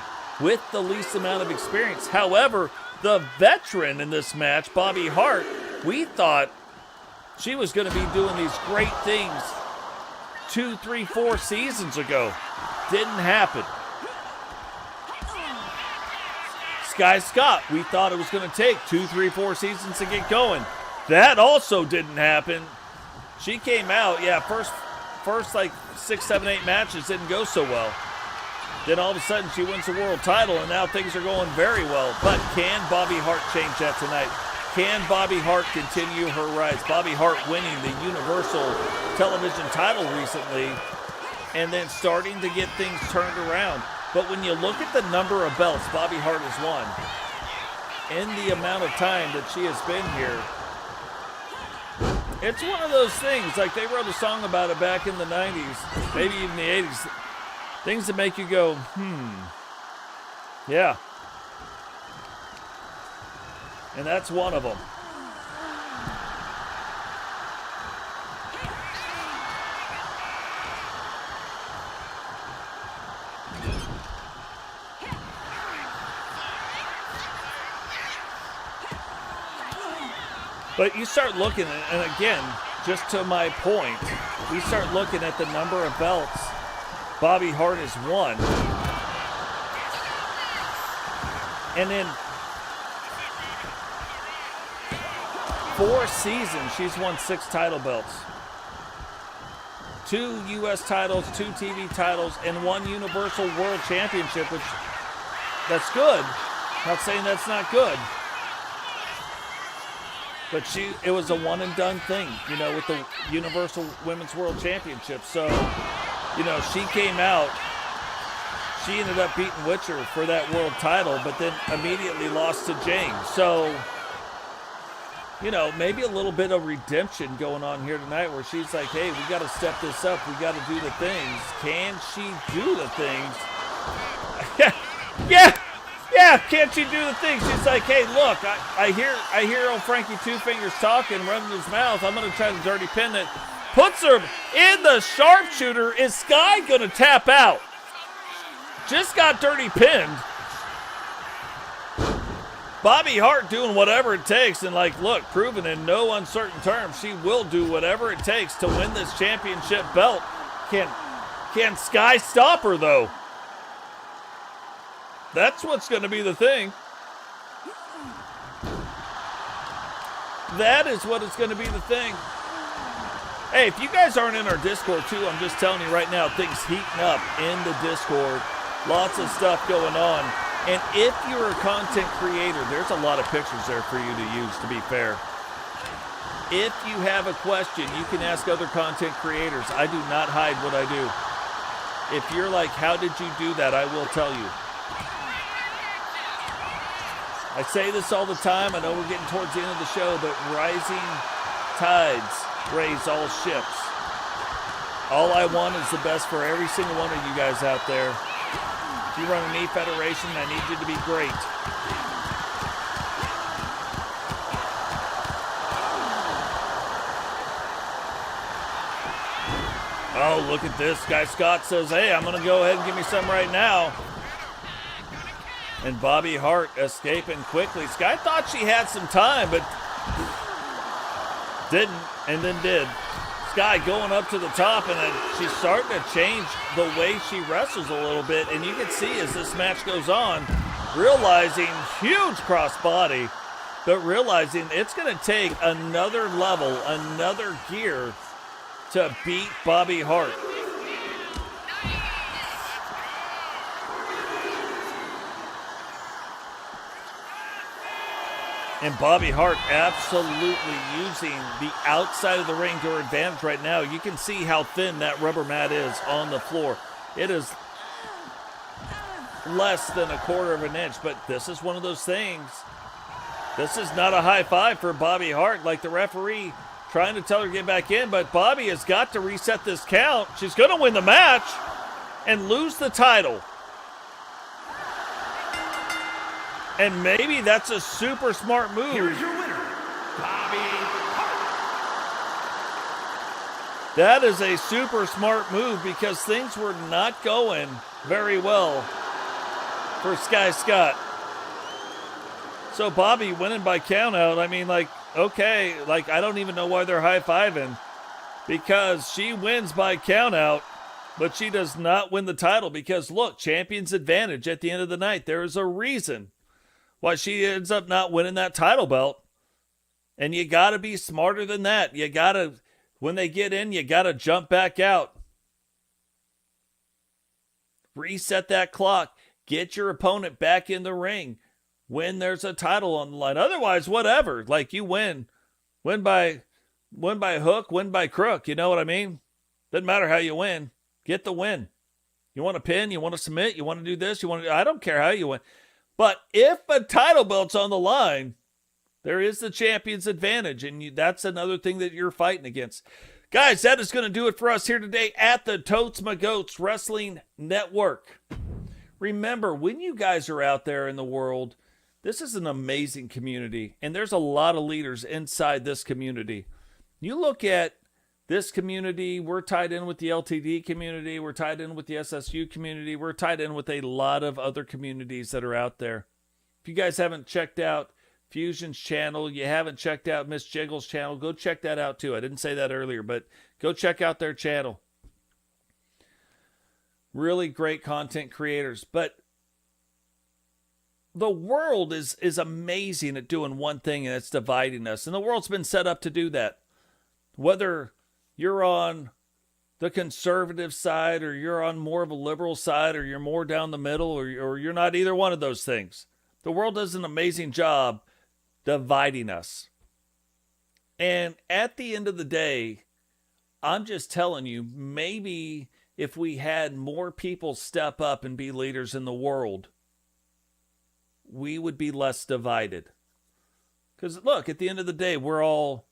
with the least amount of experience. However, the veteran in this match, Bobby Hart, we thought she was going to be doing these great things 2, 3, 4 seasons ago. Didn't happen. Sky Scott, we thought it was going to take 2, 3, 4 seasons to get going. That also didn't happen. She came out, yeah, first like 6, 7, 8 matches didn't go so well. Then all of a sudden she wins the world title, and now things are going very well. But can Bobby Hart change that tonight? Can Bobby Hart continue her rise? Bobby Hart winning the Universal Television title recently and then starting to get things turned around. But when you look at the number of belts Bobby Hart has won in the amount of time that she has been here, it's one of those things, like they wrote a song about it back in the 90s, maybe even the 80s, things that make you go, yeah. And that's one of them. But you start looking at, and again, just to my point, we start looking at the number of belts Bobby Hart has won. And in 4 seasons, she's won 6 title belts. 2 U.S. titles, 2 TV titles, and 1 Universal World Championship, which, that's good. Not saying that's not good. But it was a one and done thing, you know, with the Universal Women's World Championship. So, you know, she came out, she ended up beating Witcher for that world title, but then immediately lost to James. So, you know, maybe a little bit of redemption going on here tonight where she's like, hey, we got to step this up. We got to do the things. Can she do the things? Yeah, can't she do the things? She's like, hey, look, I hear old Frankie Two Fingers talking, running his mouth. I'm going to try to dirty pin it. Puts her in the sharpshooter. Is Sky going to tap out? Just got dirty pinned. Bobby Hart doing whatever it takes, and like, look, proven in no uncertain terms, she will do whatever it takes to win this championship belt. Can Sky stop her, though? That's what's going to be the thing. That is what is going to be the thing. Hey, if you guys aren't in our Discord too, I'm just telling you right now, things heating up in the Discord. Lots of stuff going on. And if you're a content creator, there's a lot of pictures there for you to use, to be fair. If you have a question, you can ask other content creators. I do not hide what I do. If you're like, how did you do that? I will tell you. I say this all the time. I know we're getting towards the end of the show, but rising tides raise all ships. All I want is the best for every single one of you guys out there. If you run an E-Federation, I need you to be great. Oh, look at this. Guy Scott says, hey, I'm going to go ahead and give me some right now. And Bobby Hart escaping quickly. Sky thought she had some time, but didn't, and then did. Sky going up to the top, and then she's starting to change the way she wrestles a little bit. And you can see as this match goes on, realizing huge crossbody, but realizing it's going to take another level, another gear to beat Bobby Hart. And Bobby Hart absolutely using the outside of the ring to her advantage right now. You can see how thin that rubber mat is on the floor. It is less than a quarter of an inch, but this is one of those things. This is not a high five for Bobby Hart, like the referee trying to tell her to get back in, but Bobby has got to reset this count. She's going to win the match and lose the title. And maybe that's a super smart move. Here's your winner, Bobby Hart. That is a super smart move because things were not going very well for Sky Scott. So Bobby winning by countout, I mean, like, okay, like, I don't even know why they're high-fiving because she wins by countout, but she does not win the title because, look, champion's advantage at the end of the night. There is a reason why she ends up not winning that title belt. And you got to be smarter than that. You got to, when they get in, you got to jump back out. Reset that clock. Get your opponent back in the ring when there's a title on the line. Otherwise, whatever. Like, you win. Win by hook, win by crook. You know what I mean? Doesn't matter how you win. Get the win. You want to pin, you want to submit, you want to do this, I don't care how you win. But if a title belt's on the line, there is the champion's advantage, and that's another thing that you're fighting against. Guys, that is going to do it for us here today at the Totes My Goats Wrestling Network. Remember, when you guys are out there in the world, this is an amazing community, and there's a lot of leaders inside this community. You look at this community, we're tied in with the LTD community, we're tied in with the SSU community, we're tied in with a lot of other communities that are out there. If you guys haven't checked out Fusion's channel, you haven't checked out Miss Jiggle's channel, go check that out too. I didn't say that earlier, but go check out their channel. Really great content creators. But the world is amazing at doing one thing, and it's dividing us. And the world's been set up to do that. Whether you're on the conservative side, or you're on more of a liberal side, or you're more down the middle, or you're not either one of those things. The world does an amazing job dividing us. And at the end of the day, I'm just telling you, maybe if we had more people step up and be leaders in the world, we would be less divided. Because look, at the end of the day, we're all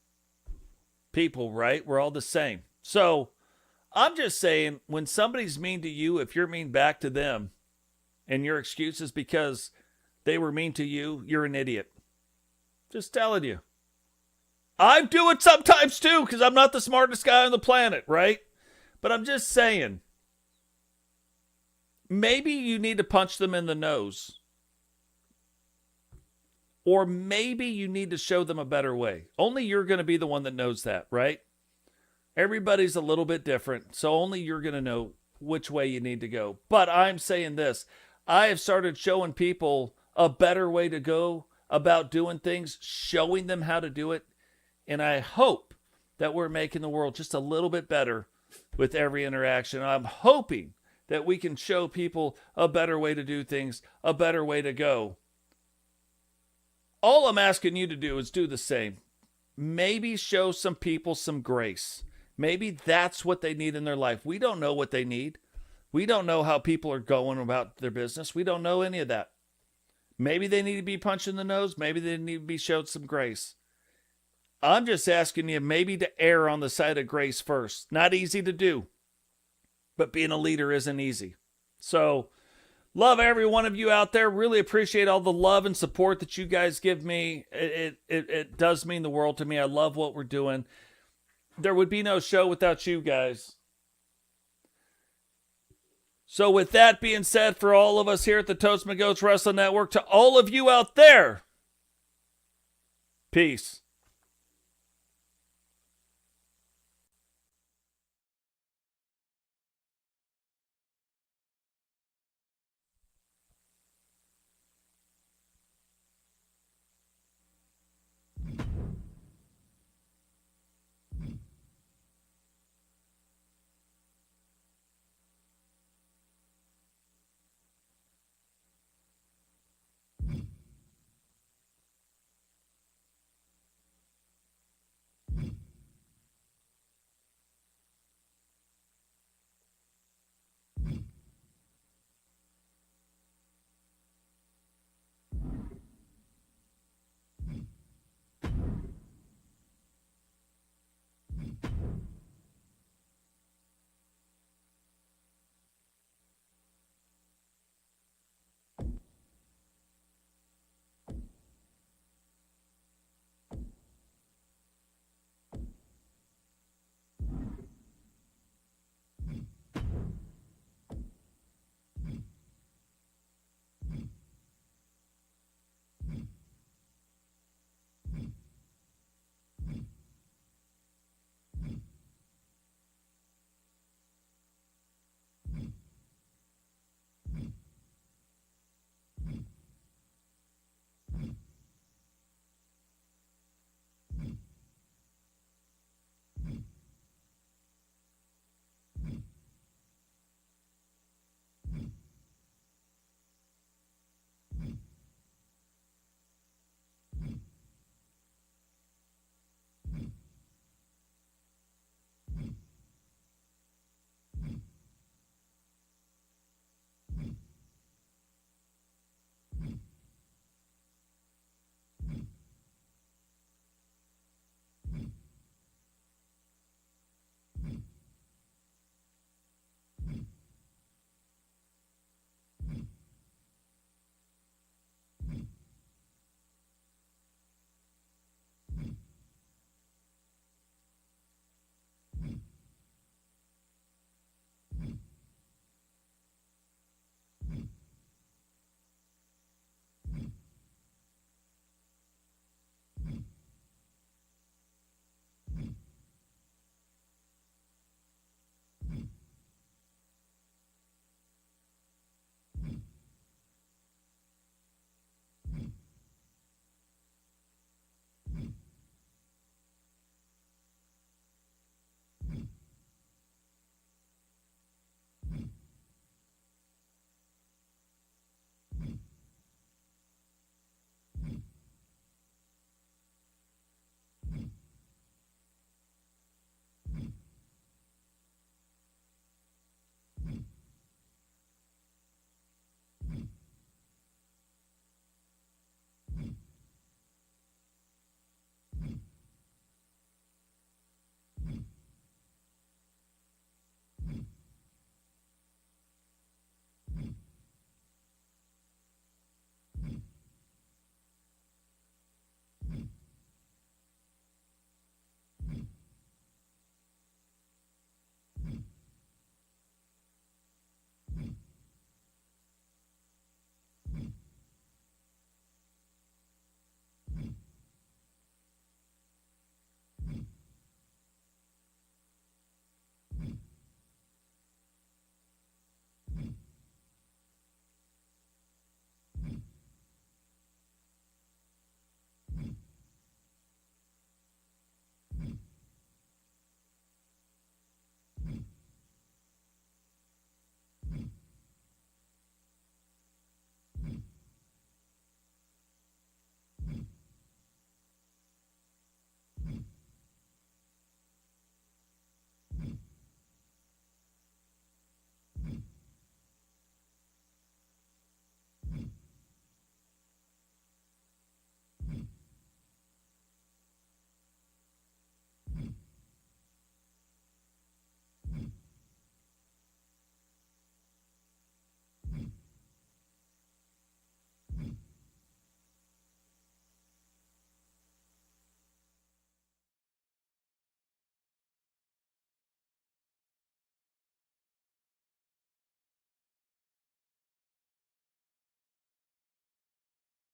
people, right? We're all the same. So I'm just saying, when somebody's mean to you, if you're mean back to them and your excuse is because they were mean to you, you're an idiot. Just telling you. I do it sometimes too, because I'm not the smartest guy on the planet, right? But I'm just saying, maybe you need to punch them in the nose. Or maybe you need to show them a better way. Only you're going to be the one that knows that, right? Everybody's a little bit different, so only you're going to know which way you need to go. But I'm saying this. I have started showing people a better way to go about doing things, showing them how to do it. And I hope that we're making the world just a little bit better with every interaction. I'm hoping that we can show people a better way to do things, a better way to go. All I'm asking you to do is do the same. Maybe show some people some grace. Maybe that's what they need in their life. We don't know what they need. We don't know how people are going about their business. We don't know any of that. Maybe they need to be punched in the nose. Maybe they need to be showed some grace. I'm just asking you maybe to err on the side of grace first. Not easy to do, but being a leader isn't easy. So, love every one of you out there. Really appreciate all the love and support that you guys give me. It does mean the world to me. I love what we're doing. There would be no show without you guys. So with that being said, for all of us here at the Totes My Goats Wrestling Network, to all of you out there, peace.